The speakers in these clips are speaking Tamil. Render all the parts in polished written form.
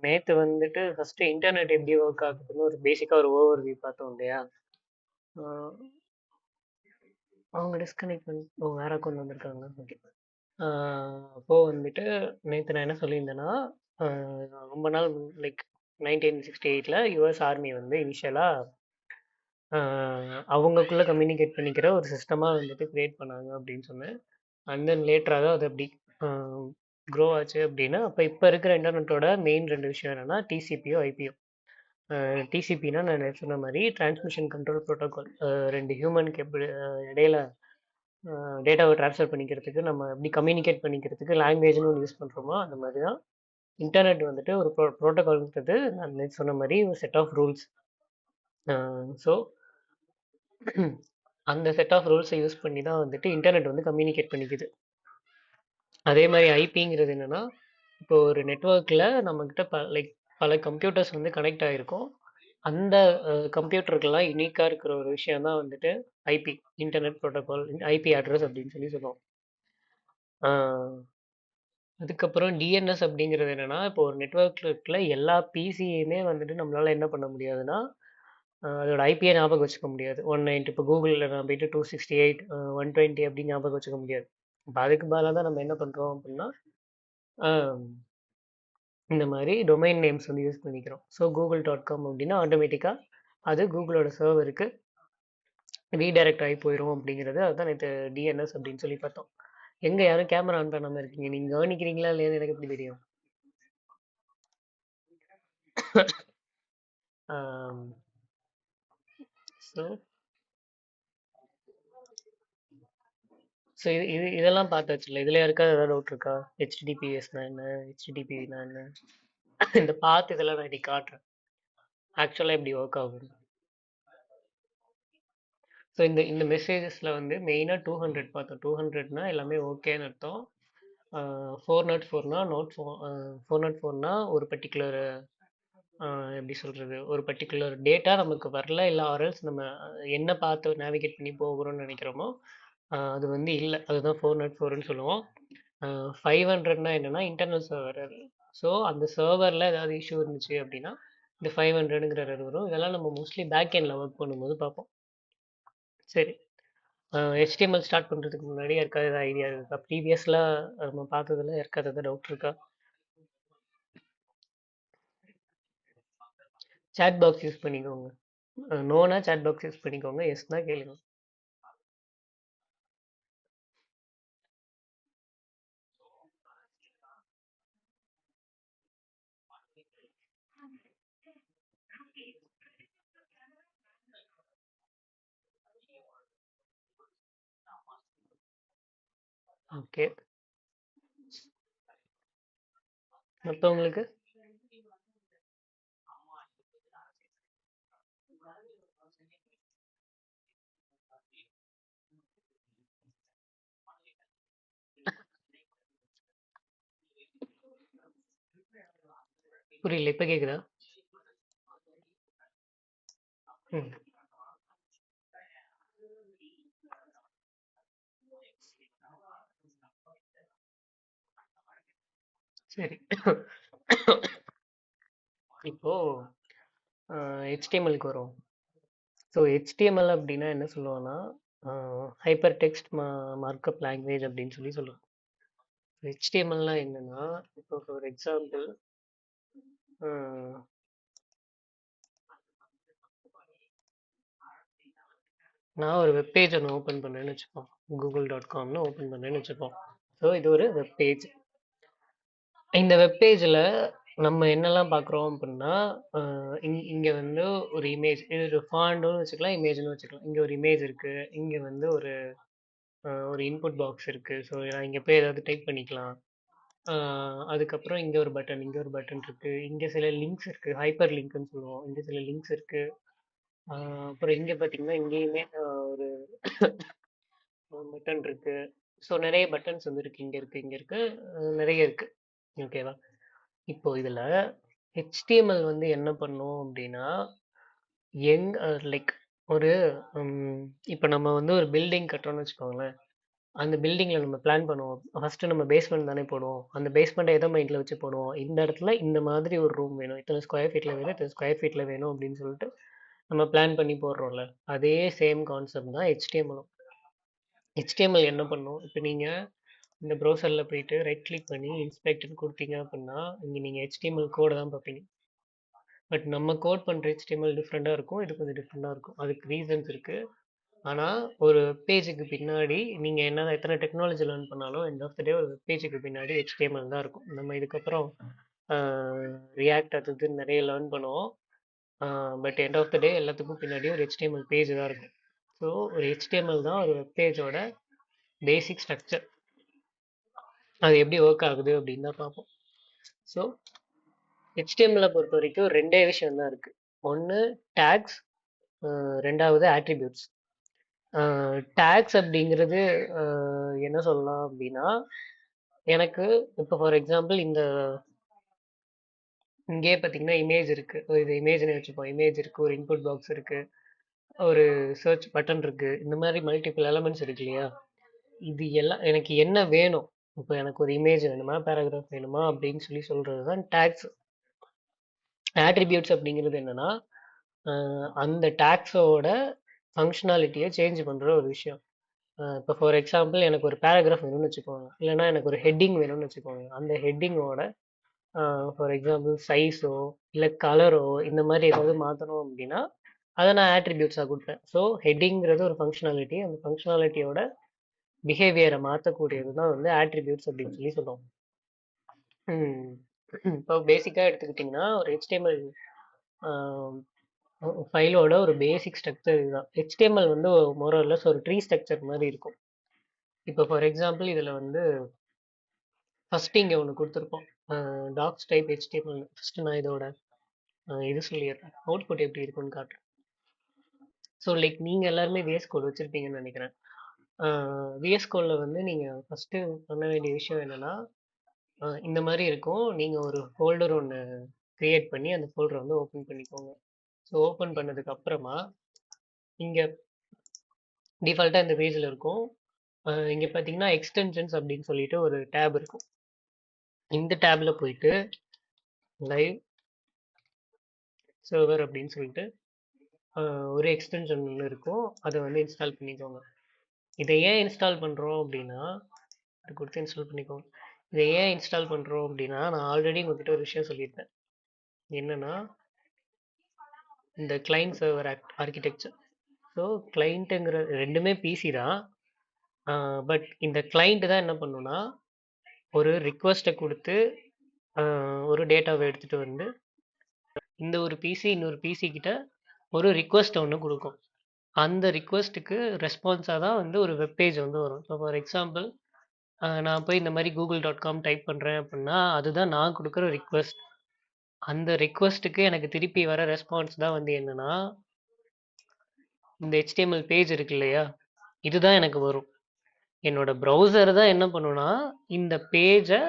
நேத்து வந்துட்டு ஃபர்ஸ்ட் இன்டர்நெட் எப்படி ஒர்க் ஆகுதுன்னு ஒரு பேசிக்கா ஒரு ஓவர்வியூ பார்த்தோம் இல்லையா? ஆ, அவங்க டிஸ்கனெக்ட் பண்ணி வேற அக்கௌண்ட் வந்திருக்காங்க. ஓகே. அப்போ வந்துட்டு நேத்து நான் என்ன சொல்லியிருந்தேன்னா, ஆ, ரொம்ப நாள் லைக் 1968ல யுஎஸ் ஆர்மி வந்து இனிஷியலா அவங்களுக்குள்ள கம்யூனிகேட் பண்ணிக்கிற ஒரு சிஸ்டமா வந்துட்டு கிரியேட் பண்ணாங்க அப்படின்னு சொன்னேன். அண்ட் தென் லேட்டராக தான் அது அப்படி க்ரோ ஆச்சு அப்படின்னா, அப்போ இப்போ இருக்கிற இன்டர்நெட்டோட மெயின் ரெண்டு விஷயம் என்னன்னா டிசிபியோ ஐபியோ. டிசிபினா நான் நேத்து சொன்ன மாதிரி டிரான்ஸ்மிஷன் கண்ட்ரோல் ப்ரோட்டோகால். ரெண்டு ஹியூமனுக்கு எப்படி இடையில டேட்டாவை ட்ரான்ஸ்ஃபர் பண்ணிக்கிறதுக்கு நம்ம எப்படி கம்யூனிகேட் பண்ணிக்கிறதுக்கு லாங்குவேஜ்னு ஒன்று யூஸ் பண்ணுறோமோ அந்த மாதிரி தான் இன்டர்நெட் வந்துட்டு ஒரு ப்ரோட்டோகால்ன்றது நான் நேத்து சொன்ன மாதிரி ஒரு செட் ஆஃப் ரூல்ஸ். ஸோ அந்த செட் ஆஃப் ரூல்ஸை யூஸ் பண்ணி தான் வந்துட்டு இன்டர்நெட் வந்து கம்யூனிகேட் பண்ணிக்குது. அதே மாதிரி ஐபிங்கிறது என்னன்னா, இப்போ ஒரு நெட்வொர்க்கில் நம்மக்கிட்ட லைக் பல கம்ப்யூட்டர்ஸ் வந்து கனெக்ட் ஆகிருக்கும். அந்த கம்ப்யூட்டருக்கெல்லாம் யூனிக்காக இருக்கிற ஒரு விஷயம் தான் வந்துட்டு IP, internet protocol, IP address அப்படின்னு சொல்லுவோம். அதுக்கப்புறம் டிஎன்எஸ் அப்படிங்கிறது என்னன்னா, இப்போ ஒரு நெட்வொர்க்கில் இருக்கிற எல்லா பிசியுமே வந்துட்டு நம்மளால என்ன பண்ண முடியாதுன்னா, அதோட ஐபியை ஞாபகம் வச்சுக்க முடியாது. 190 இப்போ கூகுளில் நான் போயிட்டு 268 120 அப்படின்னு ஞாபகம் வச்சுக்க முடியாது. இப்போ அதுக்கு பதிலாக தான் நம்ம என்ன பண்ணுறோம் அப்படின்னா, ஆஹ் இந்த மாதிரி டொமைன் நேம்ஸ் வந்து யூஸ் பண்ணிக்கிறோம். ஸோ google.com அப்படின்னா ஆட்டோமேட்டிக்காக அது கூகுளோட சர்வருக்கு ரீடைரக்ட் ஆகி போயிடும் அப்படிங்கிறது அதுதான் நேற்று டிஎன்எஸ் அப்படின்னு சொல்லி பார்த்தோம். எங்கே யாரும் கேமரா ஆன் பண்ணாமல் இருக்கீங்க? நீங்கள் கவனிக்கிறீங்களா இல்லையான்னு எனக்கு எப்படி தெரியும்? ஸோ ஸோ இதெல்லாம் பார்த்தாச்சுல்ல. இதில் யாருக்காவது ஏதாவது டவுட் இருக்கா? ஹெச்டிடிபிஎஸ்னா என்ன, ஹெச்டிடிபினா என்ன? இந்த பார்த்து இதெல்லாம் நான் இப்படி காட்டுறேன். ஆக்சுவலாக எப்படி ஒர்க் ஆகும். ஸோ இந்த இந்த மெசேஜஸில் வந்து மெயினாக 200 பார்த்தோம். 200னா எல்லாமே ஓகேன்னு அர்த்தம். 404னா ஃபோர் நாட் ஃபோர்னா ஒரு பர்டிகுலர் எப்படி சொல்கிறது, ஒரு பர்டிகுலர் டேட்டா நமக்கு வரல, இல்லை ஆர்எல்ஸ் நம்ம என்ன பார்த்து நேவிகேட் பண்ணி போகிறோம்னு நினைக்கிறோமோ அது வந்து இல்லை. அதுதான் 404ன்னு சொல்லுவோம். 500னா என்னென்னா இன்டர்னல் சர்வர். ஸோ அந்த சர்வரில் ஏதாவது இஷ்யூ இருந்துச்சு அப்படின்னா இந்த 500ங்கிற எரர் வரும். இதெல்லாம் நம்ம மோஸ்ட்லி பேக் எண்டில் ஒர்க் பண்ணும்போது பார்ப்போம். சரி. HTML ஸ்டார்ட் பண்ணுறதுக்கு முன்னாடி யாருக்காவது ஏதாவது ஐடியா இருக்கா? ப்ரீவியஸில் நம்ம பார்த்ததுல யாருக்காவது ஏதாவது டவுட் இருக்கா? சேட் பாக்ஸ் யூஸ் பண்ணிக்கோங்க. நோனா சேட் பாக்ஸ் யூஸ் பண்ணிக்கோங்க, எஸ்னா கேளுங்க. ஓகே. மற்றவங்களுக்கு புரியல, இப்போ கேட்குதா? ம், சரி. இப்போ HTMLக்கு வரும். ஸோ HTML அப்படின்னா என்ன சொல்லுவோம்னா ஹைப்பர் டெக்ஸ்ட் மார்க்அப் லாங்குவேஜ் அப்படின்னு சொல்லுவோம். HTMLனா என்னன்னா, இப்போ ஃபார் எக்ஸாம்பிள் நான் ஒரு வெப்பேஜ் ஒன்று ஓப்பன் பண்ணேன்னு வச்சுப்போம். google.comனு ஓப்பன் பண்ணேன்னு வச்சுப்போம். ஸோ இது ஒரு வெப்பேஜ். இந்த வெப்பேஜில் நம்ம என்னெல்லாம் பார்க்குறோம் அப்படின்னா, இங்கே வந்து ஒரு இமேஜ், இது ஒரு ஃபாண்டுன்னு வச்சுக்கலாம், இமேஜ்னு வச்சுக்கலாம். இங்கே ஒரு இமேஜ் இருக்குது, இங்கே வந்து ஒரு இன்புட் பாக்ஸ் இருக்குது. ஸோ நான் இங்கே போய் ஏதாவது டைப் பண்ணிக்கலாம். அதுக்கப்புறம் இங்கே ஒரு பட்டன், இங்கே ஒரு பட்டன் இருக்குது, இங்கே சில லிங்க்ஸ் இருக்குது, ஹைப்பர் லிங்க்னு சொல்லுவோம், இங்கே சில லிங்க்ஸ் இருக்குது. அப்புறம் இங்கே பார்த்தீங்கன்னா இங்கேயுமே ஒரு பட்டன் இருக்கு. ஸோ நிறைய பட்டன்ஸ் வந்து இருக்கு, இங்கே இருக்கு, இங்கே இருக்கு, நிறைய இருக்கு. ஓகேவா? இப்போ இதில் HTML வந்து என்ன பண்ணும் அப்படின்னா, லைக் ஒரு இப்போ நம்ம வந்து ஒரு பில்டிங் கட்டுறோம்னு வச்சுக்கோங்களேன். அந்த பில்டிங்கில் நம்ம பிளான் பண்ணுவோம். ஃபஸ்ட்டு நம்ம பேஸ்மெண்ட் தானே போடுவோம். அந்த பேஸ்மெண்ட்டை எதை மைண்டில் வச்சு போடுவோம், இந்த இடத்துல இந்த மாதிரி ஒரு ரூம் வேணும், இத்தனை ஸ்கொயர் ஃபீட்டில் வேணும், இத்தனை ஸ்கொயர் ஃபீட்டில் வேணும் அப்படின்னு சொல்லிட்டு நம்ம பிளான் பண்ணி போடுறோம்ல. அதே சேம் கான்செப்ட் தான் ஹெச்டிஎம்எலும். ஹெச்டிஎம்எல் என்ன பண்ணும், இப்போ நீங்கள் இந்த ப்ரௌசரில் போயிட்டு ரைட் கிளிக் பண்ணி இன்ஸ்பெக்ட்னு கொடுத்தீங்க அப்படின்னா இங்கே நீங்கள் ஹெச்டிஎம்எல் கோடை தான் பார்ப்பீங்க. பட் நம்ம கோட் பண்ணுற ஹெச்டிஎம்எல் டிஃப்ரெண்ட்டாக இருக்கும், இது கொஞ்சம் டிஃப்ரெண்ட்டாக இருக்கும். அதுக்கு ரீசன்ஸ் இருக்குது. ஆனால் ஒரு பேஜுக்கு பின்னாடி நீங்கள் என்ன எத்தனை டெக்னாலஜி லேர்ன் பண்ணாலும் எண்ட் ஆஃப் த டே ஒரு பேஜுக்கு பின்னாடி ஹெச்டிஎம்எல் தான் இருக்கும். நம்ம இதுக்கப்புறம் ரியாக்ட் அது இதுன்னு நிறைய லேர்ன் பண்ணுவோம். பட் எண்ட் ஆஃப் த டே எல்லாத்துக்கும் பின்னாடி ஒரு ஹெச்டிஎம்எல் பேஜ் தான் இருக்கும். ஸோ ஒரு ஹெச்டிஎம்எல் தான் ஒரு வெப் பேஜோட பேசிக் ஸ்ட்ரக்சர். அது எப்படி ஒர்க் ஆகுது அப்படின்னு தான் பார்ப்போம். ஸோ ஹெச்டிஎம்எல்லை பொறுத்த வரைக்கும் ரெண்டே விஷயம் தான் இருக்குது. ஒன்று டேக்ஸ், ரெண்டாவது ஆட்ரிபியூட்ஸ். டேக்ஸ் அப்படிங்கிறது என்ன சொல்லலாம் அப்படின்னா, எனக்கு இப்போ ஃபார் எக்ஸாம்பிள் இங்கே பார்த்தீங்கன்னா இமேஜ் இருக்குது, இது இமேஜ்னு வச்சுப்போம். இமேஜ் இருக்குது, ஒரு இன்புட் பாக்ஸ் இருக்குது, ஒரு சர்ச் பட்டன் இருக்குது, இந்த மாதிரி மல்டிபிள் எலமெண்ட்ஸ் இருக்கு இல்லையா. இது எல்லாம் எனக்கு என்ன வேணும், இப்போ எனக்கு ஒரு இமேஜ் வேணுமா, பேராகிராஃப் வேணுமா அப்படின்னு சொல்லி சொல்கிறது தான் டேக்ஸ். ஆட்ரிபியூட்ஸ் அப்படிங்கிறது என்னன்னா, அந்த டேக்ஸோட ஃபங்க்ஷனாலிட்டியை சேஞ்ச் பண்ணுற ஒரு விஷயம். இப்போ ஃபார் எக்ஸாம்பிள் எனக்கு ஒரு பேராகிராஃப் வேணும்னு வச்சுக்கோங்க, இல்லைனா எனக்கு ஒரு ஹெட்டிங் வேணும்னு வச்சுக்கோங்க. அந்த ஹெட்டிங்கோட ஃபார் எக்ஸாம்பிள் சைஸோ இல்லை கலரோ இந்த மாதிரி ஏதாவது மாற்றணும் அப்படின்னா அதை நான் ஆட்ரிபியூட்ஸாக கொடுப்பேன். ஸோ ஹெட்டிங்கிறது ஒரு ஃபங்க்ஷனாலிட்டி, அந்த ஃபங்க்ஷனாலிட்டியோட பிஹேவியரை மாற்றக்கூடியது தான் வந்து ஆட்ரிபியூட்ஸ் அப்படின்னு சொல்லி சொல்லுவோம். இப்போ பேசிக்காக எடுத்துக்கிட்டிங்கன்னா ஒரு ஹெச்டிஎம்எல் ஃபைலோட ஒரு பேசிக் ஸ்ட்ரக்சர் இதுதான். ஹெச்டிஎம்எல் வந்து மோரல்லஸ் ஒரு ட்ரீ ஸ்ட்ரக்சர் மாதிரி இருக்கும். இப்போ ஃபார் எக்ஸாம்பிள் இதில் வந்து ஃபஸ்ட்டு இங்கே ஒன்று கொடுத்துருப்போம், டாக்ஸ் டைப் ஹெச்டிஎம்எல். ஃபஸ்ட்டு நான் இதோட இது சொல்லிடுறேன், அவுட்புட் எப்படி இருக்குன்னு காட்டுறேன். ஸோ லைக் நீங்கள் எல்லாருமே விஎஸ் கோட் வச்சுருப்பீங்கன்னு நினைக்கிறேன். விஎஸ் கோடில் வந்து நீங்கள் ஃபஸ்ட்டு பண்ண வேண்டிய விஷயம் என்னென்னா, இந்த மாதிரி இருக்கும். நீங்கள் ஒரு ஃபோல்டர் ஒன்று க்ரியேட் பண்ணி அந்த ஃபோல்டரை வந்து ஓப்பன் பண்ணிக்கோங்க. ஸோ ஓப்பன் பண்ணதுக்கு அப்புறமா இங்கே டிஃபால்ட்டாக இந்த பேஜில் இருக்கும். இங்கே பார்த்தீங்கன்னா எக்ஸ்டென்ஷன்ஸ் அப்படின்னு சொல்லிட்டு ஒரு டேப் இருக்கும். இந்த டேபில் போயிட்டு லைவ் சர்வர் அப்படின்னு சொல்லிட்டு ஒரு எக்ஸ்டென்ஷன் ஒன்று இருக்கும், அதை வந்து இன்ஸ்டால் பண்ணிக்கோங்க. இதை ஏன் இன்ஸ்டால் பண்ணுறோம் அப்படின்னா, அது கொடுத்து இன்ஸ்டால் பண்ணிக்கோங்க. இதை ஏன் இன்ஸ்டால் பண்ணுறோம் அப்படின்னா, நான் ஆல்ரெடி உங்ககிட்ட ஒரு விஷயம் சொல்லியிருப்பேன். என்னென்னா இந்த கிளைண்ட் சர்வர் ஆர்கிடெக்சர். ஸோ கிளைண்ட்டுங்கிற ரெண்டுமே பிசி தான். பட் இந்த கிளைண்ட் தான் என்ன பண்ணுன்னா, ஒரு ரிக்வஸ்ட்டை கொடுத்து ஒரு டேட்டாவை எடுத்துகிட்டு வந்து இந்த ஒரு பிசி இன்னொரு பிசி கிட்ட ஒரு ரிக்வஸ்ட்டை ஒன்று கொடுக்கும். அந்த ரிக்வஸ்ட்டுக்கு ரெஸ்பான்ஸாக தான் வந்து ஒரு வெப்பேஜ் வந்து வரும். இப்போ ஃபார் எக்ஸாம்பிள் நான் போய் இந்த மாதிரி google.com டைப் பண்ணுறேன் அப்படின்னா அதுதான் நான் கொடுக்குற ரிக்வஸ்ட். அந்த ரிக்வஸ்ட்டுக்கு எனக்கு திருப்பி வர ரெஸ்பான்ஸ் தான் வந்து என்னென்னா இந்த HTML பேஜ் இருக்கு இல்லையா, இதுதான் எனக்கு வரும். என்னோட ப்ரௌசர் தான் என்ன பண்ணுன்னா இந்த பேஜை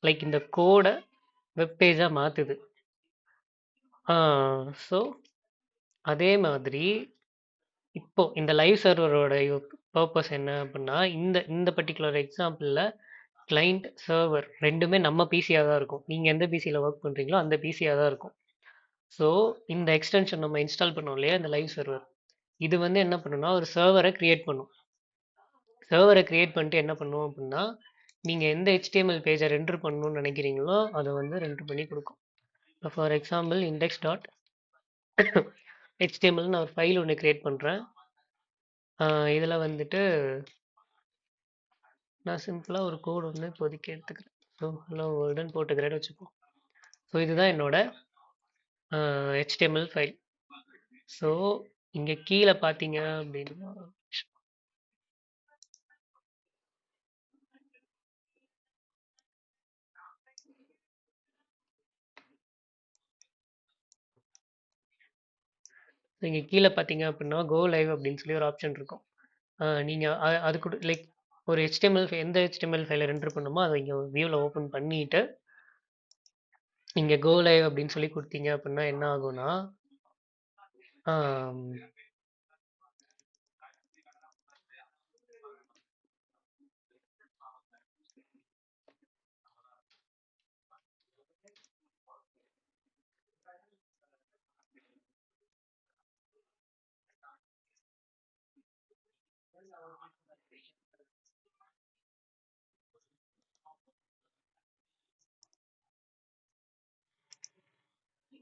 லைக் இந்த கோடை வெப் பேஜாக மாற்றுது. ஸோ அதே மாதிரி இப்போ இந்த லைவ் சர்வரோட பர்பஸ் என்ன அப்படின்னா, இந்த இந்த பர்டிகுலர் எக்ஸாம்பிளில் கிளைண்ட் சர்வர் ரெண்டுமே நம்ம பிசியாக தான் இருக்கும். நீங்கள் எந்த பிசியில் ஒர்க் பண்ணுறீங்களோ அந்த பிசியாக தான் இருக்கும். ஸோ இந்த எக்ஸ்டென்ஷன் நம்ம இன்ஸ்டால் பண்ணோம் இல்லையா, இந்த லைவ் சர்வர், இது வந்து என்ன பண்ணுன்னா ஒரு சர்வரை க்ரியேட் பண்ணும். சர்வரை க்ரியேட் பண்ணிட்டு என்ன பண்ணும் அப்படின்னா, நீங்கள் எந்த HTML பேஜை ரெண்டர் பண்ணணும்னு நினைக்கிறீங்களோ அதை வந்து ரெண்டர் பண்ணி கொடுக்கும். இப்போ for example index dot HTML நான் ஒரு ஃபைல் ஒன்று க்ரியேட் பண்ணுறேன். இதில் வந்துட்டு நான் சிம்பிளாக ஒரு கோடு ஒன்று இப்போதைக்கு எடுத்துக்கிறேன். ஸோ ஹலோ வேர்ல்டுன்னு போட்டுக்கிறேன்னு வச்சுப்போம். ஸோ இதுதான் என்னோட HTML ஃபைல். ஸோ இங்கே கீழே பார்த்தீங்க அப்படின்னா இங்கே கீழே பார்த்தீங்க அப்படின்னா கோ லைவ் அப்படின்னு சொல்லி ஒரு ஆப்ஷன் இருக்கும். நீங்கள் அது கூட லைக் ஒரு எந்த HTML ஃபைலை ரெண்டர் பண்ணுமோ அதை இங்கே வியூவில் ஓப்பன் பண்ணிட்டு இங்கே கோ லைவ் அப்படின்னு சொல்லி கொடுத்தீங்க அப்படின்னா என்ன ஆகும்னா,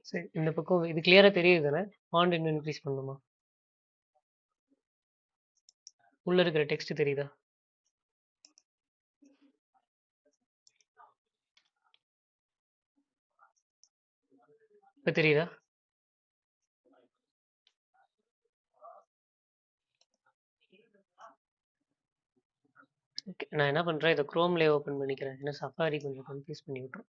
சரி, இந்த பக்கம் இது கிளியரா தெரியுது தானே? ஃபாண்ட் இன்னும் இன்க்ரீஸ் பண்ணணுமா? உள்ள இருக்கிற டெக்ஸ்ட் தெரியுதா? இப்ப தெரியுதா? ஓகே, நான் என்ன பண்றேன், இதை குரோம்லயே ஓபன் பண்ணிக்கிறேன். ஏன்னா சஃபாரி கொஞ்சம் கன்ஃபியூஸ் பண்ணி விட்டுரும்.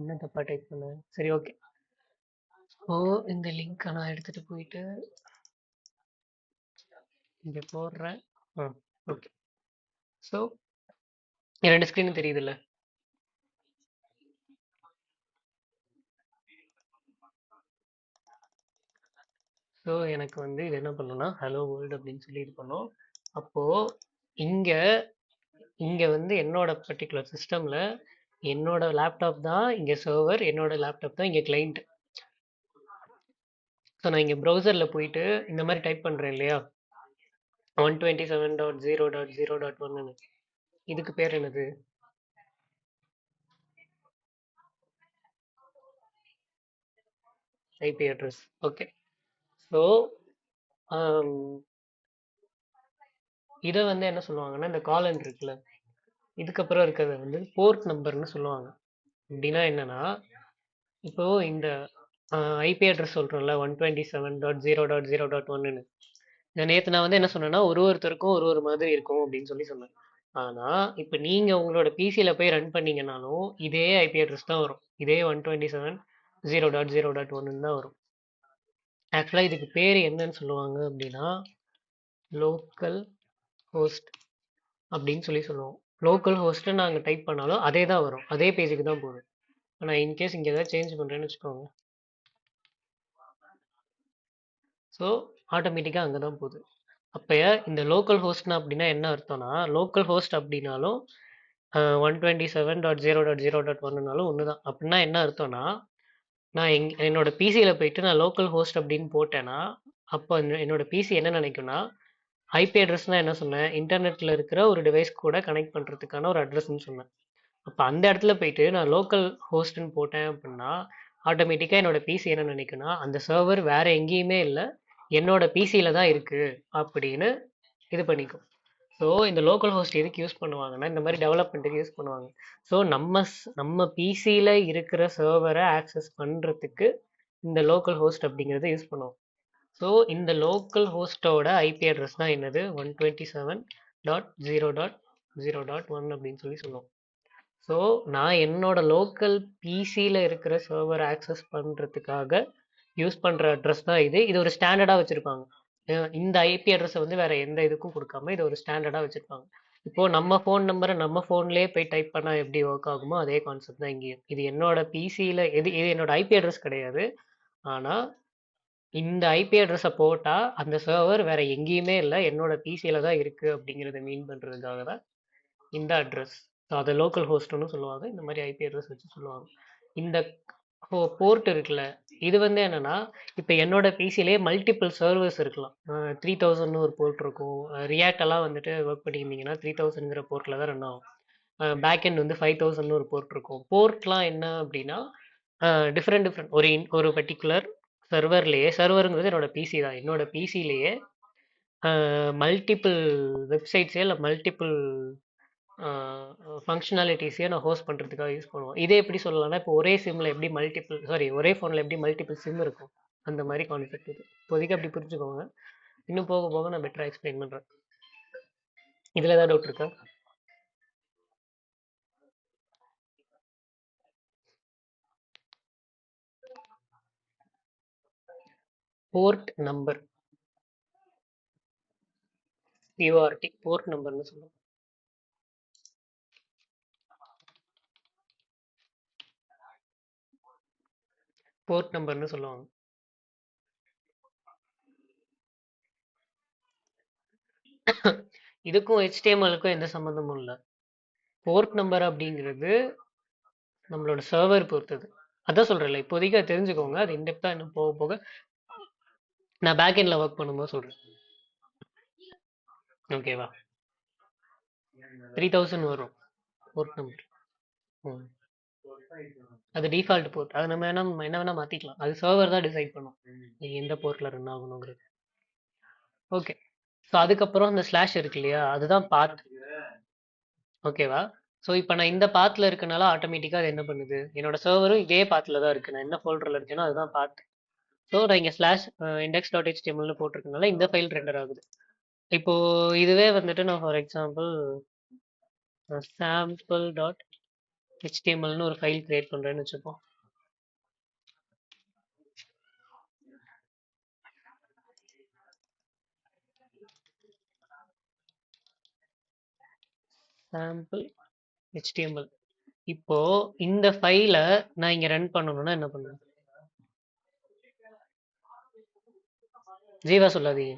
என்ன தப்பா டைப் பண்ணேன்? சரி, ஓகே. ஸோ இந்த லிங்க் நான் எடுத்துட்டு போயிட்டு இங்க போடுறேன். ஓகே. ஸோ ரெண்டு ஸ்க்ரீனும் தெரியுதுல்ல? ஸோ எனக்கு வந்து இது என்ன பண்ணணும்னா ஹலோ வேர்ல்டு அப்படின்னு சொல்லி இது பண்ணோம். அப்போ இங்க இங்க வந்து என்னோட பர்டிகுலர் சிஸ்டம்ல என்னோட லேப்டாப் தான் இங்க சர்வர், என்னோட லேப்டாப் தான் இங்க கிளைண்ட். ஸோ நான் இங்க ப்ரௌசர்ல போயிட்டு இந்த மாதிரி டைப் பண்றேன் இல்லையா, 127.0.0.1. இதுக்கு பேர் என்னது? IP address. ஓகே. ஸோ இதை வந்து என்ன சொல்லுவாங்கன்னா, இந்த காலன் இருக்குல்ல, இதுக்கப்புறம் இருக்கிறத வந்து போர்ட் நம்பர்னு சொல்லுவாங்க. அப்படின்னா என்னன்னா, இப்போ இந்த ஐபி அட்ரஸ் சொல்றோம்ல, 127.0.0.1. நேற்று நான் வந்து என்ன சொன்னேன்னா, ஒருத்தருக்கும் ஒரு மாதிரி இருக்கும் அப்படின்னு சொல்லி சொன்னேன். ஆனா இப்போ நீங்க உங்களோட பிசியில போய் ரன் பண்ணீங்கன்னாலும் இதே ஐபி அட்ரஸ் தான் வரும். இதே 127.0.0.1 தான் வரும். ஆக்சுவலா இதுக்கு பேர் என்னன்னு சொல்லுவாங்க அப்படின்னா, லோக்கல் ஹோஸ்ட் அப்படின்னு சொல்லி சொல்லுவோம். லோக்கல் ஹோஸ்ட்டு நாங்கள் டைப் பண்ணாலும் அதே தான் வரும், அதே பேஜுக்கு தான் போகும். ஆனால் இன்கேஸ் இங்கே ஏதாவது சேஞ்ச் பண்ணுறேன்னு வச்சுக்கோங்க, ஸோ ஆட்டோமேட்டிக்காக அங்கே தான் போகுது. அப்போ இந்த லோக்கல் ஹோஸ்ட்னா அப்படின்னா என்ன அர்த்தம்னா, லோக்கல் ஹோஸ்ட் அப்படின்னாலும் 127.0.0.1னாலும் ஒன்று தான். அப்படின்னா என்ன அர்த்தம்னா, நான் என்னோட பிசியில் போயிட்டு நான் லோக்கல் ஹோஸ்ட் அப்படின்னு போட்டேன்னா, அப்போ என்னோட பிசி என்ன நினைக்கும்னா, ஐபி அட்ரஸ்னா என்ன சொன்னேன், இன்டர்நெட்டில் இருக்கிற ஒரு டிவைஸ் கூட கனெக்ட் பண்ணுறதுக்கான ஒரு அட்ரஸ்ன்னு சொன்னேன். அப்போ அந்த இடத்துல போயிட்டு நான் லோக்கல் ஹோஸ்ட்னு போட்டேன் அப்படின்னா, ஆட்டோமேட்டிக்காக என்னோட பிசி என்ன நினைக்குன்னா, அந்த சர்வர் வேற எங்கேயுமே இல்லை, என்னோட பிசியில் தான் இருக்குது அப்படின்னு இது பண்ணிக்கும். ஸோ இந்த லோக்கல் ஹோஸ்ட் எதுக்கு யூஸ் பண்ணுவாங்கன்னா, இந்த மாதிரி டெவலப்மெண்ட்டுக்கு யூஸ் பண்ணுவாங்க. ஸோ நம்ம பிசியில் இருக்கிற சர்வரை ஆக்சஸ் பண்ணுறதுக்கு இந்த லோக்கல் ஹோஸ்ட் அப்படிங்கிறத யூஸ் பண்ணுவோம். ஸோ இந்த லோக்கல் ஹோஸ்டோட ஐபி அட்ரஸ் தான் என்னது, 127.0.0.1 அப்படின்னு சொல்லி சொல்லுவோம். ஸோ நான் என்னோட லோக்கல் பிசியில் இருக்கிற சர்வர் ஆக்சஸ் பண்ணுறதுக்காக யூஸ் பண்ணுற அட்ரஸ் தான் இது. இது ஒரு ஸ்டாண்டர்டாக வச்சுருப்பாங்க. இந்த ஐபி அட்ரஸை வந்து வேற எந்த இதுக்கும் கொடுக்காம இது ஒரு ஸ்டாண்டர்டாக வச்சுருப்பாங்க. இப்போ நம்ம ஃபோன் நம்பரை நம்ம ஃபோன்லேயே போய் டைப் பண்ணால் எப்படி ஒர்க் ஆகுமோ அதே கான்செப்ட் தான் இங்கேயும். இது என்னோட பிசியில் இது என்னோட ஐபி அட்ரஸ் கிடையாது. ஆனால் இந்த ஐபி அட்ரஸை போட்டால் அந்த சர்வர் வேற எங்கேயுமே இல்லை, என்னோட பிசியில் தான் இருக்குது அப்படிங்கிறத மீன் பண்ணுறதுக்காக தான் இந்த அட்ரஸ். ஸோ அதை லோக்கல் ஹோஸ்ட்னு சொல்லுவாங்க. இந்த மாதிரி ஐபி அட்ரஸ் வச்சு சொல்லுவாங்க. இந்த போர்ட் இருக்குல்ல, இது வந்து என்னன்னா, இப்போ என்னோட பிசிலே மல்டிபிள் சர்வர்ஸ் இருக்கலாம். 3000 ஒரு போர்ட் இருக்கும். ரியாக்ட் எல்லாம் வந்துட்டு ஒர்க் பண்ணியிருந்தீங்கன்னா 3000ங்கிற போர்ட்டில் தான் ரன் ஆகும். பேக் எண்ட் வந்து 5000 ஒரு போர்ட் இருக்கும். போர்ட்லாம் என்ன அப்படின்னா, டிஃப்ரெண்ட் டிஃப்ரெண்ட் ஒரு பர்டிகுலர் சர்வர்லேயே, சர்வருங்கிறது என்னோட பிசி தான், என்னோட பிசிலேயே மல்டிபிள் வெப்சைட்ஸே இல்லை மல்டிபிள் ஃபங்க்ஷனாலிட்டிஸையே நான் ஹோஸ்ட் பண்ணுறதுக்காக யூஸ் பண்ணுவோம். இதே எப்படி சொல்லலாம்னா, இப்போ ஒரே சிம்மில் எப்படி ஒரே ஃபோனில் எப்படி மல்டிபிள் சிம் இருக்கும், அந்த மாதிரி கான்செப்ட் இது. இப்போதைக்கு அப்படி புரிஞ்சுக்கோங்க. இன்னும் போக போக நான் பெட்டராக எக்ஸ்பிளைன் பண்ணுறேன். இதில் ஏதாவது டவுட் இருக்கா? போர்ட் நம்பர், பிஓஆர்டி போர்ட் நம்பர்னு சொல்லுவோம். போர்ட் நம்பர்னு சொல்லுவாங்க. இதுக்கும் HTML-க்கும் எந்த சம்மந்தமும் இல்லை. போர்ட் நம்பர் அப்படிங்கிறது நம்மளோட சர்வர் பொறுத்தது. அதான் சொல்றேன்ல, இப்போதைக்கு அதை தெரிஞ்சுக்கோங்க. அது இன்டெப்தா இன்னும் போக போக நான் பேக் எண்ட்ல ஒர்க் பண்ணும்போது சொல்றேன். ஓகேவா? 3000 வரும் போர்ட் நம்பர். அது டிஃபால்ட் போர்ட். அது நம்ம என்ன வேணா மாத்திக்கலாம். அது சர்வர் தான் டிசைட் பண்ணும் நீங்க எந்த போர்ட்ல ரன் ஆகணுங்கிறது. ஓகே. ஸோ அதுக்கப்புறம் அந்த ஸ்லாஷ் இருக்கு இல்லையா, அதுதான் பாத். ஓகேவா? ஸோ இப்போ நான் இந்த பாத்தில் இருக்கனால ஆட்டோமேட்டிக்காக அது என்ன பண்ணுது, என்னோட சர்வரும் இதே பாத்தில் தான் இருக்குது. நான் என்ன ஃபோல்டரில் இருக்கேனோ அதுதான் பாத். ஸோ நான் இங்கே ஸ்லாஷ் index.html போட்டிருக்கனால இந்த ஃபைல் ரெண்டர் ஆகுது. இப்போ இதுவே வந்துட்டு நான் ஃபார் எக்ஸாம்பிள் sample.htmlனு ஒரு ஃபைல் கிரியேட் பண்ணுறேன்னு வச்சுப்போம். sample HTML. இப்போ இந்த ஃபைலை நான் இங்க ரன் பண்ணணும்னா என்ன பண்ணுவேன்? ஜீவா சொல்லாதீங்க.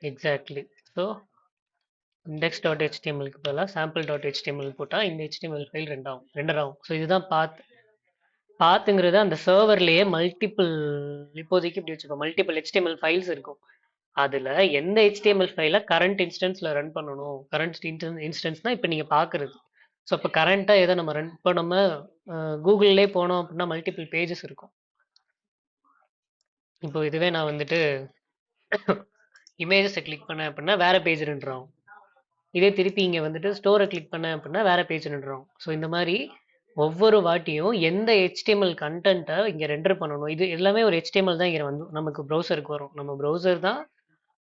எக்ஸாக்ட்லி. ஸோ index.htmlக்கு பதிலாக sample.html போட்டால் இந்த HTML ஃபைல் ரெண்டர் ஆகும். ஸோ இதுதான் பாத்துங்கிறது அந்த சர்வர்லேயே மல்டிபிள், இப்போதைக்கு இப்படி வச்சுக்கோம், மல்டிபிள் HTML ஃபைல்ஸ் இருக்கும். அதில் எந்த HTML ஃபைலை கரண்ட் இன்ஸ்டன்ஸில் ரன் பண்ணணும். கரண்ட் இன்ஸ்டன்ஸ்னால் இப்போ நீங்கள் பார்க்குறது. ஸோ இப்போ கரண்ட்டாக எதை நம்ம ரன், இப்போ நம்ம கூகுள்லே போனோம் அப்படின்னா மல்டிபிள் பேஜஸ் இருக்கும். இப்போ இதுவே நான் வந்துட்டு இமேஜஸை கிளிக் பண்ணேன் அப்படின்னா வேற பேஜ் நின்றுடும். இதே திருப்பி இங்கே வந்துட்டு ஸ்டோரை கிளிக் பண்ணேன் அப்படின்னா வேற பேஜ் நின்றுடும். ஸோ இந்த மாதிரி ஒவ்வொரு வாட்டியும் எந்த HTML கண்டென்ட்டை இங்கே ரெண்டர் பண்ணணும், இது எல்லாமே ஒரு HTML தான் இங்கே வந்து நமக்கு ப்ரௌசருக்கு வரும். நம்ம ப்ரௌசர் தான்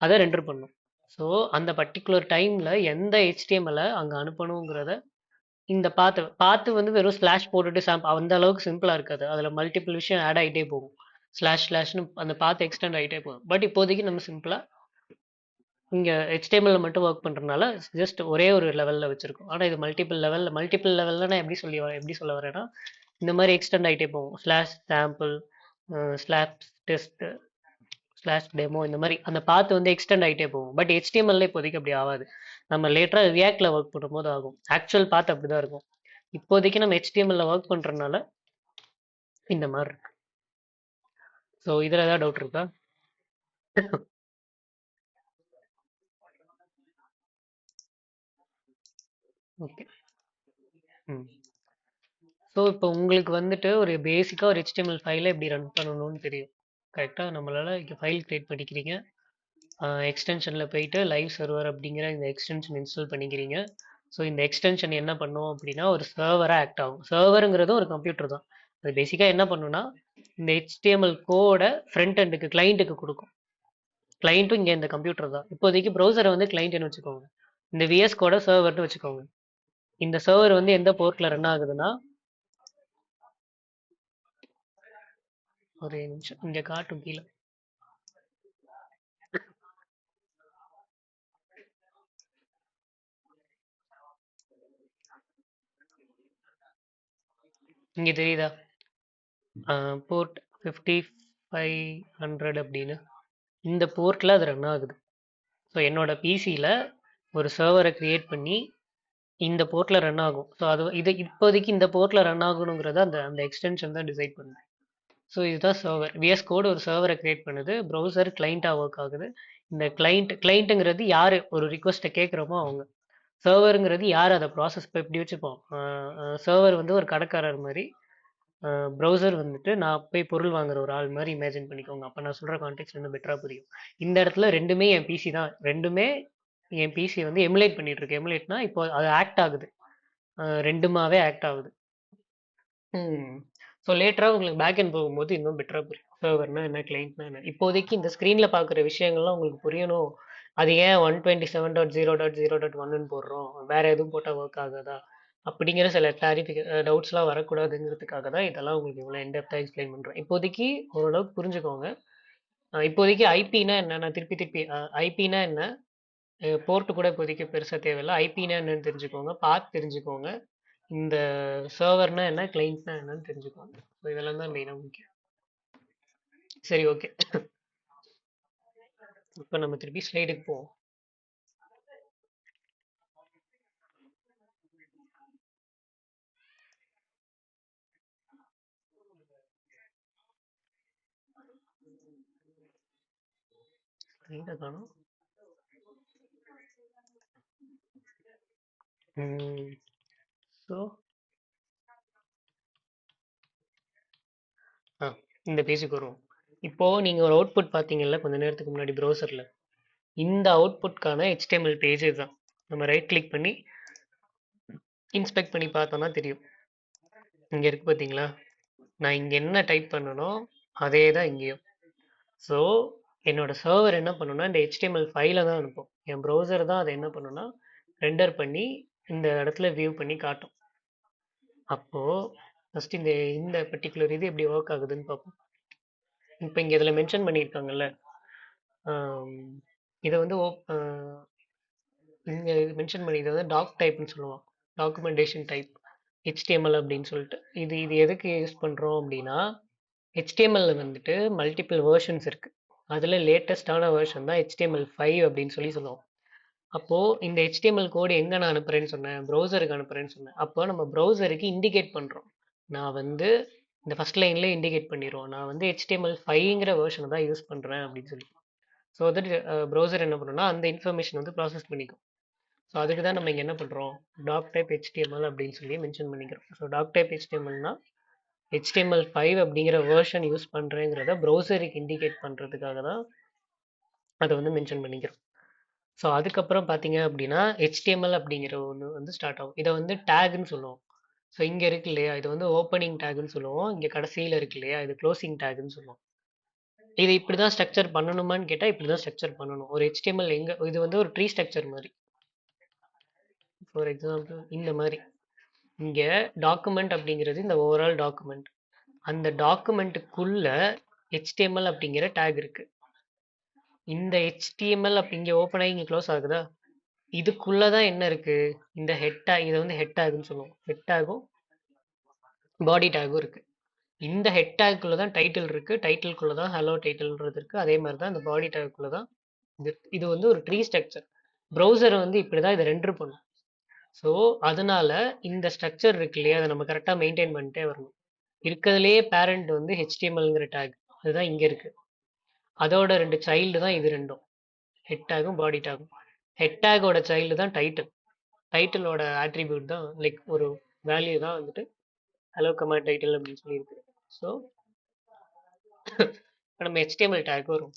அதை ரெண்டர் பண்ணும். ஸோ அந்த பர்டிகுலர் டைமில் எந்த HTML-ஐ அங்கே அனுப்பணுங்கிறத இந்த பார்த்து வந்து வெறும் ஸ்லாஷ் போட்டுட்டு அந்த அளவுக்கு சிம்பிளாக இருக்காது. அதில் மல்டிபிள் விஷயம் ஆட் ஆகிட்டே போகும். ஸ்லாஷ்னு அந்த பாத்து எக்ஸ்டெண்ட் ஆகிட்டே போகும். பட் இப்போதைக்கு நம்ம சிம்பிளாக இங்கே HTML மட்டும் ஒர்க் பண்ணுறதுனால ஜஸ்ட் ஒரே ஒரு லெவலில் வச்சுருக்கோம். ஆனால் இது மல்டிபிள் லெவலில் நான் எப்படி சொல்ல வரேன்னா, இந்த மாதிரி எக்ஸ்டெண்ட் ஆகிட்டே போகும். Slash sample, slash test, slash demo, இந்த மாதிரி அந்த பாத்து வந்து எக்ஸ்டெண்ட் ஆகிட்டே போகும். பட் HTML இப்போதைக்கு அப்படி ஆகாது. நம்ம லேட்டராக ரியாக்டில் ஒர்க் பண்ணும்போது ஆகும். ஆக்சுவல் பாத்து அப்படி தான் இருக்கும். இப்போதைக்கு நம்ம HTML ஒர்க் பண்ணுறதுனால இந்த மாதிரி இருக்கு. ஸோ இதில் ஏதாவது டவுட் இருக்கா? ஓகே. ஸோ இப்போ உங்களுக்கு வந்துட்டு ஒரு பேசிக்காக ஒரு HTML ஃபைலை எப்படி ரன் பண்ணணும்னு தெரியும். கரெக்டாக நம்மளால் இங்கே ஃபைல் க்ரியேட் பண்ணிக்கிறீங்க. எக்ஸ்டென்ஷனில் போயிட்டு லைவ் சர்வர் அப்படிங்கிற இந்த எக்ஸ்டென்ஷன் இன்ஸ்டால் பண்ணிக்கிறீங்க. ஸோ இந்த எக்ஸ்டென்ஷன் என்ன பண்ணும் அப்படின்னா ஒரு சர்வராக ஆக்ட் ஆகும். சர்வருங்கிறதும் ஒரு கம்ப்யூட்டர் தான். அது பேசிக்காக என்ன பண்ணுன்னா இந்த HTML கோடை ஃப்ரண்ட் எண்டுக்கு கிளைண்ட்டுக்கு கொடுக்கும். கிளைண்ட்டும் இங்கே இந்த கம்ப்யூட்டர் தான். இப்போதைக்கு ப்ரௌசரை வந்து கிளைண்ட்னு வச்சுக்கோங்க. இந்த VS கோடை சர்வர்னு வச்சுக்கோங்க. இந்த சர்வர் வந்து எந்த போர்ட்டில் ரன் ஆகுதுன்னா, ஒரு நிமிஷம் இங்கே காட்டும் கீழே. இங்கே தெரியுதா? போர்ட் 5500 அப்படின்னு இந்த போர்ட்டில் அது ரன் ஆகுது. ஸோ என்னோட பிசியில் ஒரு சர்வரை க்ரியேட் பண்ணி இந்த போர்ட்டில் ரன் ஆகும். ஸோ இது இப்போதைக்கு இந்த போர்ட்டில் ரன் ஆகணுங்கிறத அந்த எக்ஸ்டென்ஷன் தான் டிசைட் பண்ணுது. ஸோ இதுதான் சர்வர். VS கோட் ஒரு சர்வரை க்ரியேட் பண்ணுது. ப்ரௌசர் கிளைண்ட்டாக ஒர்க் ஆகுது. இந்த கிளைண்ட்டுங்கிறது யார் ஒரு ரிக்வஸ்ட்டை கேட்குறோமோ அவங்க. சர்வருங்கிறது யார் அதை ப்ராசஸ். இப்போ இப்படி வச்சுப்போம், சர்வர் வந்து ஒரு கடைக்காரர் மாதிரி, ப்ரௌசர் வந்துட்டு நான் போய் பொருள் வாங்குற ஒரு ஆள் மாதிரி இமேஜின் பண்ணிக்கோங்க. அப்போ நான் சொல்கிற கான்டெக்ட் இன்னும் பெட்டராக புரியும். இந்த இடத்துல ரெண்டுமே என் பிசி தான். ரெண்டுமே என் பிசி வந்து எமுலேட் பண்ணிட்டு இருக்கு. எமுலேட்னா இப்போ அது ஆக்ட் ஆகுது, ரெண்டுமாவே ஆக்ட் ஆகுது. ஸோ லேட்டராக உங்களுக்கு பேக் எண்ட் போகும்போது இன்னும் பெட்டராக புரியும். சர்வர்னா என்ன, கிளைண்ட்னா என்ன. இப்போதைக்கு இந்த ஸ்க்ரீனில் பார்க்குற விஷயங்கள்லாம் உங்களுக்கு புரியணும் அது ஏன் 127.0.0.1ன்னு போடுறோம், வேற எதுவும் போட்டால் ஒர்க் ஆகாதா அப்படிங்கிற சில டவுட்ஸ்லாம் வரக்கூடாதுங்கிறதுக்காக தான் இதெல்லாம் உங்களுக்கு இவ்வளோ இன்டெப்த்தாக எக்ஸ்பிளைன் பண்ணுறேன். இப்போதைக்கு ஓரளவுக்கு புரிஞ்சுக்கோங்க. இப்போதைக்கு ஐபினா என்ன, நான் திருப்பி திருப்பி ஐபினா என்ன, போர்ட்டு கூட இப்போதைக்கு பெருசாக தேவையில்லை. ஐபினா என்னன்னு தெரிஞ்சுக்கோங்க, பாத் தெரிஞ்சுக்கோங்க, இந்த சர்வர்னா என்ன, கிளைண்ட்னா என்னன்னு தெரிஞ்சுக்கோங்க. ஸோ இதெல்லாம் தான் மெயினாக முக்கியம். சரி, ஓகே. இப்போ நம்ம திருப்பி ஸ்லைடுக்கு போவோம். ஸ்லைடை காணும். ஸோ இந்த பேஜுக்கு வருவோம். இப்போ நீங்க ஒரு அவுட்புட் பார்த்தீங்கல்ல கொஞ்ச நேரத்துக்கு முன்னாடி ப்ரௌசர்ல, இந்த அவுட்புட்கான HTML பேஜ் இதுதான். நம்ம ரைட் கிளிக் பண்ணி இன்ஸ்பெக்ட் பண்ணி பார்த்தோம்னா தெரியும். இங்க இருக்கு பார்த்தீங்களா, நான் இங்க என்ன டைப் பண்ணனோ அதே தான் இங்கேயும். ஸோ என்னோட சர்வர் என்ன பண்ணுன்னா இந்த HTML ஃபைலை தான் அனுப்பும். என் ப்ரௌசர் தான் அதை என்ன பண்ணுன்னா ரெண்டர் பண்ணி இந்த இடத்துல வியூ பண்ணி காட்டும். அப்போ ஃபர்ஸ்ட் இந்த இந்த பர்டிகுலர் இது எப்படி ஒர்க் ஆகுதுன்னு பார்ப்போம். இப்போ இங்க இதில் மென்ஷன் பண்ணியிருக்காங்கல்ல, இதை வந்து இங்கே மென்ஷன் பண்ணி இதை வந்து டாக் டைப்னு சொல்லுவோம், டாக்குமெண்டேஷன் டைப் HTML அப்படின்னு சொல்லிட்டு. இது இது எதுக்கு யூஸ் பண்ணுறோம் அப்படின்னா, HTML வந்துட்டு மல்டிபிள் வேர்ஷன்ஸ் இருக்குது. அதில் லேட்டஸ்டான வேர்ஷன் தான் HTML5 அப்படின்னு சொல்லுவோம். அப்போது இந்த HTML கோடு எங்கே நான் அனுப்புகிறேன்னு சொன்னேன், ப்ரௌசருக்கு அனுப்புகிறேன்னு சொன்னேன். அப்போ நம்ம ப்ரௌசருக்கு இண்டிகேட் பண்ணுறோம். நான் வந்து இந்த ஃபஸ்ட் லைன்லேயே இண்டிகேட் பண்ணிடுவோம், நான் வந்து HTML5ங்கிற வேர்ஷனை தான் யூஸ் பண்ணுறேன் அப்படின்னு சொல்லி. ஸோ வந்துட்டு ப்ரௌசர் என்ன பண்ணுன்னா அந்த இன்ஃபர்மேஷன் வந்து ப்ராசஸ் பண்ணிக்கும். ஸோ அதுக்கு தான் நம்ம இங்கே என்ன பண்ணுறோம், டாக் டைப் HTML அப்படின்னு சொல்லி மென்ஷன் பண்ணிக்கிறோம். ஸோ டாக் டைப் HTMLனா HTML5 அப்படிங்கிற வேர்ஷன் யூஸ் பண்ணுறேங்கிறத ப்ரௌசருக்கு இண்டிகேட் பண்ணுறதுக்காக தான் அதை வந்து மென்ஷன் பண்ணிக்கிறோம். ஸோ அதுக்கப்புறம் பார்த்தீங்க அப்படின்னா HTML அப்படிங்கிற ஒன்று வந்து ஸ்டார்ட் ஆகும். இதை வந்து டேக்னு சொல்லுவோம். ஸோ இங்கே இருக்கு இல்லையா, இது வந்து ஓப்பனிங் டேக்னு சொல்லுவோம். இங்கே கடைசியில் இருக்கு இல்லையா, இது க்ளோசிங் டேக்னு சொல்லுவோம். இது இப்படி தான் ஸ்ட்ரக்சர் பண்ணணுமான்னு கேட்டால் இப்படி தான் ஸ்ட்ரக்சர் பண்ணணும். ஒரு HTML எங்கே, இது வந்து ஒரு ட்ரீ ஸ்ட்ரக்சர் மாதிரி. ஃபார் எக்ஸாம்பிள் இந்த மாதிரி இங்கே டாக்குமெண்ட் அப்படிங்கிறது இந்த ஓவரால் டாக்குமெண்ட். அந்த டாக்குமெண்ட்டுக்குள்ள HTML அப்படிங்கிற டேக் இருக்கு. இந்த HTML இங்கே ஓப்பன் ஆகி இங்கே க்ளோஸ் ஆகுதா, இதுக்குள்ள தான் என்ன இருக்கு, இந்த ஹெட் டேக். இதை வந்து ஹெட் டேக்னு சொல்லுவோம். ஹெட் டேகும் பாடி டேகும் இருக்கு. இந்த ஹெட் டேக்குள்ள தான் டைட்டில் இருக்கு, டைட்டிலுக்குள்ள தான் ஹலோ டைட்டில்ன்றது இருக்கு. அதே மாதிரி தான் இந்த பாடி டேக்குள்ள தான் இது வந்து ஒரு ட்ரீ ஸ்ட்ரக்சர். ப்ரௌசர் வந்து இப்படி தான் இதை ரெண்டர் பண்ணும். ஸோ அதனால இந்த ஸ்ட்ரக்சர் இருக்கு இல்லையா, அதை நம்ம கரெக்டாக மெயின்டைன் பண்ணிட்டே வரணும். இருக்கிறதுலேயே பேரண்ட் வந்து HTMLங்கிற டேக், அதுதான் இங்கே இருக்கு. அதோட ரெண்டு சைல்டு தான் இது ரெண்டும், ஹெட் டேகும் பாடி டேகும். ஹெட் டேகோட சைல்டு தான் டைட்டில். டைட்டிலோட ஆட்ரிபியூட் தான் லைக் ஒரு வேல்யூ தான் வந்துட்டு ஹலோ கமாண்ட் டைட்டில் அப்படின்னு சொல்லியிருக்கு. ஸோ இப்போ நம்ம HTML டேக் வரும்.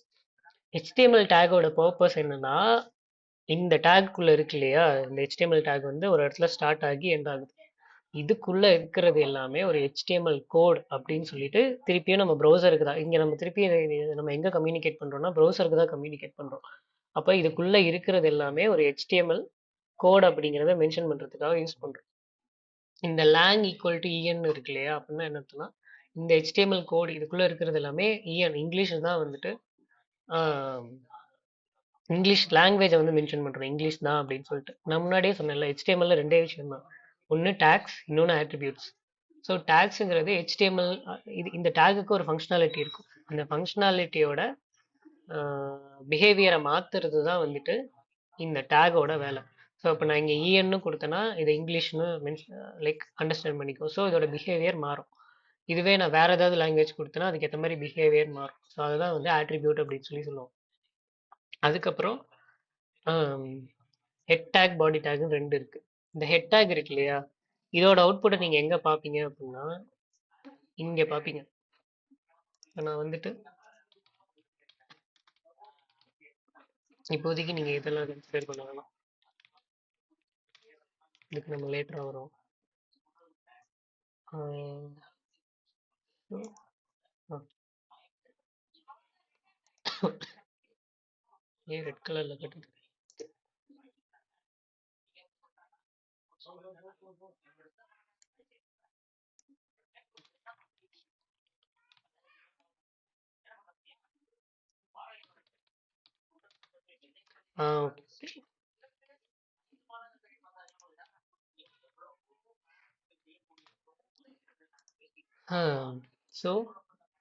HTML டேகோட பர்பஸ் என்னன்னா, இந்த டேக்குள்ள இருக்கு இல்லையா, இந்த HTML டேக் வந்து ஒரு இடத்துல ஸ்டார்ட் ஆகி எண்ட் ஆகுது. இதுக்குள்ள இருக்கிறது எல்லாமே ஒரு HTML கோட் அப்படின்னு சொல்லிட்டு திருப்பியும் நம்ம ப்ரௌசருக்கு தான் இங்கே நம்ம திருப்பி நம்ம எங்கே கம்யூனிகேட் பண்ணுறோம்னா ப்ரௌசருக்கு தான் கம்யூனிகேட் பண்ணுறோம். அப்போ இதுக்குள்ள இருக்கிறது எல்லாமே ஒரு HTML கோட் அப்படிங்கிறத மென்ஷன் பண்ணுறதுக்காக யூஸ் பண்ணுறோம். இந்த லேங் ஈக்குவல் டு இஎன் இருக்கு இல்லையா, அப்படின்னா என்ன அர்த்தம்னா, இந்த HTML கோட் இதுக்குள்ள இருக்கிறது எல்லாமே இஎன் இங்கிலீஷ் தான் வந்துட்டு இங்கிலீஷ் லாங்குவேஜை வந்து மென்ஷன் பண்ணுறோம், இங்கிலீஷ் தான் அப்படின்னு சொல்லிட்டு. நான் முன்னாடியே சொன்னேன்ல, HTML ரெண்டே விஷயம் தான், ஒன்று டேக்ஸ், இன்னொன்று ஆட்ரிபியூட்ஸ். ஸோ டேக்ஸுங்கிறது HTML, இந்த டேகுக்கு ஒரு ஃபங்க்ஷனாலிட்டி இருக்கும். அந்த ஃபங்க்ஷனாலிட்டியோட பிஹேவியரை மாற்றுறது தான் வந்துட்டு இந்த டேகோட வேலை. ஸோ இப்போ நான் இங்கே இஎன்னு கொடுத்தேன்னா இதை இங்கிலீஷ்னு லைக் அண்டர்ஸ்டாண்ட் பண்ணிக்கோ. ஸோ இதோட பிஹேவியர் மாறும். இதுவே நான் வேறு ஏதாவது லாங்குவேஜ் கொடுத்தேன்னா அதுக்கேற்ற மாதிரி பிஹேவியர் மாறும். ஸோ அதுதான் வந்து ஆட்ரிபியூட் அப்படின்னு சொல்லுவோம். அதுக்கப்புறம் ஹெட் டேக் பாடி டேக்னு ரெண்டு இருக்கு. இந்த ஹெட் டேக் இருக்கு இல்லையா, இதோட அவுட்புட்டை நீங்கள் எங்கே பார்ப்பீங்க அப்படின்னா இங்கே பார்ப்பீங்க. நான் வந்துட்டு இப்போதைக்கு நீங்கள் இதெல்லாம் கன்சிடர் பண்ண வேணாம், இதுக்கு நம்ம லேட்டராக வரும். ஏன் ரெட் கலர்ல கட்டுது? ஓகே. ஸோ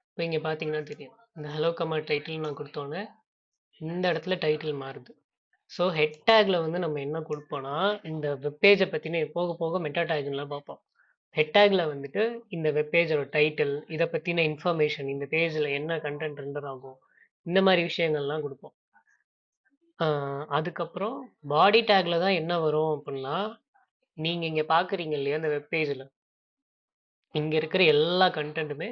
இப்போ இங்கே பார்த்தீங்கன்னா தெரியும், இந்த ஹலோ கமா டைட்டில் நான் கொடுத்தோன்னே இந்த இடத்துல டைட்டில் மாறுது. ஸோ ஹெட் டேக்ல வந்து நம்ம என்ன கொடுப்போம்னா, இந்த வெப்பேஜை பற்றின போக போக மெட்டா டேக்லாம் பார்ப்போம். ஹெட் டேக்ல வந்துட்டு இந்த வெப்பேஜோட டைட்டில், இதை பற்றின இன்ஃபர்மேஷன், இந்த பேஜில் என்ன கண்டென்ட் ரெண்டர் ஆகும், இந்த மாதிரி விஷயங்கள்லாம் கொடுப்போம். அதுக்கப்புறம் பாடி டேக்ல தான் என்ன வரும் அப்படின்னா, நீங்கள் இங்கே பார்க்குறீங்க இல்லையா இந்த வெப்பேஜில், இங்கே இருக்கிற எல்லா கண்டென்ட்டுமே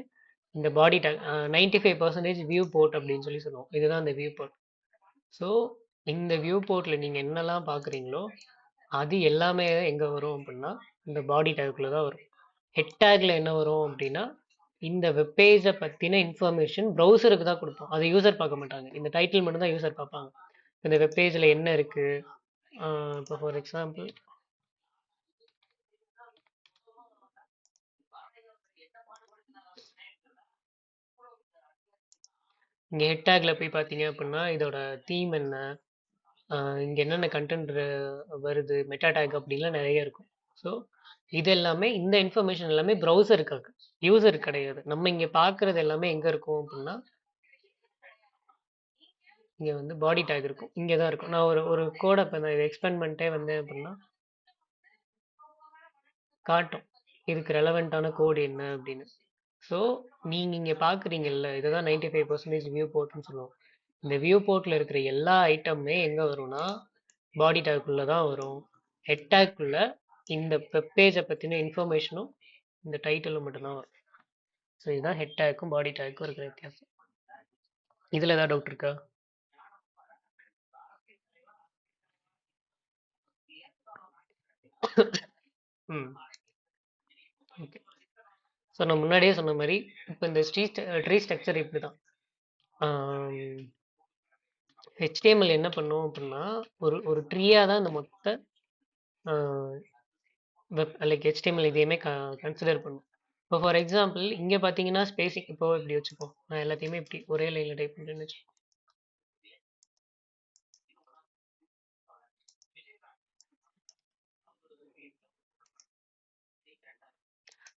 இந்த பாடி டேக் 95% வியூ போர்ட் அப்படின்னு சொல்லி சொல்லுவோம். இதுதான் இந்த வியூ போர்ட். ஸோ இந்த வியூ போர்ட்டில் நீங்கள் என்னெல்லாம் பார்க்குறீங்களோ அது எல்லாமே எங்கே வரும் அப்படின்னா இந்த பாடி டேக்குள்ளே தான் வரும். ஹெட் டேக்ல என்ன வரும் அப்படின்னா, இந்த வெப்பேஜை பற்றின இன்ஃபர்மேஷன் ப்ரௌசருக்கு தான் கொடுப்போம். அதை யூசர் பார்க்க மாட்டாங்க. இந்த டைட்டில் மட்டும் தான் யூசர் பார்ப்பாங்க. இந்த வெப்பேஜில் என்ன இருக்குது, இப்போ ஃபார் எக்ஸாம்பிள் இங்கே ஹெட் டேக்ல போய் பார்த்தீங்க அப்படின்னா இதோட தீம் என்ன, இங்கே என்னென்ன கண்டென்ட் வருது, மெட்டா டேக் அப்படின்லாம் நிறைய இருக்கும். ஸோ இது எல்லாமே இந்த இன்ஃபர்மேஷன் எல்லாமே ப்ரௌசருக்காக, யூசர் கிடையாது. நம்ம இங்கே பார்க்குறது எல்லாமே எங்கே இருக்கும் அப்படின்னா, இங்கே வந்து பாடி டேக் இருக்கும், இங்கே தான் இருக்கும். நான் ஒரு கோடை இப்போ நான் இதை எக்ஸ்பேண்ட் பண்ணிட்டே வந்தேன் அப்படின்னா காட்டும் இதுக்கு ரெலவெண்ட்டான கோடு என்ன அப்படின்னு. ஸோ நீங்கள் இங்கே பார்க்குறீங்கல்ல, இதை தான் 95% வியூ போர்ட்னு சொல்லுவோம். இந்த வியூ போர்ட்டில் இருக்கிற எல்லா ஐட்டமுமே எங்கே வரும்னா பாடி டேக்குள்ளே தான் வரும். ஹெட் டேக்குள்ளே இந்த வெப்பேஜை பற்றின இன்ஃபர்மேஷனும் இந்த டைட்டிலும் மட்டும்தான் வரும். ஸோ இதுதான் ஹெட் டேக்கும் பாடி டேக்கும் இருக்கிற வித்தியாசம். இதில் ஏதாவது டவுட் இருக்கா? ம் ஓகே. ஸோ நான் முன்னாடியே சொன்ன மாதிரி இப்போ இந்த ட்ரீ ஸ்ட்ரக்சர் இப்படி தான். ஹெச்டிஎம்எல் என்ன பண்ணும் அப்படின்னா, ஒரு ட்ரீயாக தான் இந்த மொத்த வெப் லைக் ஹெச்டிஎம்எல் இதையுமே கன்சிடர் பண்ணும். இப்போ ஃபார் எக்ஸாம்பிள் இங்கே பார்த்தீங்கன்னா ஸ்பேசிங் இப்போ இப்படி வச்சுப்போம். நான் எல்லாத்தையுமே இப்படி ஒரே லைனில் டைப் பண்ணுறேன்னு வச்சுப்போம்.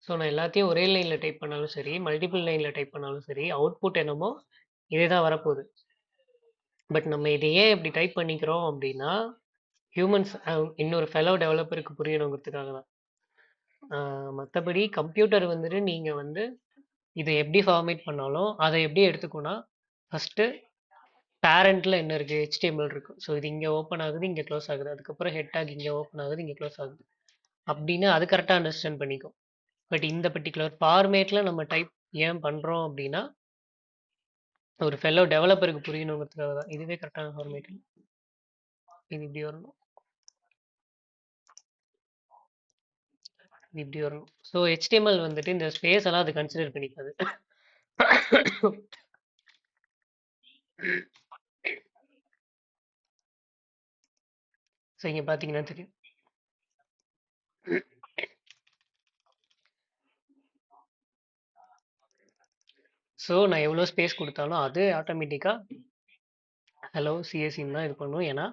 ஸோ நான் எல்லாத்தையும் ஒரே லைனில் டைப் பண்ணாலும் சரி, மல்டிபிள் லைனில் டைப் பண்ணாலும் சரி, அவுட்புட் என்னமோ இதே தான் வரப்போகுது. பட் நம்ம இதை ஏன் இப்படி டைப் பண்ணிக்கிறோம் அப்படின்னா, ஹியூமன்ஸ் இன்னொரு ஃபெலோ டெவலப்பருக்கு புரியணுங்கிறதுக்காக தான். மற்றபடி கம்ப்யூட்டர் வந்துட்டு நீங்கள் வந்து இதை எப்படி ஃபார்மேட் பண்ணாலும் அதை எப்படி எடுத்துக்கோன்னா, ஃபஸ்ட்டு பேரண்ட்டில் என்ன இருக்குது, ஹெச்டிஎம்எல் இருக்குது. ஸோ இது இங்கே ஓப்பன் ஆகுது, இங்கே க்ளோஸ் ஆகுது. அதுக்கப்புறம் ஹெட் டேக் இங்கே ஓப்பன் ஆகுது, இங்கே க்ளோஸ் ஆகுது அப்படின்னு அது கரெக்டாக அண்டர்ஸ்டாண்ட் பண்ணிக்கும். பட் இந்த பர்டிகுலர் ஃபார்மேட்டில் நம்ம டைப் ஏன் பண்ணுறோம் அப்படின்னா, ஒரு ஃபெல்லோ டெவலப்பருக்கு புரியணுங்கிறதுக்காக தான். இதுவே கரெக்டான ஃபார்மேட். இது இப்படி வரணும், இது இப்படி வரணும். ஸோ ஹெச்டிஎம்எல் வந்துட்டு இந்த ஸ்பேஸ் எல்லாம் அது கன்சிடர் பண்ணிக்காது. ஸோ இங்கே பார்த்தீங்கன்னா தெரியும். ஸோ நான் எவ்வளோ ஸ்பேஸ் கொடுத்தாலும் அது ஆட்டோமேட்டிக்காக ஹலோ சிஎஸ்சின்னு தான் இது பண்ணும். ஏன்னா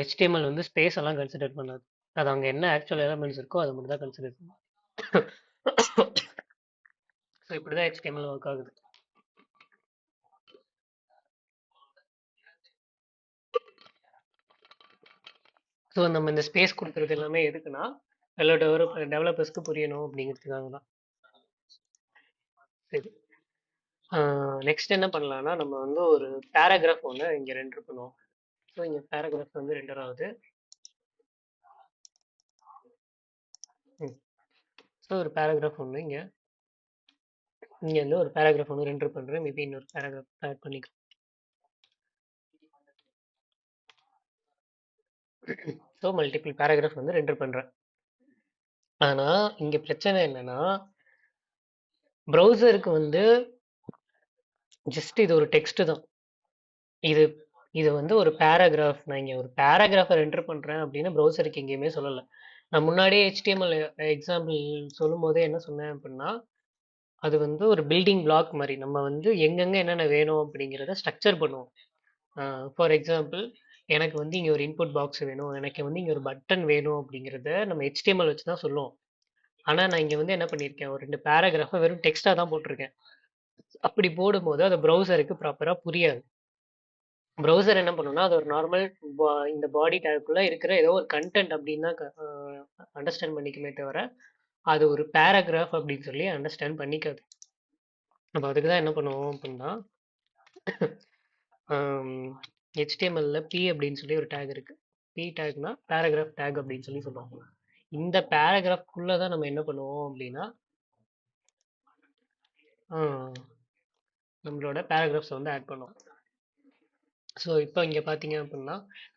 ஹெச்டிஎம்எல் வந்து ஸ்பேஸ் எல்லாம் கன்சிடர் பண்ணாது. அது அங்கே என்ன ஆக்சுவல் எலமெண்ட்ஸ் இருக்கோ அதை மட்டும் தான் கன்சிடர் பண்ணும். ஸோ இப்படி தான் ஹெச்டிஎம்எல் ஒர்க் ஆகுது. ஸோ நம்ம இந்த ஸ்பேஸ் கொடுக்குறது எல்லாமே எதுக்குன்னா, எல்லா டெவலப்பர்ஸ்க்கு புரியணும் அப்படிங்கிறதுக்காக தான். சரி, நெக்ஸ்ட் என்ன பண்ணலாம்னா, நம்ம வந்து ஒரு பேராகிராஃப் ஒன்று இங்கே ரெண்டர் பண்ணுவோம். ஸோ இங்கே பேராகிராஃப் வந்து ரெண்டர் ஆகுது. ஸோ ஒரு பேராகிராஃப் ஒன்று இங்கே வந்து ஒரு பேராகிராஃப் ஒன்று ரெண்டர் பண்ணுறேன். மேபி இன்னொரு பேராகிராஃப் ஆட் பண்ணிக்கலாம். ஸோ மல்டிபிள் பேராகிராஃப் வந்து ரெண்டர் பண்ணுறேன். ஆனால் இங்கே பிரச்சனை என்னன்னா, ப்ரௌசருக்கு வந்து ஜஸ்ட் இது ஒரு டெக்ஸ்ட் தான். இது இது வந்து ஒரு பேராகிராஃப். நான் இங்கே ஒரு பேராகிராஃபை என்டர் பண்ணுறேன் அப்படின்னு ப்ரௌசருக்கு எங்கேயுமே சொல்லலை. நான் முன்னாடியே HTML எக்ஸாம்பிள் சொல்லும் போதே என்ன சொன்னேன் அப்படின்னா, அது வந்து ஒரு பில்டிங் பிளாக் மாதிரி. நம்ம வந்து எங்கெங்கே என்னென்ன வேணும் அப்படிங்கிறத ஸ்ட்ரக்சர் பண்ணுவோம். ஃபார் எக்ஸாம்பிள், எனக்கு வந்து இங்கே ஒரு இன்புட் பாக்ஸ் வேணும், எனக்கு வந்து இங்கே ஒரு பட்டன் வேணும் அப்படிங்கிறத நம்ம HTML வச்சு தான் சொல்லுவோம். ஆனால் நான் இங்கே வந்து என்ன பண்ணியிருக்கேன், ஒரு 2 பேராகிராஃபை வெறும் டெக்ஸ்ட்டாக தான் போட்டிருக்கேன். அப்படி போடும்போது அது ப்ரௌசருக்கு ப்ராப்பராக புரியாது. ப்ரௌசர் என்ன பண்ணுன்னா, அது ஒரு நார்மல் இந்த பாடி டேக்குள்ள இருக்கிற ஏதோ ஒரு கண்டென்ட் அப்படின்னு தான் அண்டர்ஸ்டாண்ட் பண்ணிக்குமே தவிர, அது ஒரு பேராகிராஃப் அப்படின்னு சொல்லி அண்டர்ஸ்டாண்ட் பண்ணிக்காது. நம்ம அதுக்கு தான் என்ன பண்ணுவோம் அப்படின்னா, HTML-ல P அப்படின்னு சொல்லி ஒரு டேக் இருக்கு. P டேக்னா பேராகிராஃப் டேக் அப்படின்னு சொல்லி சொல்லுவாங்க. இந்த பேராகிராஃப்குள்ள தான் நம்ம என்ன பண்ணுவோம் அப்படின்னா, நம்மளோட பேராகிராஃப்ஸை வந்து ஆட் பண்ணுவோம். ஸோ இப்போ இங்கே பார்த்தீங்க அப்படின்னா,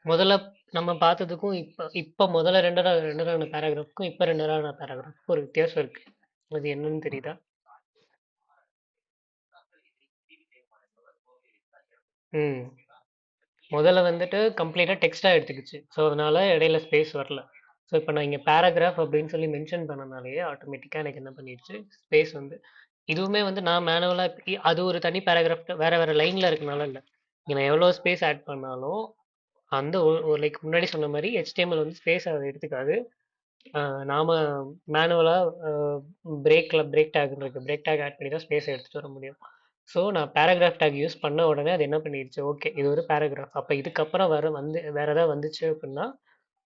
முதல்ல நம்ம பார்த்ததுக்கும் இப்போ முதல்ல ரெண்டரான பேராகிராஃப்க்கும் இப்போ ரெண்டரான பேராகிராஃப்க்கும் ஒரு வித்தியாசம் இருக்கு. அது என்னன்னு தெரியுதா? ம் முதல்ல வந்துட்டு கம்ப்ளீட்டாக டெக்ஸ்ட்டாக எடுத்துக்கிச்சு. ஸோ அதனால இடையில ஸ்பேஸ் வரல. ஸோ இப்போ நான் இங்கே பேராகிராஃப் அப்படின்னு சொல்லி மென்ஷன் பண்ணனாலேயே ஆட்டோமேட்டிக்காக எனக்கு என்ன பண்ணிடுச்சு, ஸ்பேஸ் வந்து இதுவுமே வந்து நான் மேனுவலாக அது ஒரு தனி பேராகிராஃப் வேற வேற லைனில் இருக்கனால இல்லை. இங்கே நான் எவ்வளோ ஸ்பேஸ் ஆட் பண்ணாலும் அந்த ஒரு லைக் முன்னாடி சொன்ன மாதிரி HTML வந்து ஸ்பேஸ் அதை எடுத்துக்காது. நாம மேனுவலாக பிரேக் டேக் இருக்கு, பிரேக் டேக் ஆட் பண்ணி தான் ஸ்பேஸ் எடுத்துகிட்டு வர முடியும். ஸோ நான் பேராகிராஃப் டேக் யூஸ் பண்ண உடனே அது என்ன பண்ணிடுச்சு, ஓகே இது ஒரு பேராகிராஃப், அப்போ இதுக்கப்புறம் வேற ஏதாவது வந்துச்சு அப்படின்னா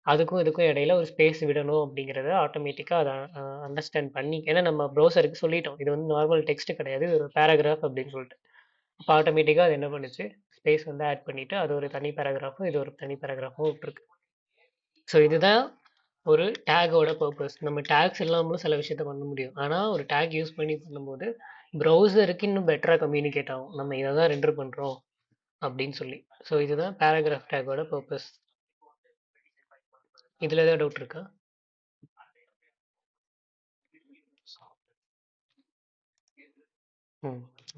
அதுக்கும் இதுக்கும் இடையில ஒரு ஸ்பேஸ் விடணும் அப்படிங்கிறத ஆட்டோமேட்டிக்காக அதை அண்டர்ஸ்டாண்ட் பண்ணி, ஏன்னா நம்ம ப்ரௌசருக்கு சொல்லிட்டோம் இது வந்து நார்மல் டெக்ஸ்ட் கிடையாது, இது ஒரு பேராகிராஃப் அப்படின்னு சொல்லிட்டு. அப்போ ஆட்டோமேட்டிக்காக அது என்ன பண்ணுச்சு, ஸ்பேஸ் வந்து ஆட் பண்ணிட்டு அது ஒரு தனி பேராகிராஃபும் இது ஒரு தனி பேராகிராஃபும் விட்டுருக்கு. ஸோ இதுதான் ஒரு டேகோட பர்பஸ். நம்ம டேக்ஸ் இல்லாமலும் சில விஷயத்த பண்ண முடியும். ஆனால் ஒரு டேக் யூஸ் பண்ணி பண்ணும்போது ப்ரௌசருக்கு இன்னும் பெட்டராக கம்யூனிகேட் ஆகும், நம்ம இதை தான் ரெண்டர் பண்ணுறோம் அப்படின்னு சொல்லி. ஸோ இதுதான் பேராகிராஃப் டேகோட பர்பஸ். இதில் ஏதாவது டவுட் இருக்கா?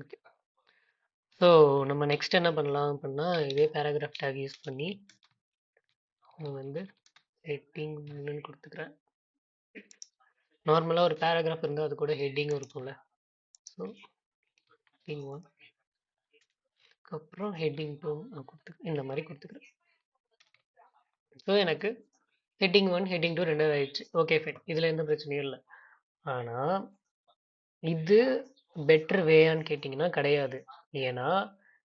ஓகே. ஸோ நம்ம நெக்ஸ்ட் என்ன பண்ணலாம் அப்படின்னா, இதே பேராகிராஃப் டேக் யூஸ் பண்ணி நான் வந்து ஹெட்டிங் கொடுத்துக்கிறேன். நார்மலாக ஒரு பேராகிராஃப் இருந்தால் அது கூட ஹெட்டிங் இருக்கும்ல. ஸோ ஹெட்டிங் 1 அப்புறம் ஹெட்டிங் 2 நான் இந்த மாதிரி கொடுத்துக்கிறேன். ஸோ எனக்கு ஹெட்டிங் 1 ஹெட்டிங் 2 ரெண்டாவது ஆயிடுச்சு. ஓகே ஃபைன், இதில் எந்த பிரச்சனையும் இல்லை. ஆனால் இது பெட்டர் வேயான்னு கேட்டிங்கன்னா கிடையாது. ஏன்னா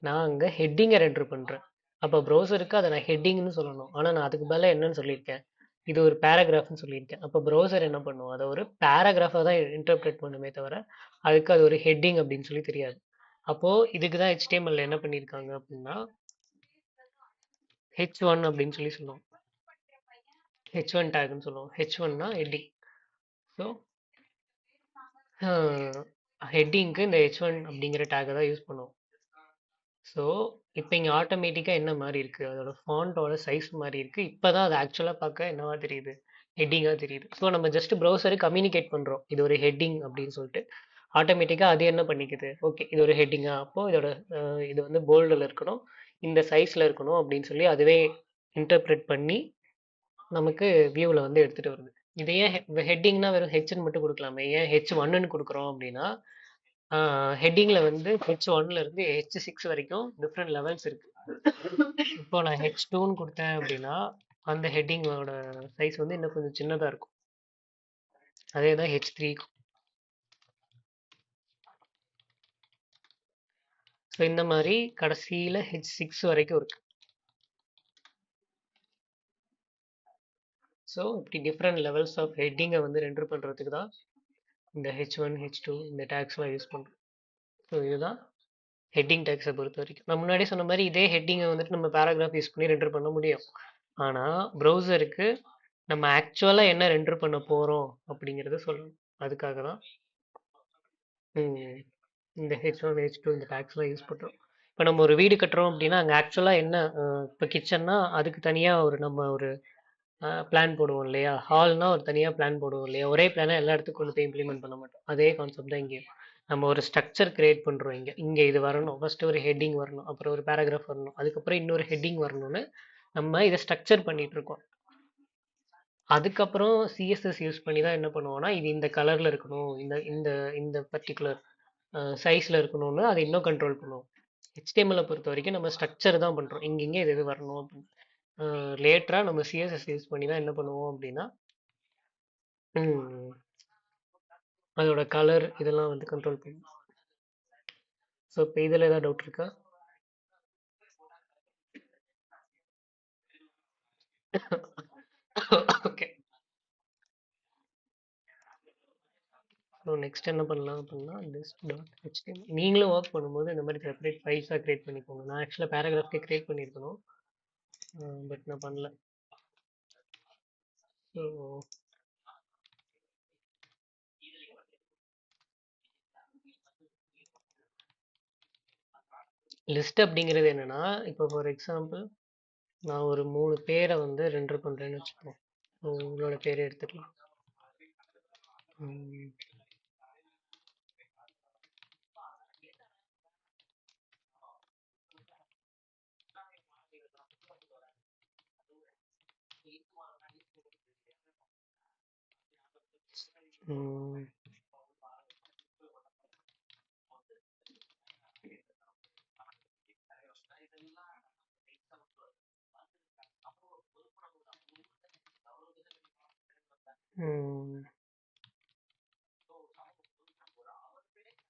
நான் அங்கே ஹெட்டிங்கை ரெண்டர் பண்ணுறேன். அப்போ ப்ரௌசருக்கு அதை நான் ஹெட்டிங்னு சொல்லணும். ஆனால் நான் அதுக்கு பதிலாக என்னன்னு சொல்லியிருக்கேன், இது ஒரு பேராகிராஃப்னு சொல்லியிருக்கேன். அப்போ ப்ரௌசர் என்ன பண்ணுவோம், அதை ஒரு பேராகிராஃபாக தான் இன்டர்பிரேட் பண்ணுமே தவிர அதுக்கு அது ஒரு ஹெட்டிங் அப்படின்னு சொல்லி தெரியாது. அப்போது இதுக்கு தான் HTML என்ன பண்ணியிருக்காங்க அப்படின்னா H1 அப்படின்னு சொல்லி சொல்லுவோம். H1 டேக்னு சொல்லுவோம். H1னா ஹெட்டிங். ஸோ ஹெட்டிங்க்கு இந்த H1 அப்படிங்கிற டேக்கை தான் யூஸ் பண்ணுவோம். ஸோ இப்போ இங்கே ஆட்டோமேட்டிக்காக என்ன மாதிரி இருக்குது, அதோட ஃபாண்ட்டோட சைஸ் மாதிரி இருக்குது. இப்போ தான் அது ஆக்சுவலாக பார்க்க என்னவா தெரியுது, ஹெட்டிங்காக தெரியுது. ஸோ நம்ம ஜஸ்ட் ப்ரௌசருக்கு கம்யூனிகேட் பண்ணுறோம் இது ஒரு ஹெட்டிங் அப்படின்னு சொல்லிட்டு. ஆட்டோமேட்டிக்காக அது என்ன பண்ணிக்குது, ஓகே இது ஒரு ஹெட்டிங்காக, அப்போது இதோட இது வந்து போல்டில் இருக்கணும், இந்த சைஸில் இருக்கணும் அப்படின்னு சொல்லி அதுவே இன்டர்பிரேட் பண்ணி நமக்கு வியூவில் வந்து எடுத்துகிட்டு வருது. இது ஏன் ஹெட்டிங்னா வெறும் ஹெச்ன்னு மட்டும் கொடுக்கலாமே, ஏன் H1ன்னு கொடுக்குறோம் அப்படின்னா, ஹெட்டிங்கில் வந்து H1லேருந்து H6 வரைக்கும் டிஃப்ரெண்ட் லெவல்ஸ் இருக்குது. இப்போ நான் H2ன்னு கொடுத்தேன் அப்படின்னா அந்த ஹெட்டிங்கோட சைஸ் வந்து இன்னும் கொஞ்சம் சின்னதாக இருக்கும். அதே தான் H3. ஸோ இந்த மாதிரி கடைசியில் H6 வரைக்கும் இருக்கு. ஸோ இப்படி டிஃப்ரெண்ட் லெவல்ஸ் ஆஃப் ஹெட்டிங்கை வந்து ரெண்டர் பண்ணுறதுக்கு தான் இந்த H1 H2 இந்த டேக்ஸ்லாம் யூஸ் பண்ணுறோம். ஸோ இதுதான் ஹெட்டிங் டேக்ஸை பொறுத்த வரைக்கும். நான் முன்னாடி சொன்ன மாதிரி இதே ஹெட்டிங்கை வந்துட்டு நம்ம பேராகிராஃப் யூஸ் பண்ணி ரெண்டர் பண்ண முடியும். ஆனால் ப்ரௌசருக்கு நம்ம ஆக்சுவலாக என்ன ரெண்டர் பண்ண போகிறோம் அப்படிங்கிறத சொல்லணும். அதுக்காக தான் இந்த H1 H2 இந்த டேக்ஸ்லாம் யூஸ் பண்ணுறோம். இப்போ நம்ம ஒரு வீடு கட்டுறோம் அப்படின்னா அங்கே ஆக்சுவலாக என்ன, இப்போ கிச்சன்னா அதுக்கு தனியாக நம்ம ஒரு பிளான் போடுவோம் இல்லையா, ஹால்னா ஒரு தனியாக பிளான் போடுவோம் இல்லையா, ஒரே பிளானை எல்லா இடத்துக்கும் கொண்டு போய் இம்ப்ளிமெண்ட் பண்ண மாட்டோம். அதே கான்செப்ட் தான் இங்கேயும். நம்ம ஒரு ஸ்ட்ரக்சர் கிரியேட் பண்ணுறோம். இங்கே இது வரணும், ஃபர்ஸ்ட் ஒரு ஹெட்டிங் வரணும், அப்புறம் ஒரு பேராகிராஃப் வரணும், அதுக்கப்புறம் இன்னொரு ஹெட்டிங் வரணும்னு நம்ம இதை ஸ்ட்ரக்சர் பண்ணிட்டு இருக்கோம். அதுக்கப்புறம் சிஎஸ்எஸ் யூஸ் பண்ணி தான் என்ன பண்ணுவோம்னா, இது இந்த கலரில் இருக்கணும், இந்த இந்த இந்த பர்டிகுலர் சைஸில் இருக்கணும்னு அதை இன்னும் கண்ட்ரோல் பண்ணுவோம். ஹெச்டிஎம்எல்லை பொறுத்த வரைக்கும் நம்ம ஸ்ட்ரக்சர் தான் பண்ணுறோம், இங்கே இது வரணும் அப்படின்னு. லேட்டராக நம்ம சிஎஸ்எஸ் யூஸ் பண்ணி தான் என்ன பண்ணுவோம் அப்படின்னா, அதோட கலர் இதெல்லாம் வந்து கண்ட்ரோல் பண்ணுவோம். ஸோ இப்போ இதில் ஏதாவது டவுட் இருக்கா? ஓகே. ஸோ நெக்ஸ்ட் என்ன பண்ணலாம் அப்படின்னா, list.html நீங்களும் ஒர்க் பண்ணும்போது இந்த மாதிரி செப்பரேட் ஃபைல்ஸாக கிரியேட் பண்ணிக்கோங்க. நான் ஆக்சுவலாக பேராகிராஃப்கே கிரியேட் பண்ணியிருக்கணும், பட் நான் பண்ணல. ஸோ லிஸ்ட் அப்படிங்கிறது என்னன்னா, இப்போ ஃபார் எக்ஸாம்பிள் நான் ஒரு 3 பேரை வந்து ரெண்டர் பண்ணுறேன்னு வச்சுப்போம். உங்களோட பேரை எடுத்துக்கலாம்.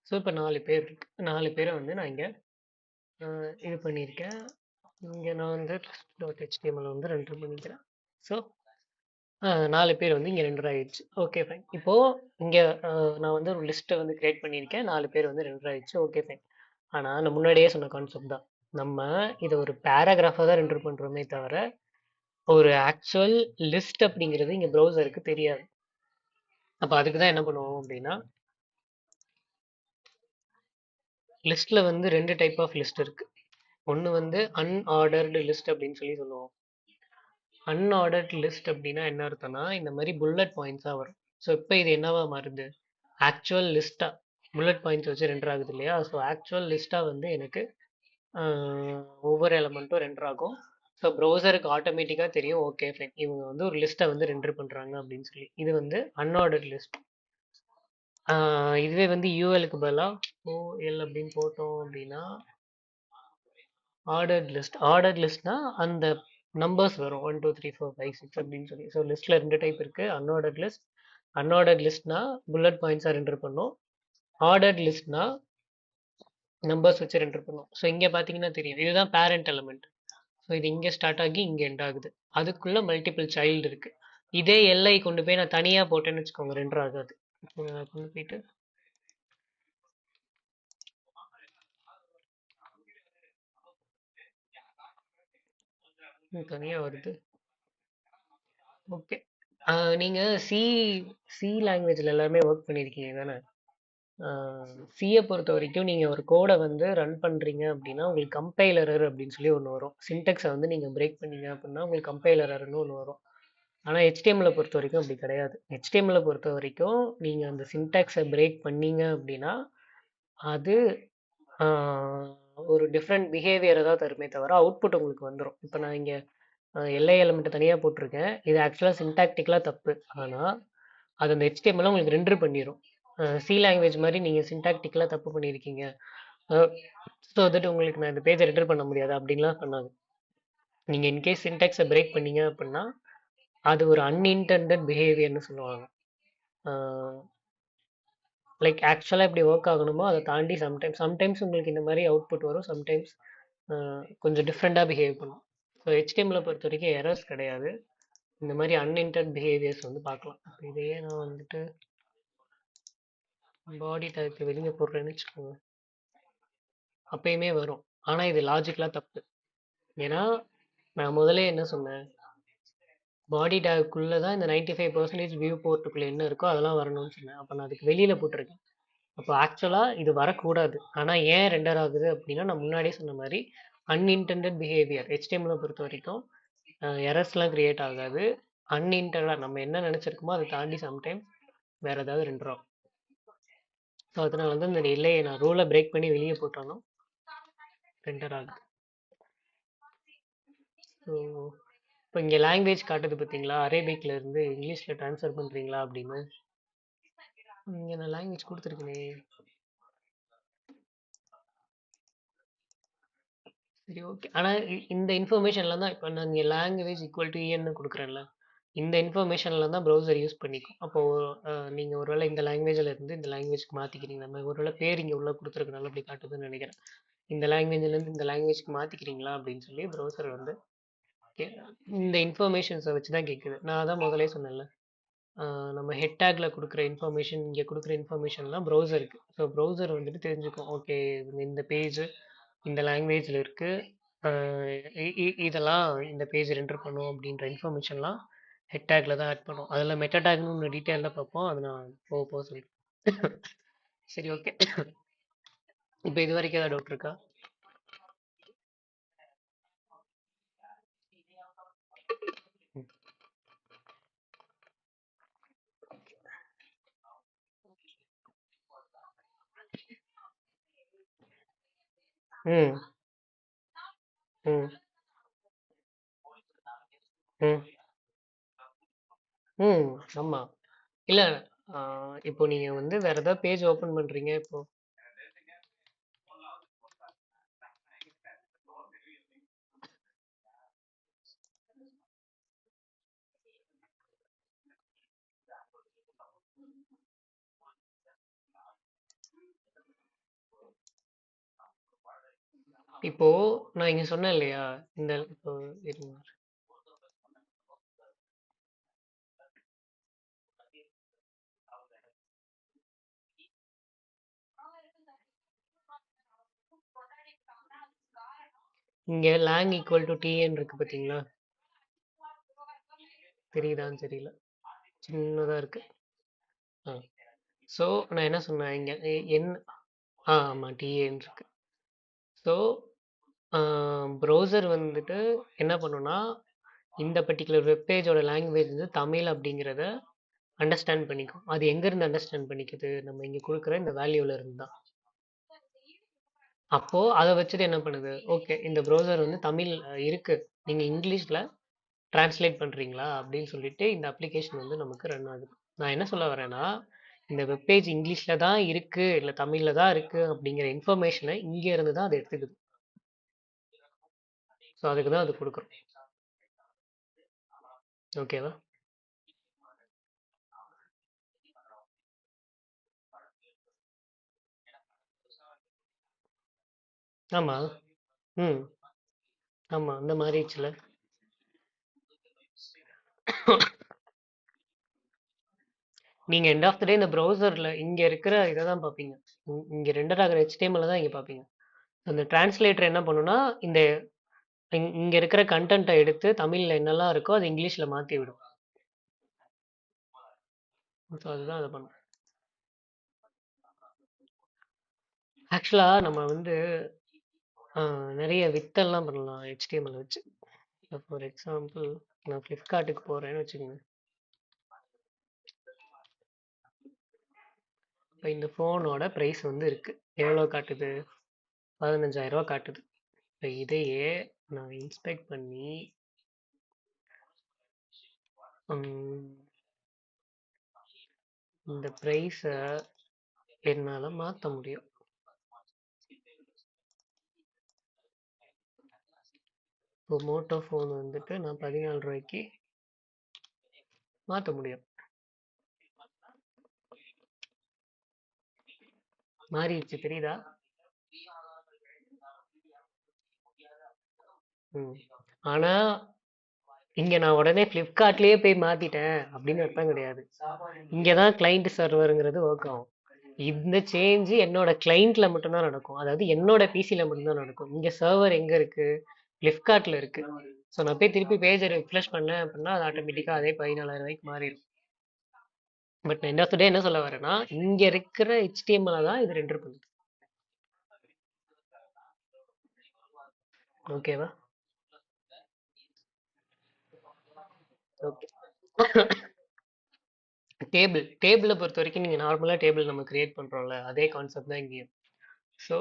ஸோ இப்போ 4 பேர் இருக்கு. 4 பேரை வந்து நான் இங்கே இது பண்ணியிருக்கேன். இங்கே நான் வந்து .html வந்து ரெண்டர் பண்ணிக்கிறேன். ஸோ 4 பேர் வந்து இங்கே ரெண்டர் ஆயிடுச்சு. Okay fine. இப்போது இங்கே நான் வந்து ஒரு லிஸ்ட்டை வந்து கிரியேட் பண்ணியிருக்கேன், 4 பேர் வந்து ரெண்டர் ஆயிடுச்சு. Okay fine. ஆனால் நான் முன்னாடியே சொன்ன கான்செப்ட் தான், நம்ம இதை ஒரு பேராகிராஃபாக தான் ரெண்டர் பண்ணுறோமே தவிர ஒரு ஆக்சுவல் லிஸ்ட் அப்படிங்கிறது இங்கே ப்ரௌசருக்கு தெரியாது. அப்போ அதுக்கு தான் என்ன பண்ணுவோம் அப்படின்னா, லிஸ்ட்டில் வந்து 2 டைப் ஆஃப் லிஸ்ட் இருக்குது. ஒன்று வந்து அன்ஆர்டர்டு லிஸ்ட் அப்படின்னு சொல்லி சொல்லுவோம். அன்ஆர்டர்ட் லிஸ்ட் அப்படின்னா என்ன அர்த்தம்னா, இந்த மாதிரி புல்லட் பாயிண்ட்ஸாக வரும். ஸோ இப்போ இது என்னவா மாறுது, ஆக்சுவல் லிஸ்ட்டாக புல்லட் பாயிண்ட்ஸ் வச்சு ரெண்டர் ஆகுது இல்லையா? ஸோ ஆக்சுவல் லிஸ்ட்டாக வந்து எனக்கு ஒவ்வொரு எலமெண்ட்டும் ரெண்டர் ஆகும். ஸோ ப்ரௌசருக்கு ஆட்டோமேட்டிக்காக தெரியும், ஓகே ஃபைன், இவங்க வந்து ஒரு லிஸ்ட்டை வந்து ரெண்டர் பண்ணுறாங்க அப்படின்னு சொல்லி. இது வந்து அன்ஆர்டர்ட் லிஸ்ட். இதுவே வந்து யூஎலுக்கு பதிலாக ஓஎல் அப்படின்னு போட்டோம் அப்படின்னா ஆர்டர்ட் லிஸ்ட். ஆர்டர்ட் லிஸ்ட்னா அந்த நம்பர்ஸ் வரும் 1 2 3 4 5 6 அப்படின்னு சொல்லி. ஸோ லிஸ்ட்டில் 2 டைப் இருக்குது, அன்ஆர்டர்ட் லிஸ்ட். அன்ஆர்டர்ட் லிஸ்ட்னா புல்லட் பாயிண்ட்ஸாக ரெண்டர் பண்ணும். ஆர்டர்ட் லிஸ்ட்னா நம்பர்ஸ் வச்சு ரெண்டர் பண்ணும். ஸோ இங்கே பார்த்தீங்கன்னா தெரியும், இதுதான் பேரண்ட் எலமெண்ட். ஸோ இது இங்கே ஸ்டார்ட் ஆகி இங்கே எண்ட் ஆகுது. அதுக்குள்ளே மல்டிபிள் சைல்டு இருக்குது. இதே எல்ஐ கொண்டு போய் நான் தனியாக போட்டேன்னு வச்சுக்கோங்க, ரெண்டர் ஆகாது. கொண்டு போயிட்டு தனியாக வருது. ஓகே. நீங்கள் சி லாங்குவேஜில் எல்லாருமே ஒர்க் பண்ணியிருக்கீங்க தானே? சியை பொறுத்த வரைக்கும் நீங்கள் ஒரு கோடை வந்து ரன் பண்ணுறீங்க அப்படின்னா உங்களுக்கு கம்பைலர் எரர் அப்படின்னு சொல்லி ஒன்று வரும். சின்டெக்ஸை வந்து நீங்கள் பிரேக் பண்ணீங்க அப்படின்னா உங்களுக்கு கம்பைலர் எரர்னு ஒன்று வரும். ஆனால் ஹெச்டிஎம்எல்லை பொறுத்த வரைக்கும் அப்படி கிடையாது. ஹெச்டிஎம்எல்லை பொறுத்த வரைக்கும் நீங்கள் அந்த சின்டாக்ஸை பிரேக் பண்ணீங்க அப்படின்னா அது ஒரு டிஃப்ரெண்ட் பிஹேவியரை தான் தருமே தவிர அவுட்புட் உங்களுக்கு வந்துடும். இப்போ நான் இங்கே எல்ஐ எலமெண்ட்டை தனியாக போட்டிருக்கேன், இது ஆக்சுவலாக சின்டாக்டிக்கலாக தப்பு. ஆனால் அது அந்த ஹெச்டிஎம்எல்லை உங்களுக்கு ரெண்டர் பண்ணிடும். சி லாங்குவேஜ் மாதிரி நீங்கள் சின்டாக்டிக்கலாக தப்பு பண்ணியிருக்கீங்க, ஸோ தட் உங்களுக்கு நான் இந்த பேஜை ரெண்டர் பண்ண முடியாது அப்படின்லாம் பண்ணாது. நீங்கள் இன்கேஸ் சின்டாக்ஸை பிரேக் பண்ணீங்க அப்படின்னா அது ஒரு அன்இன்டெண்டட் பிஹேவியர்னு சொல்லுவாங்க. லைக் ஆக்சுவலாக எப்படி ஒர்க் ஆகணுமோ அதை தாண்டி சம்டைம்ஸ் உங்களுக்கு இந்த மாதிரி அவுட்புட் வரும், சம்டைம்ஸ் கொஞ்சம் டிஃப்ரெண்ட்டாக பிஹேவ் பண்ணும். ஸோ ஹெச்டிஎம்எல்லை பொறுத்த வரைக்கும் எரர்ஸ் கிடையாது, இந்த மாதிரி அன்இன்டென்ட் பிஹேவியர்ஸ் வந்து பார்க்கலாம். இதையே நான் வந்துட்டு பாடி டைப் வெளியே போடுறேன்னு வச்சுக்கோங்க, அப்பயுமே வரும். ஆனால் இது லாஜிக்கலாக தப்பு. ஏன்னா நான் முதலே என்ன சொன்னேன், பாடி டேக்குள்ளே தான் இந்த 95% வியூ போர்ட்டுக்குள்ளே என்ன இருக்கோ அதெல்லாம் வரணும்னு சொன்னேன். அப்போ நான் அதுக்கு வெளியில் போட்டிருக்கேன். அப்போ ஆக்சுவலாக இது வரக்கூடாது. ஆனால் ஏன் ரெண்டர் ஆகுது அப்படின்னா, நான் முன்னாடியே சொன்ன மாதிரி அன்இன்டெண்டட் பிஹேவியர் ஹெச்டிஎம்எல்லை பொறுத்த வரைக்கும் எரர்ஸ்லாம் கிரியேட் ஆகாது. அன்இன்டெண்டாக நம்ம என்ன நினச்சிருக்கோமோ அதை தாண்டி சம்டைம்ஸ் வேறு ஏதாவது ரெண்டர் ஆகும். ஸோ அதனால வந்து இந்த இல்லையே நான் ரூலை பிரேக் பண்ணி வெளியே போட்டாலும் ரெண்டர் ஆகுது. ஸோ இப்போ இங்கே லாங்குவேஜ் காட்டுது பார்த்தீங்களா, அரேபிக்ல இருந்து இங்கிலீஷில் ட்ரான்ஸ்ஃபர் பண்ணுறீங்களா அப்படின்னு. இங்கே நான் லாங்குவேஜ் கொடுத்துருக்கேனே. சரி, ஓகே. ஆனால் இந்த இன்ஃபர்மேஷன்லாம் தான் இப்போ நான் இங்கே லாங்குவேஜ் ஈக்குவல் டு இஎன்னு கொடுக்குறேன்ல, இந்த இன்ஃபர்மேஷனில் தான் ப்ரௌசர் யூஸ் பண்ணிக்கும். அப்போது நீங்கள் ஒருவேளை இந்த லாங்குவேஜில் இருந்து இந்த லாங்குவேஜ்க்கு மாற்றிக்கிறீங்க. நம்ம ஒருவேளை பேர் இங்கே உள்ள கொடுத்துருக்கனால அப்படி காட்டுதுன்னு நினைக்கிறேன். இந்த லாங்குவேஜ்லேருந்து இந்த லாங்குவேஜ்க்கு மாற்றிக்கிறீங்களா அப்படின்னு சொல்லி ப்ரௌசர் வந்து இந்த இன்ஃபர்மேஷன்ஸை வச்சு தான் கேட்குது. நான் அதான் முதலே சொன்னேன்ல, நம்ம ஹெட் டேக்ல கொடுக்குற இன்ஃபர்மேஷன், இங்கே கொடுக்குற இன்ஃபர்மேஷன்லாம் ப்ரௌசருக்கு. ஸோ ப்ரௌசர் வந்துட்டு தெரிஞ்சுக்கும், ஓகே இந்த பேஜ் இந்த லாங்குவேஜில் இருக்குது, இதெல்லாம் இந்த பேஜ் ரெண்டர் பண்ணும் அப்படின்ற இன்ஃபர்மேஷன்லாம் ஹெட் டேக்ல தான் ஆட் பண்ணும். அதில் மெட்டா டேக்னு ஒன்று டீட்டெயிலாக பார்ப்போம், அது நான் போக போக சொல்லிடுறேன். சரி, ஓகே. இப்போ இது வரைக்கும் ஏதாவது டவுட் இருக்கா? ம் ம் ம் ம் ஆமாம். இல்லை, இப்போ நீங்கள் வந்து வேறு ஏதாவது பேஜ் ஓப்பன் பண்ணுறீங்க. இப்போ நான் இங்க சொன்னேன் இல்லையா, இந்த இப்போ இருங்க. இங்க lang ஈக்குவல் டு டிஎன் இருக்கு பார்த்தீங்களா? தெரியுதான்னு தெரியல, சின்னதாக இருக்கு. ஆ ஸோ நான் என்ன சொன்னேன் இங்கே என் ஆமாம் டிஏன்னு இருக்கு. ஸோ ப்ரௌசர் வந்துட்டு என்ன பண்ணுன்னா, இந்த பர்டிகுலர் வெப்பேஜோட லாங்குவேஜ் வந்து தமிழ் அப்படிங்கிறத அண்டர்ஸ்டாண்ட் பண்ணிக்கும். அது எங்கேருந்து அண்டர்ஸ்டாண்ட் பண்ணிக்குது, நம்ம இங்கே கொடுக்குற இந்த வேல்யூவில் இருந்து தான். அப்போது அதை வச்சுட்டு என்ன பண்ணுது, ஓகே இந்த ப்ரௌசர் வந்து தமிழ் இருக்கு, நீங்கள் இங்கிலீஷில் டிரான்ஸ்லேட் பண்ணுறீங்களா அப்படின்னு சொல்லிட்டு இந்த அப்ளிகேஷன் வந்து நமக்கு ரன் ஆகுது. நான் என்ன சொல்ல வரேன்னா, இந்த வெப்பேஜ் இங்கிலீஷில் தான் இருக்குது இல்லை தமிழில் தான் இருக்குது அப்படிங்கிற இன்ஃபர்மேஷனை இங்கே இருந்து தான் அது எடுத்துக்குது. ஸோ அதுக்கு தான் அது கொடுக்குறோம். ஓகேவா? ஆமாம். ம் ஆமாம், அந்த மாறிடுச்சுல. நீங்கள் எண்ட் ஆஃப் த டே இந்த ப்ரௌசரில் இங்கே இருக்கிற இதை தான் பார்ப்பீங்க. இங்கே ரெண்டர் ஆகிற HTML தான் இங்கே பார்ப்பீங்க. அந்த டிரான்ஸ்லேட்டர் என்ன பண்ணுன்னா, இந்த இங்கே இருக்கிற கண்டென்ட்டை எடுத்து தமிழில் என்னெல்லாம் இருக்கோ அது இங்கிலீஷில் மாற்றி விடும். ஸோ அதுதான் அதை பண்ணும். ஆக்சுவலாக நம்ம வந்து நிறைய வித்தெல்லாம் பண்ணலாம் HTML வச்சு. இப்போ ஃபார் எக்ஸாம்பிள் நான் ஃப்ளிப்கார்ட்டுக்கு போகிறேன்னு வச்சுக்கோங்க. இப்போ இந்த ஃபோனோட ப்ரைஸ் வந்து இருக்குது, எவ்வளோ காட்டுது, 15,000 காட்டுது. இப்போ இதையே நான் இன்ஸ்பெக்ட் பண்ணி இந்த ப்ரைஸை என்னால் மாற்ற முடியும். இப்போ மோட்டோ ஃபோன் வந்துட்டு நான் 14 ரூபாய்க்கு மாற்ற முடியும். மாறிடுச்சு, தெரியுதா? ஆனால் இங்கே நான் உடனே ஃப்ளிப்கார்ட்லேயே போய் மாற்றிட்டேன் அப்படின்னு அர்த்தம் கிடையாது. இங்கே தான் கிளைண்ட் சர்வருங்கிறது ஒர்க் ஆகும். இந்த சேஞ்சு என்னோட கிளைண்ட்ல மட்டும்தான் நடக்கும், அதாவது என்னோட பிசியில் மட்டும்தான் நடக்கும். இங்கே சர்வர் எங்கே இருக்குது, ஃப்ளிப்கார்ட்டில் இருக்குது. ஸோ நான் போய் திருப்பி பேஜை ரிஃப்ரெஷ் பண்ணேன் அப்படின்னா அது ஆட்டோமேட்டிக்காக அதே 14,000 மாறிடும். பட் நான் எண்ட் ஆஃப் த டே என்ன சொல்ல வரேன்னா, இங்கே இருக்கிற HTML தான் இது ரெண்டர் பண்ணுது. ஓகேவா? ஓகே. டேபிளை பொறுத்த வரைக்கும் நீங்கள் நார்மலாக டேபிள் நம்ம கிரியேட் பண்ணுறோம்ல அதே கான்செப்ட் தான் இங்கேயும். ஸோ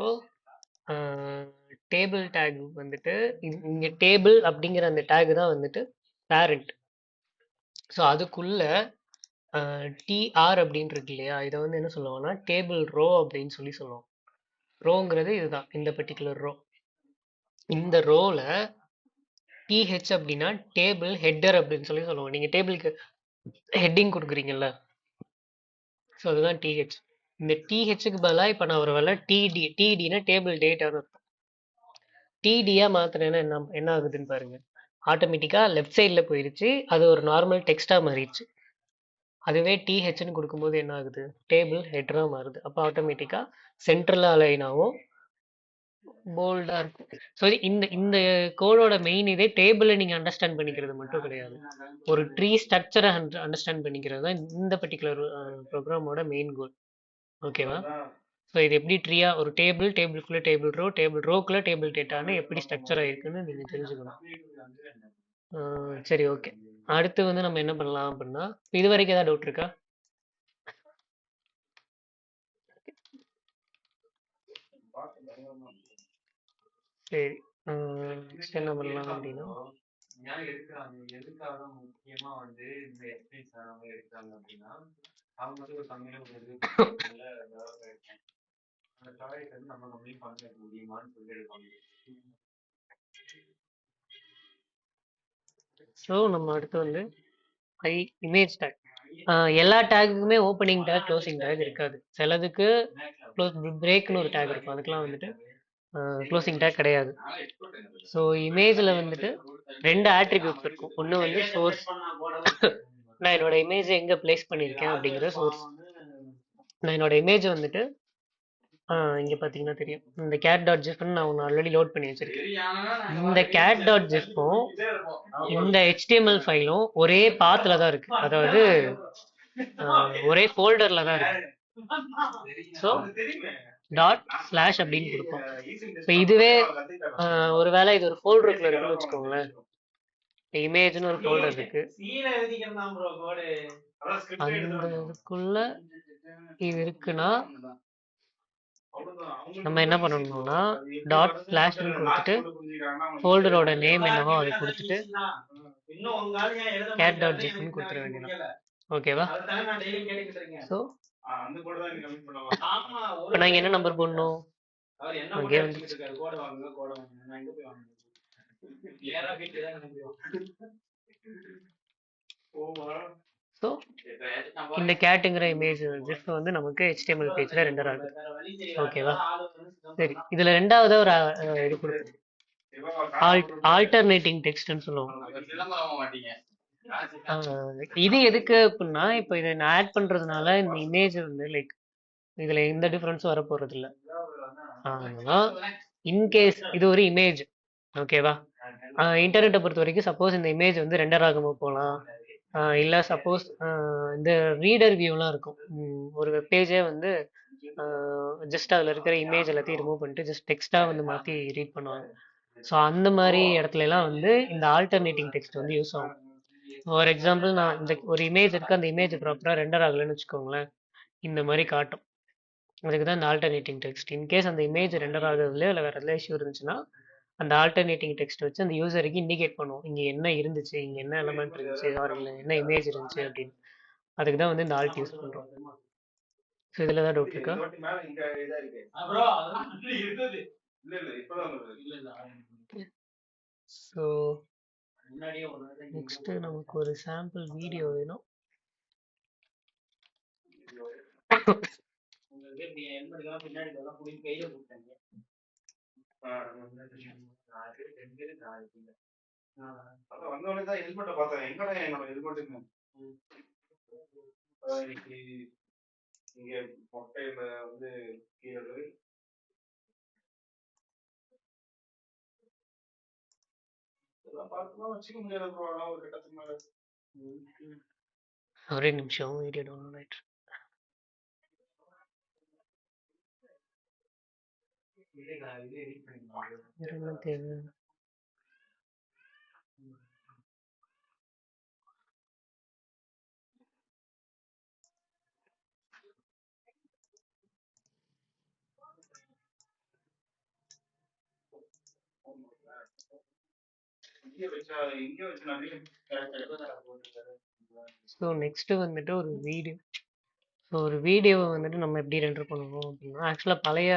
டேபிள் டேக் வந்துட்டு இங்கே டேபிள் அப்படிங்கிற அந்த டேக் தான் வந்துட்டு பேரண்ட். ஸோ அதுக்குள்ள டிஆர் அப்படின்னு இருக்கு இல்லையா, இதை வந்து என்ன சொல்லுவோம்னா டேபிள் ரோ அப்படின்னு சொல்லுவோம். ரோங்கிறது இதுதான், இந்த பர்டிகுலர் ரோ. இந்த ரோல டிஹெச் அப்படின்னா டேபிள் ஹெட்டர் அப்படின்னு சொல்லுவோம். நீங்கள் டேபிளுக்கு ஹெட்டிங் கொடுக்குறீங்கல்ல, ஸோ அதுதான் டிஹெச். இந்த டிஹெச்சுக்கு பதிலாக இப்போ நான் ஒரு வேலை டிடினா டேபிள் டேட்டான்னு இருக்கும். டிடியாக மாற்றினேன்னா என்ன ஆகுதுன்னு பாருங்க. ஆட்டோமேட்டிக்காக லெஃப்ட் சைடில் போயிடுச்சு, அது ஒரு நார்மல் டெக்ஸ்ட்டாக மாறிடுச்சு. அதுவே டிஹெச்னு கொடுக்கும்போது என்ன ஆகுது, டேபிள் ஹெட்டராக மாறுது. அப்போ ஆட்டோமேட்டிக்காக சென்ட்ரலாக அலைன் ஆகும், போல்டாக இருக்கும். ஸோ இந்த இந்த கோடோட மெயின் இதே டேபிளை நீங்கள் அண்டர்ஸ்டாண்ட் பண்ணிக்கிறது மட்டும் கிடையாது, ஒரு ட்ரீ ஸ்ட்ரக்சரை அண்டர்ஸ்டாண்ட் பண்ணிக்கிறது தான் இந்த பர்டிகுலர் ப்ரோக்ராமோட மெயின் கோல். ஓகேவா? ஸோ இது எப்படி ட்ரீயா ஒரு டேபிளுக்குள்ளே டேபிள் ரோக்குள்ளே டேபிள் டேட்டான்னு எப்படி ஸ்ட்ரக்சர் ஆயிருக்குன்னு நீங்கள் தெரிஞ்சுக்கணும். சரி, ஓகே. அடுத்து வந்து நம்ம என்ன பண்ணலாம் அப்படின்னா, இது வரைக்கும் ஏதாவது டவுட் இருக்கா? சரி, நெக்ஸ்ட் என்ன பண்ணலாம் அப்படின்னா, ஸோ நம்ம அடுத்து வந்து இமேஜ் டேக். எல்லா டேக்குக்குமே ஓப்பனிங் டேக் க்ளோசிங் டேக் இருக்காது. சிலதுக்கு பிரேக்னு ஒரு டேக் இருக்கும், அதுக்கெல்லாம் வந்துட்டு க்ளோசிங் டேக் கிடையாது. ஸோ இமேஜில் வந்துட்டு 2 ஆட்ரிபியூட்ஸ் இருக்கும். ஒன்று வந்து சோர்ஸ், நான் என்னோட இமேஜை எங்கே பிளேஸ் பண்ணியிருக்கேன் அப்படிங்கிற சோர்ஸ். நான் என்னோட இமேஜ் வந்துட்டு இங்கே பார்த்தீங்கன்னா தெரியும், இந்த cat.gifன்னு நான் ஒன்று ஆல்ரெடி லோட் பண்ணி வச்சிருக்கேன். இந்த cat.gifம் இந்த HTML ஃபைலும் ஒரே பாத்தில் தான் இருக்கு, அதாவது ஒரே ஃபோல்டரில் தான் இருக்கு. ஸோ ./ அப்படின்னு கொடுப்போம். இப்போ இதுவே ஒருவேளை இது ஒரு ஃபோல்டருக்குள்ள இருக்குன்னு வச்சுக்கோங்களேன், இமேஜ்னு ஒரு ஃபோல்டர் இருக்கு, அந்த இதுக்குள்ள இது இருக்குன்னா நம்ம என்ன பண்ணணும்னா ./ கொடுத்துட்டு ஃபோல்டரோட நேம் என்னவோ அதை கொடுத்துட்டு cat.gifன்னு கொடுத்துட வேண்டியதான். ஓகேவா? ஸோ இப்போ நான் என்ன நம்பர் போடணும், அங்கே வந்து ஸோ இந்த கேட்டுங்கிற இமேஜ் ஜிஃப் வந்து நமக்கு HTML பேஜில் ரெண்டர் ஆகுது. ஓகேவா? சரி, இதில் ரெண்டாவது ஒரு இது கொடுத்து ஆல்டர்னேட்டிங் டெக்ஸ்ட்னு சொல்லுவோம். இது எதுக்கு அப்படின்னா, இப்போ இதை நான் ஆட் பண்ணுறதுனால இந்த இமேஜ் வந்து லைக் இதில் எந்த டிஃப்ரென்ஸும் வர போகிறது இல்லை. ஆனால் இன்கேஸ் இது ஒரு இமேஜ், ஓகேவா, இன்டர்நெட்டை பொறுத்த வரைக்கும் சப்போஸ் இந்த இமேஜ் வந்து ரெண்டர் ஆகாமல் போகலாம், இல்லை சப்போஸ் இந்த ரீடர் வியூலாம் இருக்கும், ஒரு வெப்பேஜே வந்து ஜஸ்ட் அதில் இருக்கிற இமேஜ் எல்லாத்தையும் ரிமூவ் பண்ணிட்டு ஜஸ்ட் டெக்ஸ்ட்டாக வந்து மாற்றி ரீட் பண்ணுவாங்க. ஸோ அந்த மாதிரி இடத்துலலாம் வந்து இந்த ஆல்டர்னேட்டிங் டெக்ஸ்ட் வந்து யூஸ் ஆகும். ஃபார் எக்ஸாம்பிள், நான் இந்த ஒரு இமேஜ் இருக்குது, அந்த இமேஜ் ப்ராப்பராக ரெண்டர் ஆகலைன்னு வச்சுக்கோங்களேன், இந்த மாதிரி காட்டும். அதுக்கு தான் இந்த ஆல்டர்னேட்டிங் டெக்ஸ்ட். இன்கேஸ் அந்த இமேஜ் ரெண்டர் ஆகுறதுலையோ இல்லை வேறு எதாவது இஷ்யூ இருந்துச்சுன்னா அந்த ஆல்டர்னேட்டிங் டெக்ஸ்ட் வச்சு அந்த யூசருக்கு இண்டிகேட் பண்ணுவோம், இங்கே என்ன இருந்துச்சு, இங்கே என்ன எலமெண்ட் இருந்துச்சு, இல்லை என்ன இமேஜ் இருந்துச்சு அப்படின்னு. அதுக்கு தான் வந்து இந்த ஆல்ட் யூஸ் பண்ணுறோம். ஸோ இதில் தான் டவுட் இருக்கா? ஸோ நெக்ஸ்ட் நமக்கு ஒரு சாம்பிள் வீடியோ வேணும். ஒரே நிமிஷம், வீடியோ டவுன்லோட் ஆயிட்டு தேவை. ஸோ நெக்ஸ்ட் வந்துட்டு ஒரு வீடியோ. ஸோ ஒரு வீடியோவை வந்துட்டு நம்ம எப்படி ரெண்டர் பண்ணுவோம் அப்படின்னா, ஆக்சுவலாக பழைய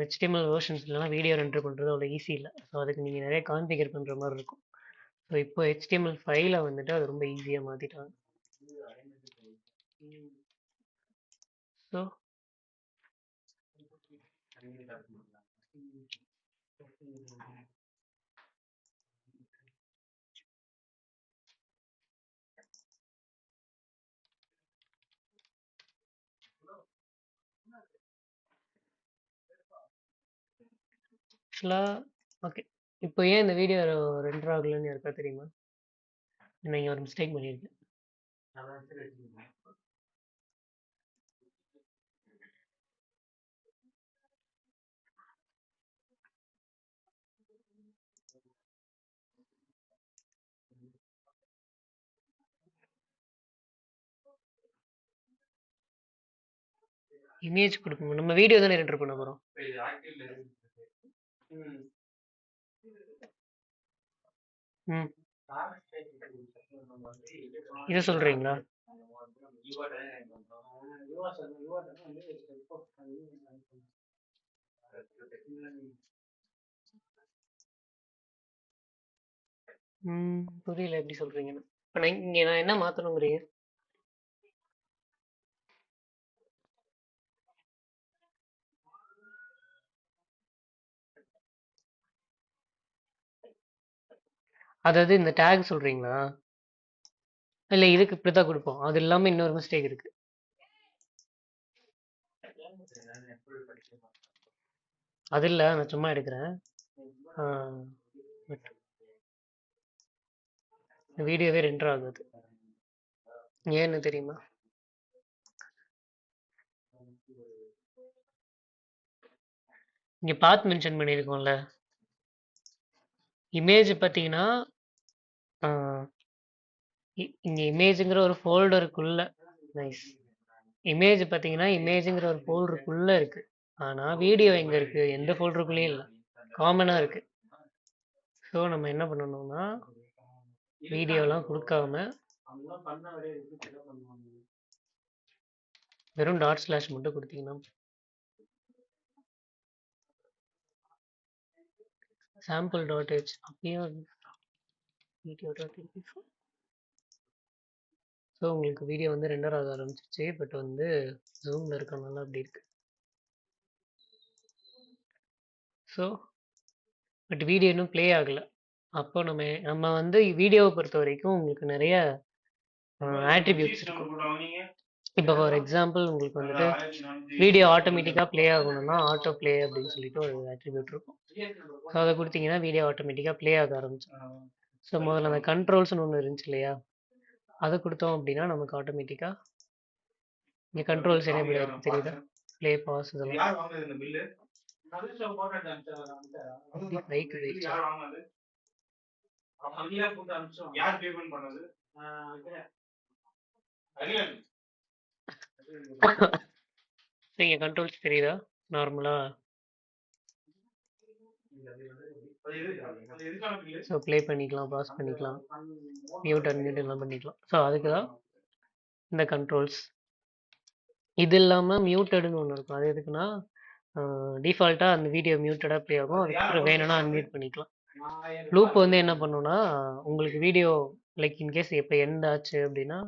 HTML வெர்ஷன்ஸ்லாம் வீடியோ ரெண்டர் பண்ணுறது அவ்வளோ ஈஸி இல்லை. ஸோ அதுக்கு நீங்கள் நிறைய கான்ஃபிகர் பண்ணுற மாதிரி இருக்கும். ஸோ இப்போ HTML ஃபைலை வந்துட்டு அது ரொம்ப ஈஸியாக மாற்றிட்டாங்க. ஸோ ஆக்சுவலாக ஓகே, இப்போ ஏன் இந்த வீடியோ ரெண்டர் ஆகலைன்னு யாருக்கா தெரியுமா? நீங்கள் ஒரு மிஸ்டேக் பண்ணியிருக்கேன். இமேஜ் கொடுக்கணும், நம்ம வீடியோ தானே ரெண்டர் பண்ண போகிறோம். ம், இதை சொல்கிறீங்களா? புரியல எப்படி சொல்கிறீங்கன்னு. இப்போ நான் என்ன மாற்றணுங்கிறீங்க? அதாவது இந்த டேக் சொல்கிறீங்களா? இல்லை, இதுக்கு இப்படி தான் கொடுப்போம். அது இல்லாமல் இன்னொரு மிஸ்டேக் இருக்குது. அது இல்லை, நான் சும்மா எடுக்கிறேன். வீடியோவே ரெண்டர் ஆகுது. ஏன்னு தெரியுமா? இங்கே பாத் மென்ஷன் பண்ணியிருக்கோம்ல, இமேஜ் பார்த்தீங்கன்னா இங்கே இமேஜுங்கிற ஒரு ஃபோல்டருக்குள்ள, நைஸ், இமேஜ் பார்த்தீங்கன்னா இமேஜுங்கிற ஒரு ஃபோல்டருக்குள்ள இருக்கு. ஆனால் வீடியோ எங்கே இருக்கு? எந்த ஃபோல்டருக்குள்ளேயும் இல்லை, காமனாக இருக்கு. ஸோ நம்ம என்ன பண்ணணும்னா, வீடியோலாம் கொடுக்காம வெறும் டாட் / மட்டும் கொடுத்தீங்கன்னா, sample.h அப்பயும் video.mp4. ஸோ உங்களுக்கு வீடியோ வந்து ரெண்டர் ஆக ஆரம்பிச்சிச்சு. பட் வந்து ஜூமில் இருக்கனால அப்படி இருக்கு. ஸோ பட் வீடியோ இன்னும் ப்ளே ஆகலை. அப்போ நம்ம வந்து வீடியோவை பொறுத்த வரைக்கும் உங்களுக்கு நிறைய ஆட்ரிபியூட்ஸ் இருக்கும். இப்போ ஃபார் எக்ஸாம்பிள் உங்களுக்கு வந்துட்டு வீடியோ ஆட்டோமேட்டிக்காக ப்ளே ஆகணும்னா ஆட்டோ ப்ளே அப்படின்னு சொல்லிட்டு ஒரு ஆட்ரிபியூட் இருக்கும். ஸோ அதை கொடுத்தீங்கன்னா வீடியோ ஆட்டோமேட்டிக்காக ப்ளே ஆக ஆரம்பிச்சிடும். ஸோ முதல்ல அந்த கண்ட்ரோல்ஸ்னு ஒன்று இருந்துச்சு இல்லையா, அதை கொடுத்தோம் அப்படின்னா நமக்கு ஆட்டோமேட்டிக்காக இங்கே கண்ட்ரோல்ஸ் எனேபிள் ஆகிருக்கு. தெரியுதா? ப்ளே, பாஸ், இதெல்லாம் பைக் போயிடுச்சு. இங்கே கண்ட்ரோல்ஸ் தெரியுதா? நார்மலா ஸோ ப்ளே பண்ணிக்கலாம், பாஸ் பண்ணிக்கலாம், மியூட் அன்மியூட் எல்லாம் பண்ணிக்கலாம். ஸோ அதுக்கு தான் இந்த கண்ட்ரோல்ஸ். இது இல்லாமல் மியூட்டடுன்னு ஒன்று இருக்கும். அது எதுக்குன்னா டிஃபால்ட்டாக அந்த வீடியோ மியூட்டடாக ப்ளே ஆகும். அதுக்கப்புறம் வேணும்னா அன்மியூட் பண்ணிக்கலாம். லூப் வந்து என்ன பண்ணுன்னா, உங்களுக்கு வீடியோ லைக் இன்கேஸ் இப்போ எண்ட் ஆச்சு அப்படின்னா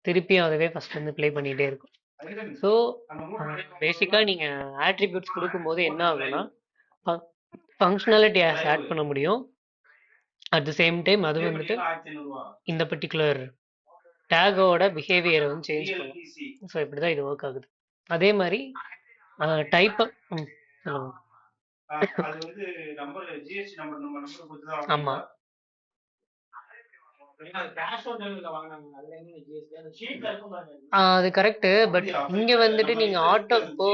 திருப்பியும் அதுவே ஃபஸ்ட் வந்து ப்ளே பண்ணிகிட்டே இருக்கும். ஸோ பேசிக்காக நீங்கள் ஆட்ரிபியூட்ஸ் கொடுக்கும்போது என்ன ஆகும்னா ஃபங்க்ஷனாலிட்டி ஆட் பண்ண முடியும். அட் த சேம் டைம் அது வந்துட்டு இந்த பர்டிகுலர் டேகோட பிஹேவியரை வந்து சேஞ்ச் பண்ணும். ஸோ இப்படி தான் இது ஒர்க் ஆகுது. அதே மாதிரி டைப் சொல்லுங்க. ஆமாம், அது கரெக்டு. பட் இங்கே வந்துட்டு நீங்கள் ஆட்டோ இப்போ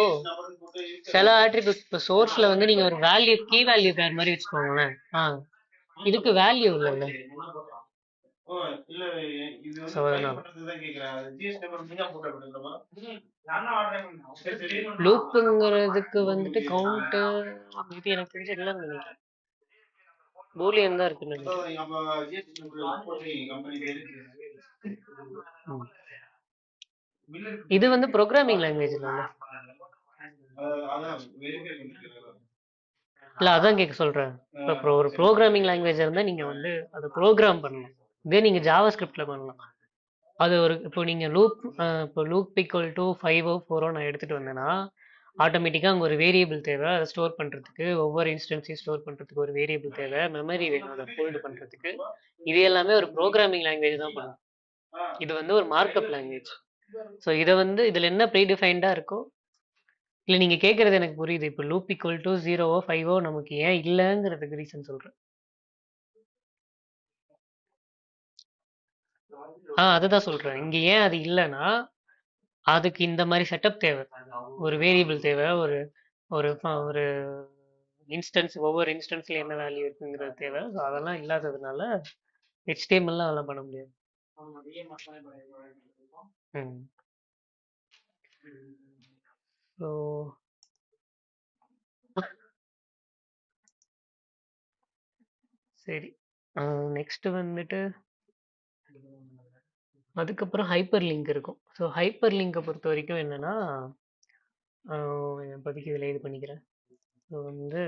சில ஆட்ரிபியூட்ஸ் இப்போ சோர்ஸில் வந்து நீங்கள் ஒரு வேல்யூ கீ வேல்யூ பேர் மாதிரி வச்சுக்கோங்களேன். இதுக்கு வேல்யூ இல்லைல்ல. ஸோ அதனால லூப்புங்கிறதுக்கு வந்துட்டு கவுண்ட் இது எனக்கு தெரிஞ்ச இல்லைன்னு நினைக்கிறேன். பூலியன் தான் இருக்குன்னு நினைக்கிறேன். ம். இது வந்து ப்ரோக்ராமிங் லாங்குவேஜ் இல்ல. இல்ல அதான் கேட்க சொல்றேன். இப்போ ஒரு ப்ரோக்ராமிங் லாங்குவேஜ் இருந்தா நீங்க வந்து அதை ப்ரோக்ராம் பண்ணலாம். இதே நீங்க ஜாவா ஸ்கிரிப்ட்ல பண்ணலாம். அது ஒரு இப்போ நீங்க இப்போ லூப் ஈக்குவல் டு 5 4 நான் எடுத்துட்டு வந்தேன்னா ஆட்டோமேட்டிக்காக அங்கே ஒரு வேரியபிள் தேவை, அதை ஸ்டோர் பண்ணுறதுக்கு, ஒவ்வொரு இன்ஸ்டன்ஸையும் ஸ்டோர் பண்ணுறதுக்கு ஒரு வேரியபிள் தேவை, மெமரி வேணும் அதை ஹோல்டு பண்ணுறதுக்கு. இது எல்லாமே ஒரு ப்ரோக்ராமிங் லாங்குவேஜ் தான் பண்ணும். இது வந்து ஒரு மார்க்அப் லாங்குவேஜ். ஸோ இதை வந்து இதில் என்ன ப்ரீடிஃபைன்டாக இருக்கோ, இல்லை நீங்கள் கேட்குறது எனக்கு புரியுது. இப்போ லூப் ஈக்குவல் டு 0 5 நமக்கு ஏன் இல்லைங்கிறதுக்கு ரீசன் சொல்கிறேன். அதுதான் சொல்கிறேன். இங்கே ஏன் அது இல்லைன்னா அதுக்கு இந்த மாதிரி செட்டப் தேவை, ஒரு வேரியபிள் தேவை, ஒரு ஒரு ஒரு இன்ஸ்டன்ஸ், ஒவ்வொரு இன்ஸ்டன்ஸ்ல என்ன வேல்யூ இருக்குங்கிறது தேவை. ஸோ அதெல்லாம் இல்லாததுனால HTML-லாம் அதெல்லாம் பண்ண முடியாது. ஸோ சரி, நெக்ஸ்ட் வந்துட்டு அதுக்கப்புறம் ஹைப்பர் லிங்க் இருக்கும். ஸோ ஹைப்பர் லிங்கை பொறுத்த வரைக்கும் என்னன்னா இப்போதைக்கு இதில் இது பண்ணிக்கிறேன். ஸோ வந்து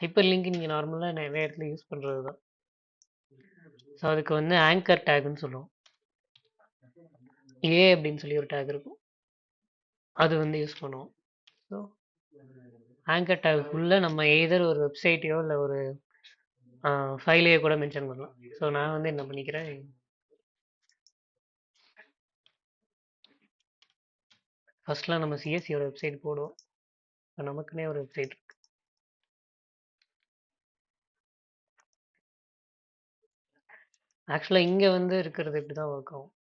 ஹைப்பர் லிங்க் நீங்கள் நார்மலாக நிறைய இடத்துல யூஸ் பண்ணுறது தான். ஸோ அதுக்கு வந்து ஆங்கர் டேக்னு சொல்லுவோம். ஏ அப்படின்னு சொல்லி ஒரு டேக் இருக்கும், அது வந்து யூஸ் பண்ணுவோம். ஸோ ஆங்கர் டேக்குள்ளே நம்ம எதர் ஒரு வெப்சைட்டையோ இல்லை ஒரு ஃபைலையோ கூட மென்ஷன் பண்ணலாம். ஸோ நான் வந்து என்ன பண்ணிக்கிறேன், ஃபர்ஸ்ட்லாம் நம்ம சிஎஸ்சியோட வெப்சைட் போடுவோம். இப்போ நமக்குன்னே ஒரு வெப்சைட் இருக்கு. ஆக்சுவலாக இங்கே வந்து இருக்கிறது இப்படி தான் ஒர்க் ஆகும்.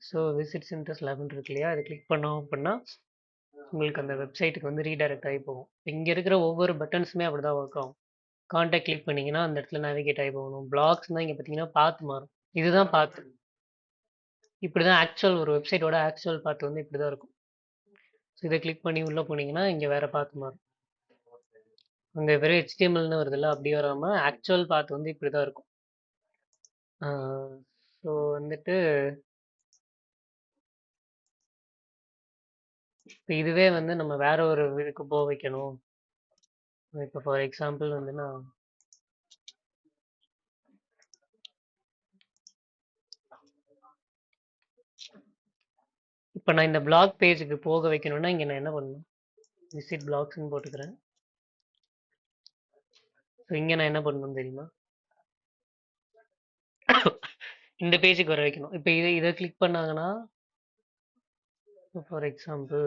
ஸோ விசிட் சென்டர்ஸ் 11 இருக்கு இல்லையா, அதை கிளிக் பண்ணோம் அப்படின்னா உங்களுக்கு அந்த வெப்சைட்டுக்கு வந்து ரீடைரக்ட் ஆகி போகும். இங்கே இருக்கிற ஒவ்வொரு பட்டன்ஸுமே அப்படி தான் ஒர்க் ஆகும். கான்டாக்ட் கிளிக் பண்ணிங்கன்னா அந்த இடத்துல நேவிகேட் ஆகி போகணும். பிளாக்ஸ்னால் இங்கே பார்த்தீங்கன்னா பாத்து மாறும். இதுதான் பாத்து. இப்படி தான் ஆக்சுவல் ஒரு வெப்சைட்டோட ஆக்சுவல் பாத்து வந்து இப்படி தான் இருக்கும். ஸோ இதை கிளிக் பண்ணி உள்ளே போனீங்கன்னா இங்கே வேறு பாத்து மாறும். அங்கே வெறும் HTML-னு வருதுல்ல, அப்படி வராமல் ஆக்சுவல் பாத்து வந்து இப்படி தான் இருக்கும். ஸோ வந்துட்டு இப்போ இதுவே வந்து நம்ம வேற ஒரு இதுக்கு போக வைக்கணும். இப்போ ஃபார் எக்ஸாம்பிள் வந்து நான் இப்போ நான் இந்த பிளாக் பேஜுக்கு போக வைக்கணும்னா இங்கே நான் என்ன பண்ணணும், விசிட் பிளாக்ஸ்ன்னு போட்டுக்கிறேன். ஸோ இங்கே நான் என்ன பண்ணணும் தெரியுமா, இந்த பேஜுக்கு வர வைக்கணும். இப்போ இதை கிளிக் பண்ணாங்கன்னா ஃபார் எக்ஸாம்பிள்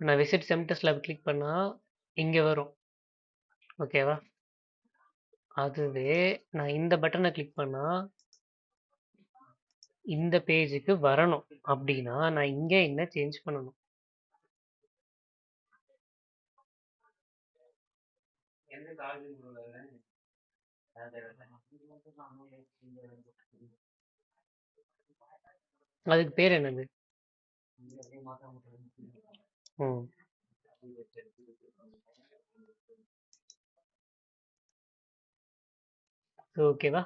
நான் விசிட் செம்டஸ் லேப் கிளிக் பண்ணால் இங்கே வரும். ஓகேவா? அதுவே நான் இந்த பட்டனை கிளிக் பண்ணால் இந்த பேஜுக்கு வரணும் அப்படின்னா நான் இங்கே என்ன சேஞ்ச் பண்ணணும், அதுக்கு பேர் என்னது? ஓகேவா?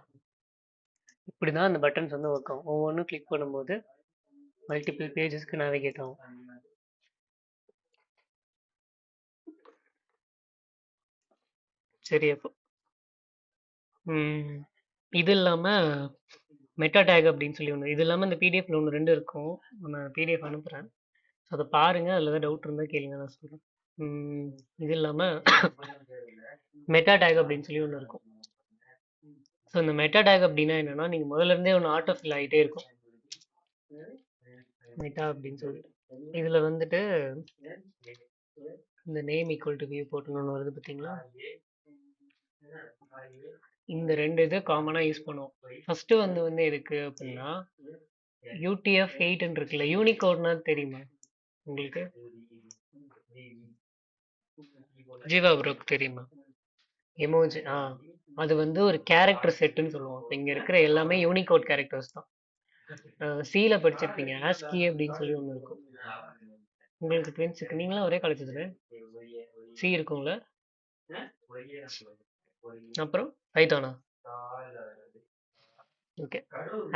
இப்படி தான் அந்த பட்டன்ஸ் வந்து ஒர்க் ஆகும். ஒவ்வொன்றும் கிளிக் பண்ணும்போது மல்டிபிள் பேஜஸ்க்கு நேவிகேட் ஆகும். சரி, அப்போ இது இல்லாமல் மெட்டா டேக் அப்படின்னு சொல்லி ஒன்று, இது இல்லாமல் இந்த பிடிஎஃப்ல ஒன்று 2 இருக்கும். நான் பிடிஎஃப் அனுப்புகிறேன். ஸோ அதை பாருங்கள், அதில் ஏதாவது டவுட் இருந்தால் கேளுங்க, நான் சொல்கிறேன். இது இல்லாமல் மெட்டா டேக் அப்படின்னு சொல்லி ஒன்று இருக்கும். ஸோ இந்த மெட்டா டேக் அப்படின்னா என்னன்னா, நீங்கள் முதல்ல இருந்தே ஒன்று ஆட்டோ ஃபில் ஆகிட்டே இருக்கும் மெட்டா அப்படின்னு சொல்லிட்டு. இதுல வந்துட்டு இந்த நேம் ஈக்குவல் டு வியூ போட்டணும்னு வருது பார்த்தீங்களா? இந்த ரெண்டு இது காமனா யூஸ் பண்ணுவோம். ஃபர்ஸ்ட் வந்து எதுக்கு அப்படின்னா UTF-8 இருக்குல்ல, யூனிகோட்னா தெரியுமா உங்களுக்கு? ஜீவா ப்ரோக்கு தெரியுமா? எமோஜி அது வந்து ஒரு கேரக்டர் செட்டுன்னு சொல்லுவோம். இப்போ இங்க இருக்கிற எல்லாமே யூனிகோட் கேரக்டர்ஸ் தான். சில படிச்சிருப்பீங்க, ஆஸ்கி அப்படின்னு சொல்லி ஒன்று இருக்கும். உங்களுக்கு ட்வின்ஸுக்கு நீங்களாம் ஒரே காலேஜ் தானே? சி இருக்குங்களா? அப்புறம் பைத்தானா? ஓகே.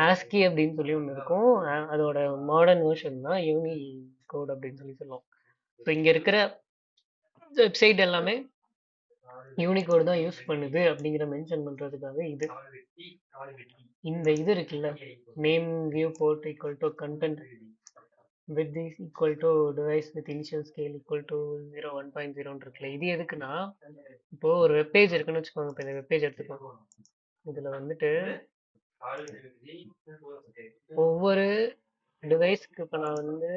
ஆஸ்கி அப்படின்னு சொல்லி ஒன்று இருக்கும். அதோட மாடர்ன் வெர்ஷன் தான் யூனி கோட் அப்படின்னு சொல்லி சொல்லுவோம். ஸோ இங்க இருக்கிற வெப்சைட் எல்லாமே யூனிகோடு தான் யூஸ் பண்ணுது அப்படிங்கிற மென்ஷன் பண்றதுக்காக இது. இந்த இது இருக்குல்ல, name viewport equal to content with is equal to device with initial scale equal to 0 1.0 இருக்குல்ல, இது எதுக்குன்னா இப்போ ஒரு வெப்பேஜ் இருக்குன்னு வச்சுக்கோங்க. இப்போ இந்த வெப்பேஜ் எடுத்துக்கோங்க. இதுல வந்துட்டு ஒவ்வொரு டிவைஸ்க்கு இப்போ நான் வந்து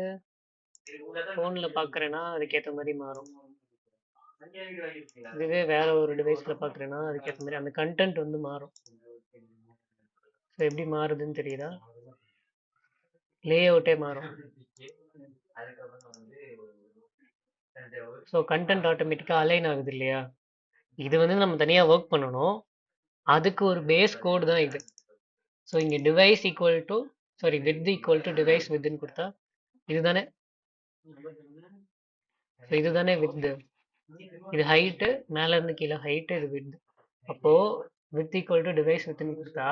ஃபோனில் பார்க்குறேன்னா அதுக்கேற்ற மாதிரி மாறும். இதுவே வேற ஒரு டிவைஸ்ல பார்க்குறேன்னா அதுக்கேற்ற மாதிரி அந்த கண்டென்ட் வந்து மாறும். ஸோ எப்படி மாறுதுன்னு தெரியுதா? லே அவுட்டே மாறும். ஸோ கண்டென்ட் ஆட்டோமேட்டிக்காக அலைன் ஆகுது இல்லையா? இது வந்து நம்ம தனியாக ஒர்க் பண்ணணும். அதுக்கு ஒரு பேஸ் கோடு தான் இது. ஸோ இங்கே device equal to sorry with equal to device வித்ன்னு கொடுத்தா இதுதானே. ஸோ இதுதானே வித். இது ஹைட்டு, மேல இருந்து கீழே ஹைட்டு, இது வித். அப்போ வித் ஈக்குவல் டு டிவைஸ் வித்ன்னு கொடுத்தா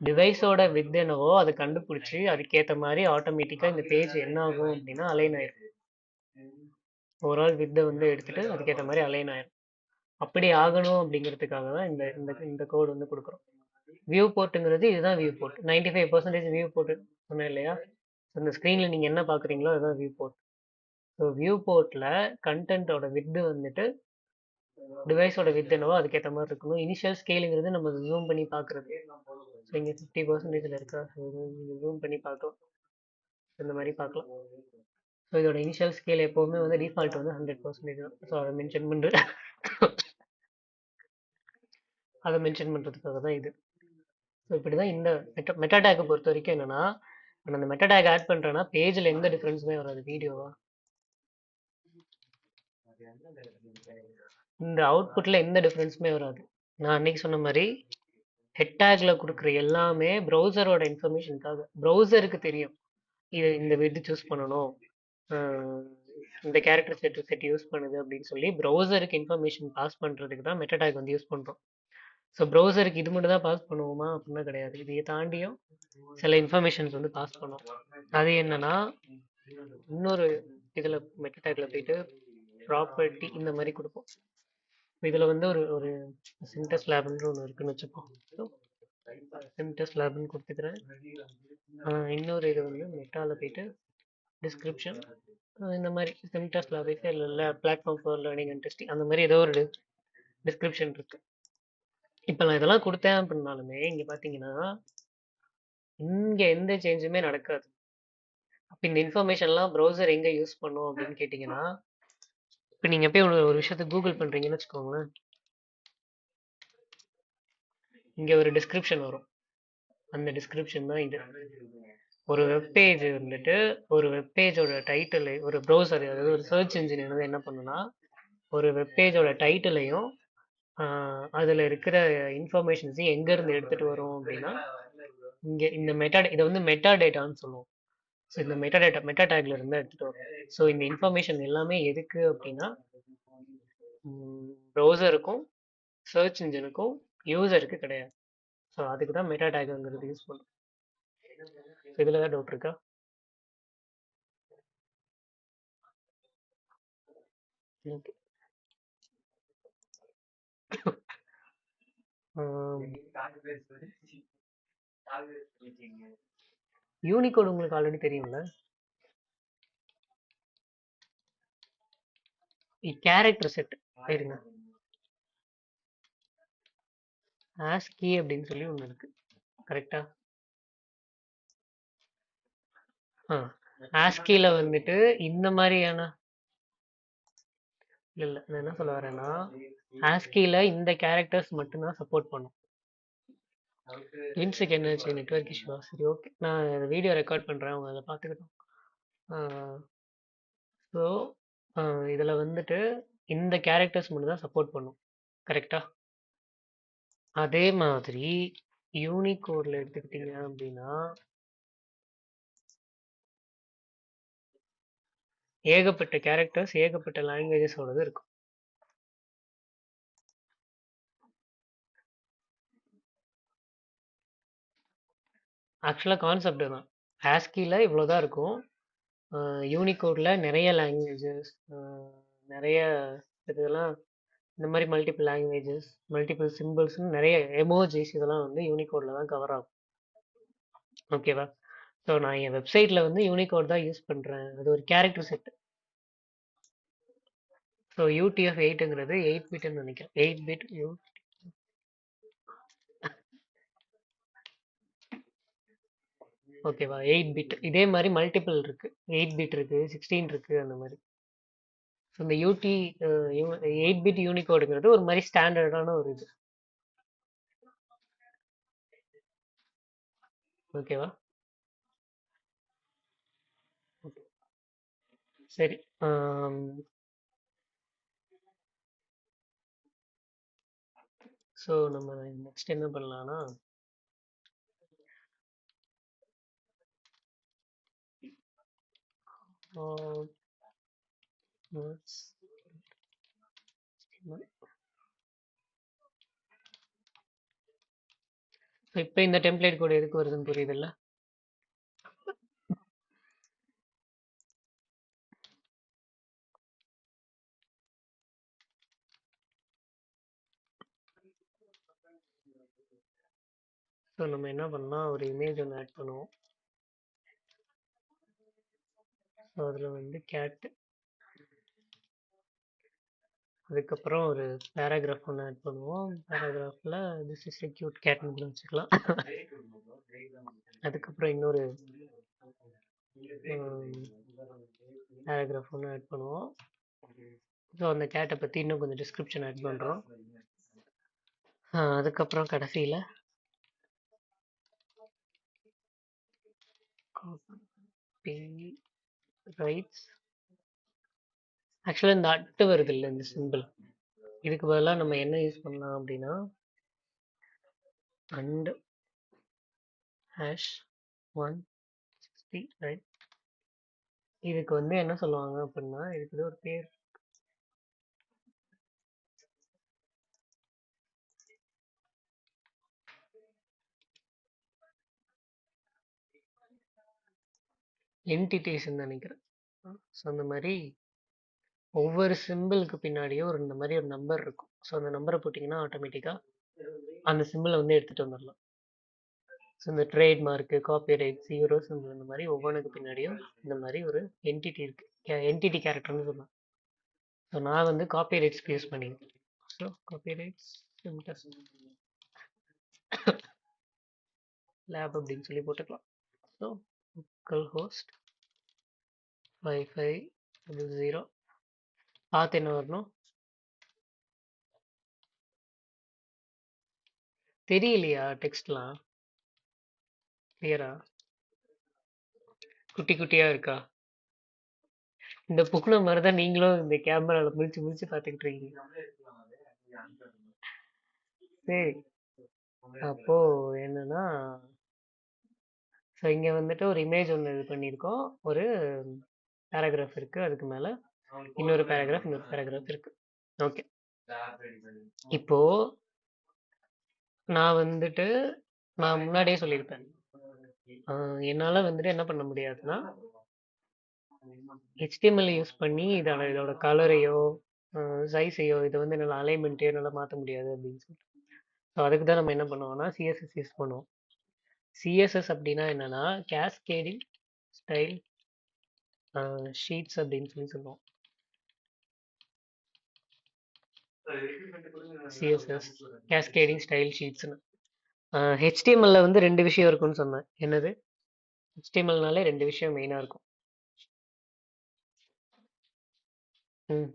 டிவைஸோட வித் என்னவோ அதை கண்டுபிடிச்சி அதுக்கேற்ற மாதிரி ஆட்டோமேட்டிக்காக இந்த பேஜ் என்ன ஆகும் அப்படின்னா அலைன் ஆயிடும். ஓவரால் வித்தை வந்து எடுத்துட்டு அதுக்கேற்ற மாதிரி அலைன் ஆயிடும். அப்படி ஆகணும் அப்படிங்கிறதுக்காக தான் இந்த இந்த இந்த கோடு வந்து கொடுக்குறோம். வியூ போர்ட்டுங்கிறது இதுதான் வியூ போர்ட். 95% வியூ போர்ட் சொன்னேன் இல்லையா? இந்த ஸ்க்ரீனில் நீங்கள் என்ன பார்க்குறீங்களோ அதுதான் வியூ போர்ட். ஸோ வியூ போர்ட்டில் கண்டென்ட்டோட வித்து வந்துட்டு டிவைஸோட வித் என்னவோ அதுக்கேற்ற மாதிரி இருக்கணும். இனிஷியல் ஸ்கேலுங்கிறது நம்ம ஜூம் பண்ணி பார்க்குறது. ஸோ இங்கே 50%ல் இருக்கா, நீங்கள் ஜூம் பண்ணி பார்க்கலாம். இந்த மாதிரி பார்க்கலாம். ஸோ இதோட இனிஷியல் ஸ்கேல் எப்போவுமே வந்து டிஃபால்ட் வந்து 100% தான். ஸோ அதை மென்ஷன் பண்ணுறது அதை மென்ஷன் பண்ணுறதுக்காக தான் இது. ஸோ இப்படி தான் இந்த மெட்டா டேக்கை பொறுத்த வரைக்கும் என்னன்னா, நான் அந்த மெட்டா டேக் ஆட் பண்ணுறேன்னா பேஜில் எந்த டிஃப்ரென்ஸுமே வராது. வீடியோவா இந்த அவுட்புட்டில் எந்த டிஃப்ரென்ஸுமே வராது. நான் அன்னைக்கு சொன்ன மாதிரி ஹெட் டேக்ல கொடுக்குற எல்லாமே ப்ரௌசரோட இன்ஃபர்மேஷனுக்காக. ப்ரௌசருக்கு தெரியும் இது இந்த வித் சூஸ் பண்ணணும், இந்த கேரக்டர் செட் யூஸ் பண்ணுது அப்படின்னு சொல்லி ப்ரௌசருக்கு இன்ஃபர்மேஷன் பாஸ் பண்ணுறதுக்கு தான் மெட்டா டேக் வந்து யூஸ் பண்ணுறோம். ஸோ ப்ரௌசருக்கு இது மட்டும் தான் பாஸ் பண்ணுவோமா அப்படின்னா கிடையாது. இதையை தாண்டியும் சில இன்ஃபர்மேஷன்ஸ் வந்து பாஸ் பண்ணுவோம். அது என்னன்னா இன்னொரு இதில் மெட்டா டேக்ல போயிட்டு ப்ராப்பர்ட்டி இந்த மாதிரி கொடுப்போம். இதில் வந்து ஒரு ஒரு சின்டெக்ஸ் லேப்னு ஒன்று இருக்குன்னு வச்சுப்போம். சின்டெக்ஸ் லேப்னு கொடுத்துக்கிறேன். இன்னொரு இது வந்து மெட்டாவில் போயிட்டு டிஸ்கிரிப்ஷன் இந்த மாதிரி சின்டெக்ஸ் லேப் இல்லை platform for learning and testing அந்த மாதிரி ஏதோ ஒரு டிஸ்கிரிப்ஷன் இருக்கு. இப்போ நான் இதெல்லாம் கொடுத்தேன் அப்படின்னாலுமே இங்கே பார்த்தீங்கன்னா இங்கே எந்த சேஞ்சுமே நடக்காது. அப்போ இந்த இன்ஃபர்மேஷன்லாம் ப்ரௌசர் எங்கே யூஸ் பண்ணும் அப்படின்னு கேட்டிங்கன்னா, இப்போ நீங்கள் போய் ஒரு விஷயத்தை கூகுள் பண்ணுறீங்கன்னு வச்சுக்கோங்களேன். இங்கே ஒரு டிஸ்கிரிப்ஷன் வரும். அந்த டிஸ்கிரிப்ஷன் தான் இது. ஒரு வெப்பேஜ் வந்துட்டு ஒரு வெப்பேஜோட டைட்டில் ஒரு ப்ரௌசர் அதாவது ஒரு சர்ச் இன்ஜின் வந்து என்ன பண்ணுன்னா ஒரு வெப்பேஜோட டைட்டிலையும் அதில் இருக்கிற இன்ஃபர்மேஷன்ஸையும் எங்கேருந்து எடுத்துகிட்டு வரும் அப்படின்னா இங்கே இந்த இதை வந்து மெட்டா டேட்டான்னு சொல்லுவோம். ஸோ இந்த மெட்டா டேக்ல இருந்து எடுத்துகிட்டு வரும். ஸோ இந்த இன்ஃபர்மேஷன் எல்லாமே எதுக்கு அப்படின்னா ப்ரௌசருக்கும் சர்ச் இன்ஜினுக்கும் யூசருக்கு கிடையாது. ஸோ அதுக்கு தான் மெட்டா டேக்ங்கிறது யூஸ் பண்ணும். இதில் ஏதாவது டவுட் இருக்கா? ஓகே. யூனிகோட் உங்களுக்கு ஆல்ரெடி தெரியும்ல. கேரக்டர் செட் இருங்க, ஆஸ்கி அப்படின்னு சொல்லி ஒன்று இருக்கு கரெக்டா? ஆஸ்கில வந்துட்டு இந்த மாதிரியான இல்ல நான் என்ன சொல்ல வரேன்னா ஆஸ்கில இந்த கேரக்டர்ஸ் மட்டும்தான் சப்போர்ட் பண்ணும். வின்ஸுக்கு என்னாச்சு? நெட்வொர்க் இஷ்யூவா? சரி, ஓகே, நான் வீடியோ ரெக்கார்ட் பண்றேன், அவங்க அதை பார்த்துக்கிட்டோம். ஸோ இதில் வந்துட்டு இந்த கேரக்டர்ஸ் மட்டும் தான் சப்போர்ட் பண்ணும், கரெக்டா? அதே மாதிரி யூனிகோட்ல எடுத்துக்கிட்டீங்க அப்படின்னா ஏகப்பட்ட கேரக்டர்ஸ் ஏகப்பட்ட லாங்குவேஜஸோடது இருக்கும். ஆக்சுவலாக கான்செப்ட் தான், ஆஸ்கியில் இவ்வளோதான் இருக்கும். யூனிகோடில் நிறைய லாங்குவேஜஸ், நிறைய இதெல்லாம், இந்த மாதிரி மல்டிபிள் லாங்குவேஜஸ், மல்டிபிள் சிம்பிள்ஸ்னு நிறைய எமோஜிஸ், இதெல்லாம் வந்து யூனிகோடில் தான் கவர் ஆகும். ஓகேவா? ஸோ நான் என் வெப்சைட்டில் வந்து யூனிகோட் தான் யூஸ் பண்ணுறேன். அது ஒரு கேரக்டர் செட். ஸோ UTF-8ங்கிறது 8 பிட்னு நினைக்கிறேன். 8 பிட் ஓகேவா? 8 பிட் இதே மாதிரி மல்டிபிள் இருக்கு. 8 பிட் இருக்கு, 16 இருக்கு, அந்த மாதிரி. ஸோ இந்த 8 பிட் யூனிகோடுங்கிறது ஒரு மாதிரி ஸ்டாண்டர்டான ஒரு இது. ஓகேவா? சரி. ஸோ நம்ம நெக்ஸ்ட் என்ன பண்ணலாம்னா, இப்போ இந்த டெம்ப்ளேட் கோட் எதுக்கு வருதுன்னு புரியுதுல்ல? ஸோ நம்ம என்ன பண்ணலாம், ஒரு இமேஜ் ஒன்று ஆட் பண்ணுவோம். ஸோ அதில் வந்து கேட், அதுக்கப்புறம் ஒரு பேராகிராஃப் ஒன்று ஆட் பண்ணுவோம். பேராகிராஃபில் திஸ் இஸ் எ கியூட் கேட்னு கூட வச்சுக்கலாம். அதுக்கப்புறம் இன்னொரு பேராகிராஃப் ஒன்று ஆட் பண்ணுவோம். ஸோ அந்த கேட்டை பற்றி இன்னும் கொஞ்சம் டிஸ்கிரிப்ஷன் ஆட் பண்ணுறோம். அதுக்கப்புறம் கடைசியில் காப்பி ரைட்ஸ். ஆக்சுவலாக இந்த அட்டு வருது இல்லை, இந்த சிம்பிள், இதுக்கு பதிலாக நம்ம என்ன யூஸ் பண்ணலாம் அப்படின்னா அண்ட் #160 ரைட். இதுக்கு வந்து என்ன சொல்லுவாங்க அப்படின்னா, இதுக்கு ஒரு பேர், என்டிட்டிஸ்ன்னு நினைக்கிறேன். ஸோ அந்த மாதிரி ஒவ்வொரு சிம்பிளுக்கு பின்னாடியும் இந்த மாதிரி ஒரு நம்பர் இருக்கும். ஸோ அந்த நம்பரை போட்டிங்கன்னா ஆட்டோமேட்டிக்காக அந்த சிம்பிளை வந்து எடுத்துகிட்டு வந்துடலாம். ஸோ இந்த ட்ரேட்மார்க்கு, காப்பிரைட்ஸ், ஹீரோஸ், இந்த மாதிரி ஒவ்வொன்றுக்கு பின்னாடியும் இந்த மாதிரி ஒரு என்டிட்டி இருக்கு, என்டிட்டி கேரக்டர்னு சொல்லலாம். ஸோ நான் வந்து காப்பிரைட்ஸ்க்கு யூஸ் பண்ணியிருக்கேன். ஸோ காப்பிரைட்ஸ் லேப் அப்படின்னு சொல்லி போட்டுக்கலாம். ஸோ லோக்கல் ஹோஸ்ட் 5500 பார்த்து என்ன வரணும் தெரியலையா? டெக்ஸ்ட்லாம் கிளியரா குட்டி குட்டியா இருக்கா? இந்த புக்குன மாதிரி தான் நீங்களும் இந்த கேமரால முழிச்சு முழிச்சு பார்த்துக்கிட்டு இருக்கீங்க. சரி, அப்போ என்னன்னா, ஸோ இங்கே வந்துட்டு ஒரு இமேஜ் ஒன்று இது பண்ணியிருக்கோம், ஒரு பேராகிராஃப் இருக்கு, அதுக்கு மேலே இன்னொரு பேராகிராஃப் இருக்கு. ஓகே, இப்போ நான் வந்துட்டு நான் முன்னாடியே சொல்லியிருப்பேன், என்னால் வந்துட்டு என்ன பண்ண முடியாதுன்னா HTML யூஸ் பண்ணி இதோட கலரையோ சைஸையோ இதை வந்து என்னால் அலைன்மெண்ட்டையோ என்னால் மாற்ற முடியாது அப்படின்னு சொல்லிட்டு. ஸோ அதுக்கு தான் நம்ம என்ன பண்ணுவோம்னா CSS யூஸ் பண்ணுவோம். CSS அப்படின்னா என்னன்னா கேஸ்கேடிங் ஸ்டைல் ஷீட்ஸ் அப்படின்னு சொல்லி சொல்லுவோம். CSS கேஸ்கேடிங் ஸ்டைல் ஷீட்ஸ்னு. HTML வந்து ரெண்டு விஷயம் இருக்குன்னு சொன்னேன். என்னது? HTMLனாலே ரெண்டு விஷயம் மெயினாக இருக்கும். ம்.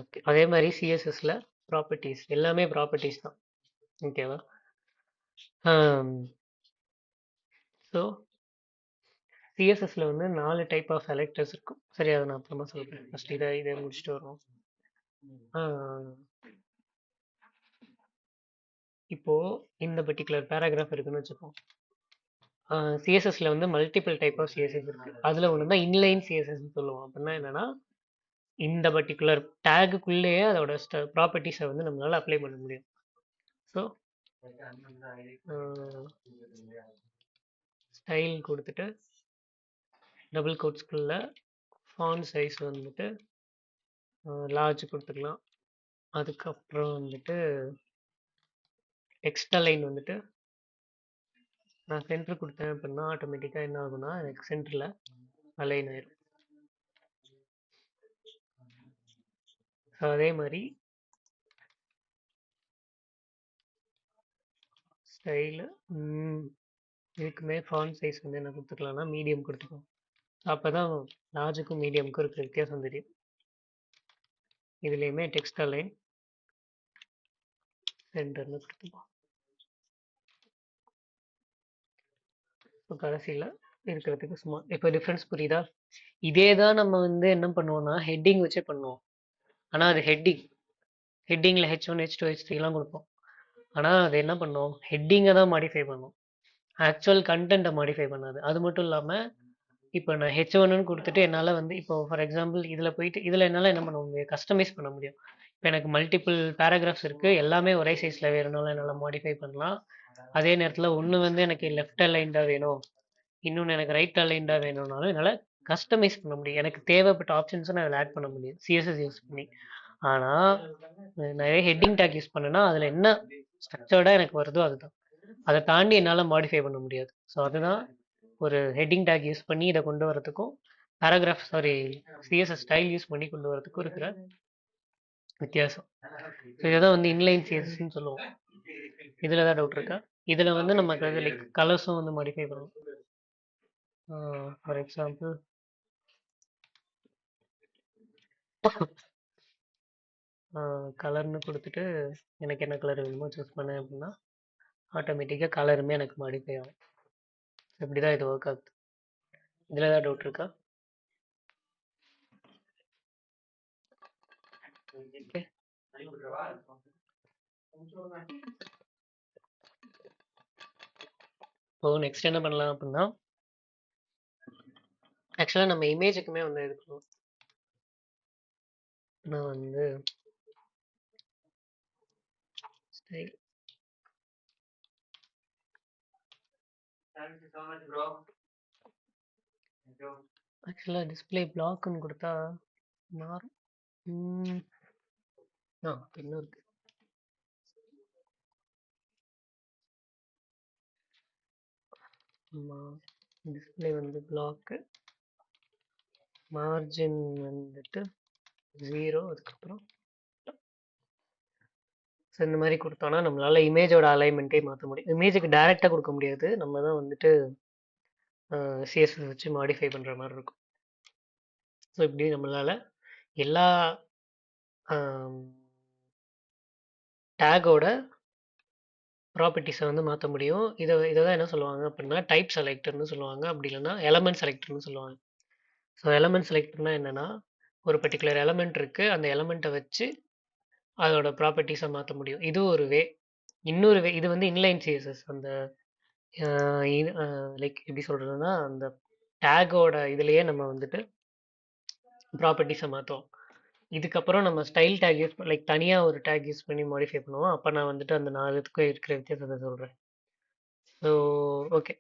ஓகே. அதே மாதிரி சிஎஸ்எஸ்ல ப்ராப்பர்ட்டிஸ் எல்லாமே ப்ராப்பர்ட்டிஸ் தான். ஓகேவா? ஸோ சிஎஸ்எஸ்ல வந்து 4 டைப் ஆஃப் செலக்டர்ஸ் இருக்கும். சரி, அதை நான் அப்புறமா சொல்றேன். ஃபர்ஸ்ட் இதை முடிச்சுட்டு வரோம். இப்போ இந்த பர்டிகுலர் பேராகிராஃப் இருக்குன்னு வச்சுப்போம். சிஎஸ்எஸ்ல வந்து மல்டிபிள் டைப் ஆஃப் சிஎஸ்எஸ் இருக்கு. அதுல ஒன்று தான் இன்லைன் சிஎஸ்எஸ் சொல்லுவோம். அப்படின்னா என்னன்னா, இந்த பர்டிகுலர் டேகுக்குள்ளேயே அதோட ப்ராப்பர்ட்டிஸை வந்து நம்மளால அப்ளை பண்ண முடியும். ஸோ ஸ்டைல் கொடுத்துட்டு டபுள் கோட்ஸ்குள்ள ஃபாண்ட் சைஸ் வந்துட்டு லார்ஜ் கொடுத்துக்கலாம். அதுக்கப்புறம் வந்துட்டு டெக்ஸ்ட் அலைன் வந்துட்டு நான் சென்டர் கொடுத்தேன் அப்படின்னா ஆட்டோமேட்டிக்காக என்ன ஆகும்னா எனக்கு சென்டரில் அலைன் ஆயிடும். ஸோ அதே மாதிரி ஸ்டைலு இதுக்குமே ஃபாண்ட் சைஸ் வந்து என்ன கொடுத்துக்கலாம்னா மீடியம் கொடுத்துக்கலாம். அப்போ தான் லார்ஜுக்கும் மீடியமுக்கும் இருக்கிற வித்தியாசம் தெரியும். இதுலேயுமே டெக்ஸ்ட் அலைன் சென்டர்னு கொடுத்துக்கலாம். இப்போ கடைசியில் இருக்கிறதுக்கு சும்மா இப்போ டிஃப்ரென்ஸ் புரியுதா? இதே தான் நம்ம வந்து என்ன பண்ணுவோம்னா ஹெட்டிங் வச்சே பண்ணுவோம். ஆனால் அது ஹெட்டிங்கில் H1 H2 H3 கொடுப்போம். ஆனால் அது என்ன பண்ணும், ஹெட்டிங்கை தான் மாடிஃபை பண்ணும், ஆக்சுவல் கண்டென்ட்டை மாடிஃபை பண்ணாது. அது மட்டும் இல்லாமல் இப்போ நான் H1ன்னு கொடுத்துட்டு என்னால் வந்து இப்போ ஃபார் எக்ஸாம்பிள் இதில் போயிட்டு இதில் என்னால் என்ன பண்ண முடியும், கஸ்டமைஸ் பண்ண முடியும். இப்போ எனக்கு மல்டிபிள் பேராகிராஃப்ஸ் இருக்குது, எல்லாமே ஒரே சைஸில் வேணும்னாலும் என்னால் மாடிஃபை பண்ணலாம். அதே நேரத்தில் ஒன்று வந்து எனக்கு லெஃப்ட் அலைன்டாக வேணும், இன்னொன்று எனக்கு ரைட் அலைன்டாக வேணும்னாலும் என்னால் கஸ்டமைஸ் பண்ண முடியும். எனக்கு தேவைப்பட்ட ஆப்ஷன்ஸை நான் அதில் ஆட் பண்ண முடியும் சிஎஸ்எஸ் யூஸ் பண்ணி. ஆனால் நிறைய ஹெட்டிங் டேக் யூஸ் பண்ணேன்னா அதில் என்ன ஸ்ட்ரக்சர்டாக எனக்கு வருதோ அதுதான், அதை தாண்டி என்னால் மாடிஃபை பண்ண முடியாது. ஸோ அதுதான் ஒரு ஹெட்டிங் டேக் யூஸ் பண்ணி இதை கொண்டு வரதுக்கும் சிஎஸ்எஸ் ஸ்டைல் யூஸ் பண்ணி கொண்டு வரதுக்கும் இருக்கிற வித்தியாசம். ஸோ இதான் வந்து இன்லைன் சிஎஸ்எஸ்ன்னு சொல்லுவோம். இதில் ஏதாவது டவுட் இருக்கா? இதில் வந்து நம்ம லைக் கலர்ஸும் வந்து மாடிஃபை பண்ணுவோம். ஃபார் எக்ஸாம்பிள் கலர்னு கொடுத்துட்டு எனக்கு என்ன கலர் வேணுமோ சூஸ் பண்ணேன் அப்படின்னா ஆட்டோமேட்டிக்காக கலருமே எனக்கு மாடிஃபை ஆகும். இப்படி தான் இது ஒர்க் ஆகுது. இதில் ஏதாவது டவுட் இருக்கா? ஓகே. இப்போ நெக்ஸ்ட் என்ன பண்ணலாம் அப்படின்னா, ஆக்சுவலாக நம்ம இமேஜுக்குமே வந்து எடுக்கணும். நான் வந்து ஸ்டைல் ஆக்சுவலாக டிஸ்பிளே பிளாக்னு கொடுத்தா மாறும். இன்னும் இருக்கு. டிஸ்பிளே வந்து பிளாக்கு, மார்ஜின் வந்துட்டு 0, அதுக்கப்புறம் ஸோ இந்த மாதிரி கொடுத்தோன்னா நம்மளால இமேஜோட அலைன்மெண்ட்டே மாற்ற முடியும். இமேஜுக்கு டைரெக்டாக கொடுக்க முடியாது, நம்ம தான் வந்துட்டு சிஎஸ்எஸ் வச்சு மாடிஃபை பண்ணுற மாதிரி இருக்கும். ஸோ இப்படி நம்மளால எல்லா டேகோட ப்ராப்பர்ட்டிஸை வந்து மாற்ற முடியும். இதை தான் என்ன சொல்லுவாங்க அப்படின்னா டைப் செலக்டர்னு சொல்லுவாங்க, அப்படி இல்லைன்னா எலமெண்ட் செலக்டர்னு சொல்லுவாங்க. ஸோ எலமெண்ட் செலக்டர்னா என்னென்னா, ஒரு பர்டிகுலர் எலமெண்ட் இருக்குது, அந்த எலமெண்ட்டை வச்சு அதோட ப்ராப்பர்ட்டிஸை மாற்ற முடியும். இது ஒரு வே. இன்னொரு வே இது வந்து இன்லைன் சிஎஸ்எஸ். அந்த லைக் எப்படி சொல்கிறதுன்னா, அந்த டேகோட இதுலேயே நம்ம வந்துட்டு ப்ராப்பர்ட்டிஸை மாற்றுவோம். இதுக்கப்புறம் நம்ம ஸ்டைல் டேக் யூஸ் லைக் தனியாக ஒரு டேக் யூஸ் பண்ணி மாடிஃபை பண்ணுவோம். அப்போ நான் வந்துட்டு அந்த 4த்துக்கும் இருக்கிற வித்தியாசத்தை சொல்கிறேன். So okay.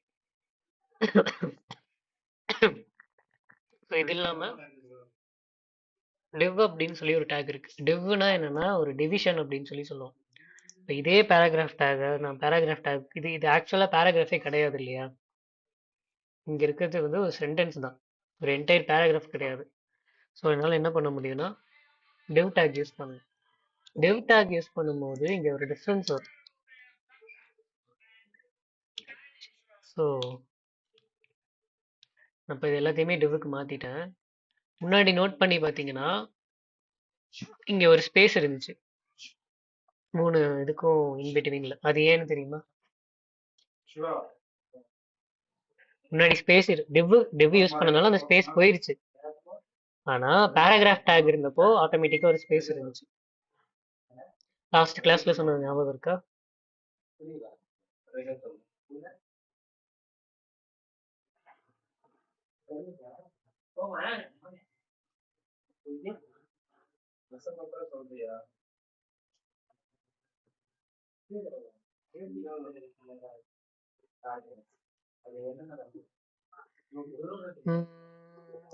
ஸோ இது இல்லாமல் டிவ் அப்படின்னு சொல்லி ஒரு டேக் இருக்குது. டிவ்னா என்னென்னா ஒரு டிவிஷன் அப்படின்னு சொல்லி சொல்லுவோம். இப்போ இதே பேராகிராஃப் டேக், நான் பேராகிராஃப் டேக் இது ஆக்சுவலாக பேராகிராஃபே கிடையாது இல்லையா? இங்கே இருக்கிறது வந்து ஒரு சென்டென்ஸ் தான், ஒரு என்டையர் பேராகிராஃப் கிடையாது. ஸோ என்னால் என்ன பண்ண முடியும்னா டிவ் டேக் யூஸ் பண்ணுவேன். டிவ் டேக் யூஸ் பண்ணும்போது இங்கே ஒரு டிஃப்ரென்ஸ் வரும். ஸோ நான் இப்போ இது எல்லாத்தையுமே டிவ்வுக்கு மாற்றிட்டேன். முன்னாடி நோட் பண்ணி பார்த்தீங்கன்னா இங்க ஒரு ஸ்பேஸ் இருந்துச்சு 3 இதுக்கும் இன்பிட்வீன்ல. அது ஏன்னு தெரியுமா? முன்னாடி ஸ்பேஸ் div யூஸ் பண்ணனால அந்த ஸ்பேஸ் போயிருச்சு. ஆனா பேராகிராஃப் டேக் இருந்தப்போ ஆட்டோமேட்டிக்கா ஒரு ஸ்பேஸ் இருந்துச்சு. லாஸ்ட் கிளாஸ்ல சொன்னது ஞாபகம் இருக்கா?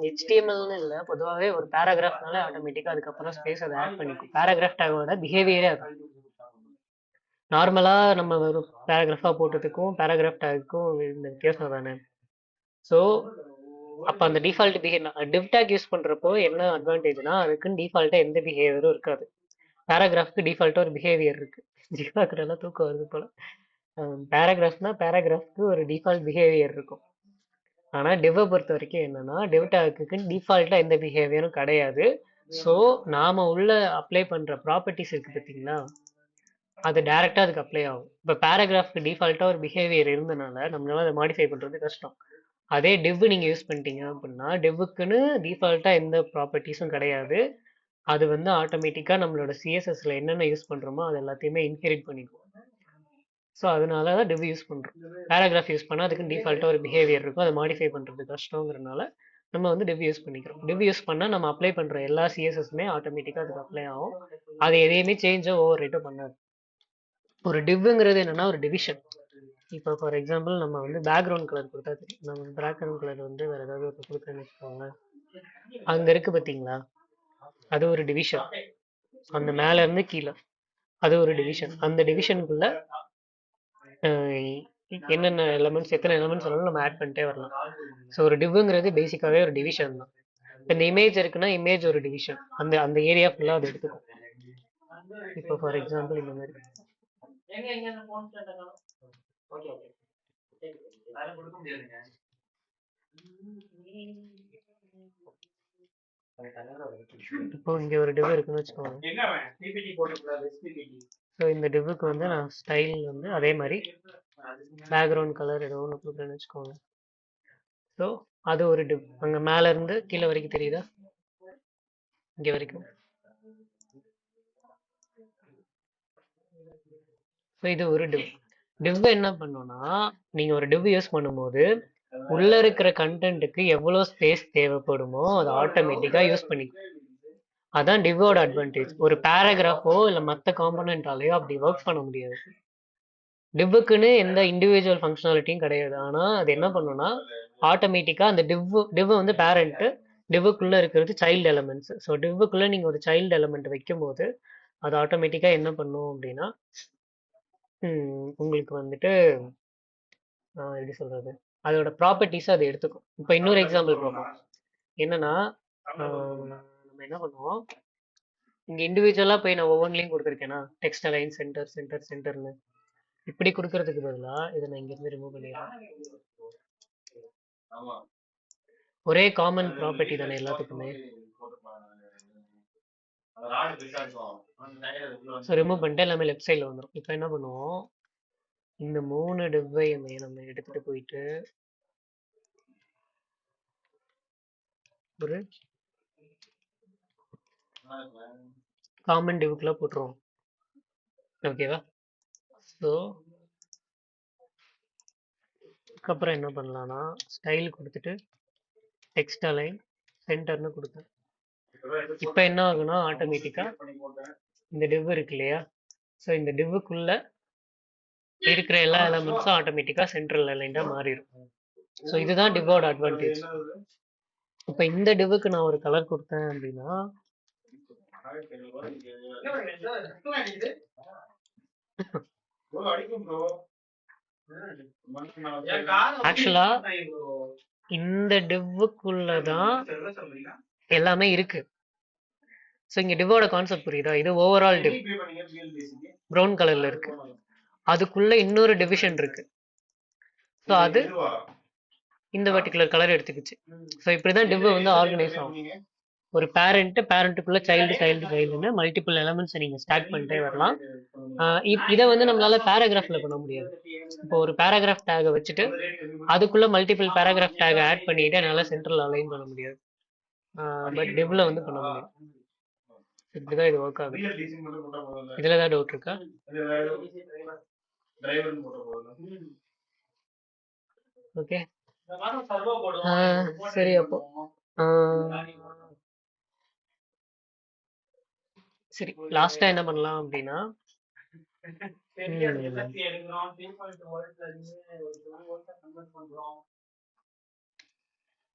HTMLன்னு இல்லை, பொதுவாகவே ஒரு பேராகிராஃப்னால ஆட்டோமேட்டிக்கா அதுக்கப்புறம் ஸ்பேஸ் அதை ஆட் பண்ணிக்கும். பேராகிராஃப் டேகோட பிஹேவியரே அது. நார்மலா நம்ம ஒரு பேராகிராஃபா போட்டதுக்கும் பேராகிராஃப் டேக்குக்கும் இந்த வித்தியாசம் தானே. ஸோ அப்போ அந்த default behaviour div take use பண்றப்போ என்ன அட்வான்டேஜ்னா அதுக்குன்னு டிஃபால்ட்டா எந்த பிஹேவியரும் இருக்காது. பேராகிராஃப்க்கு டிஃபால்ட்டா ஒரு பிஹேவியர் இருக்கு. ஜிகாக்குறதெல்லாம் தூக்கம் வருது போல. பேராகிராஃப்னா பேராகிராஃப்க்கு ஒரு டிஃபால்ட் பிஹேவியர் இருக்கும். ஆனா டிவ்வை பொறுத்த வரைக்கும் என்னன்னா டிவ் டேக்குக்கு டிஃபால்ட்டா எந்த பிஹேவியரும் கிடையாது. ஸோ நாம உள்ள அப்ளை பண்ற ப்ராப்பர்ட்டிஸ் இருக்கு பார்த்தீங்களா, அது டைரக்டா அதுக்கு அப்ளை ஆகும். இப்போ பேராகிராஃப்க்கு டிஃபால்ட்டா ஒரு பிஹேவியர் இருந்தனால நம்மளால அதை மாடிஃபை பண்றது கஷ்டம். அதே டிவ் நீங்க யூஸ் பண்ணிட்டீங்க அப்படின்னா டிவ்வுக்குன்னு டிஃபால்ட்டா எந்த ப்ராப்பர்ட்டிஸும் கிடையாது. அது வந்து ஆட்டோமேட்டிக்கா நம்மளோட சிஎஸ்எஸ்ல என்னென்ன யூஸ் பண்றோமோ அது எல்லாத்தையுமே இன்ஹெரிட் பண்ணிக்கும். ஸோ அதனால தான் டிவ் யூஸ் பண்றோம். பேராகிராஃப் யூஸ் பண்ணா அதுக்கு டிஃபால்ட்டா ஒரு பிஹேவியர் இருக்கும், அதை மாடிஃபை பண்றது கஷ்டங்கிறனால நம்ம வந்து டிவ் யூஸ் பண்ணிக்கிறோம். டிவ் யூஸ் பண்ணா நம்ம அப்ளை பண்ற எல்லா சிஎஸ்எஸ்மே ஆட்டோமேட்டிக்கா அதுக்கு அப்ளை ஆகும். அது எதையுமே சேஞ்சோ ஓவர் ரைட்டோ பண்ணாது. ஒரு டிவ்ங்கிறது என்னன்னா ஒரு டிவிஷன். இப்போ ஃபார் எக்ஸாம்பிள் நம்ம வந்து பேக்ரவுண்ட் கலர் கொடுத்தா தெரியும். நம்ம பேக்ரவுண்ட் கலர் வந்து வேற ஏதாவது ஒரு கொடுக்குறேன்னு வச்சுக்கோங்க. அங்க இருக்கு பார்த்தீங்களா, அது ஒரு டிவிஷன். அந்த மேல இருந்து கீழே அது ஒரு டிவிஷன். அந்த டிவிஷனுக்குள்ள என்னென்ன எலமெண்ட்ஸ் எத்தனை எலமெண்ட்ஸ் வேணாலும் நம்ம ஆட் பண்ணிட்டே வரலாம். ஸோ ஒரு டிவ்ங்கிறது பேசிக்காவே ஒரு டிவிஷன் தான். இந்த இமேஜ் இருக்குன்னா இமேஜ் ஒரு டிவிஷன். அந்த அந்த ஏரியா ஃபுல்லா அது எடுத்துக்கும். இப்போ ஃபார் எக்ஸாம்பிள் இந்த மாதிரி இப்போ இங்க ஒரு டிவ் இருக்குன்னு வச்சுக்கோங்க. ஸோ இந்த டிவ்வுக்கு வந்து நான் ஸ்டைல் வந்து அதே மாதிரி பேக்ரவுண்ட் கலர் ஏதோ ஒன்று கொடுக்குறேன்னு வச்சுக்கோங்க. ஸோ அது ஒரு டிவ். அங்கே மேல இருந்து கீழே வரைக்கும் தெரியுதா, இங்க வரைக்கும். ஸோ இது ஒரு டிவ். டிவ் என்ன பண்ணும்னா நீங்க ஒரு டிவ் யூஸ் பண்ணும்போது உள்ள இருக்கிற கண்டென்ட்டுக்கு எவ்வளவு ஸ்பேஸ் தேவைப்படுமோ அதை ஆட்டோமேட்டிக்கா யூஸ் பண்ணிக்கும். அதான் டிவோட அட்வான்டேஜ். ஒரு பேராகிராஃபோ இல்ல மற்ற காம்பனண்டாலேயோ அப்படி ஒர்க் பண்ண முடியாது. டிவ்வுக்குன்னு எந்த இண்டிவிஜுவல் ஃபங்க்ஷனாலிட்டியும் கிடையாது. ஆனா அது என்ன பண்ணும்னா ஆட்டோமேட்டிக்கா அந்த டிவ் வந்து பேரண்ட், டிவ்வுக்குள்ள இருக்கிறது சைல்டு எலமெண்ட்ஸ். ஸோ டிவ்வுக்குள்ள நீங்க ஒரு சைல்டு எலமெண்ட் வைக்கும் போது அது ஆட்டோமேட்டிக்கா என்ன பண்ணும் அப்படின்னா உங்களுக்கு வந்துட்டு எப்படி சொல்றது, அதோட ப்ராப்பர்ட்டிஸ் அதை எடுத்துக்கும். இப்போ இன்னொரு எக்ஸாம்பிள் பார்ப்போம். என்னன்னா நம்ம என்ன பண்ணுவோம், இங்க இண்டிவிஜுவலா போய் நான் ஒவ்வொன்றிலையும் கொடுத்துருக்கேன்னா டெக்ஸ்ட் அலைன் சென்டர் சென்டர் சென்டர்னு இப்படி கொடுக்கறதுக்கு பதிலா இதை நான் இங்க இருந்து ரிமூவ் பண்ணிடுறேன். ஒரே காமன் ப்ராப்பர்ட்டி தானே எல்லாத்துக்குமே. ஸோ ரிமூவ் பண்ணிட்டு எல்லாமே லெஃப்ட் சைடில் வந்துடும். இப்போ என்ன பண்ணுவோம், இந்த 3 டிவ்வையுமே நம்ம எடுத்துட்டு போயிட்டு ஒரு காமன் டிவ்க்குள்ள போட்டுருவோம். ஓகேவா? ஸோ அதுக்கப்புறம் என்ன பண்ணலாம்னா ஸ்டைல் கொடுத்துட்டு டெக்ஸ்ட் அலைன் சென்டர்னு கொடுத்தேன். இப்போ என்ன ஆகுனா ஆட்டோமேட்டிக்கா இந்த டிவ் இருக்கு இல்லையா, ஸோ இந்த டிவ்வுக்குள்ள இருக்கிற எல்லா எலமெண்ட்ஸும் ஆட்டோமேட்டிக்கா சென்ட்ரல் அலைன்டா மாறிடும். ஸோ இதுதான் டிவோட அட்வான்டேஜ். இப்போ இந்த டிவ்வுக்கு நான் ஒரு கலர் கொடுத்தேன் அப்படின்னா ஆக்சுவலா இந்த டிவ்வுக்குள்ளதான் எல்லாமே இருக்கு. ஸோ இங்க டிவோட கான்செப்ட் புரியுதா? இது ஓவரால் டிவ் ப்ரௌன் கலர்ல இருக்கு, அதுக்குள்ள இன்னொரு டிவிஷன் இருக்கு. ஸோ அது இந்த பர்டிகுலர் கலர் எடுத்துக்கிச்சு. ஸோ இப்படிதான் டிவ் வந்து ஆர்கனைஸ் ஆகும். ஒரு பேரண்ட்டுக்குள்ள சைல்டுன்னு மல்டிபிள் எலமெண்ட்ஸ் நீங்க ஸ்டாக் பண்ணிட்டே வரலாம். இதை வந்து நம்மளால பேராகிராஃப்ல பண்ண முடியாது. இப்போ ஒரு பேராகிராஃப் டேகை வச்சுட்டு அதுக்குள்ள மல்டிபிள் பேராகிராஃப் டேகை ஆட் பண்ணிட்டு என்னால சென்ட்ரல் அலைன் பண்ண முடியாது. பட் டிவ்ல வந்து பண்ண முடியும். இப்படிதான் இது ஒர்க் ஆகுது. இதுல ஏதாவது டவுட் இருக்கா? ஓகே, சரி. அப்போ சரி, லாஸ்டா என்ன பண்ணலாம் அப்படின்னா,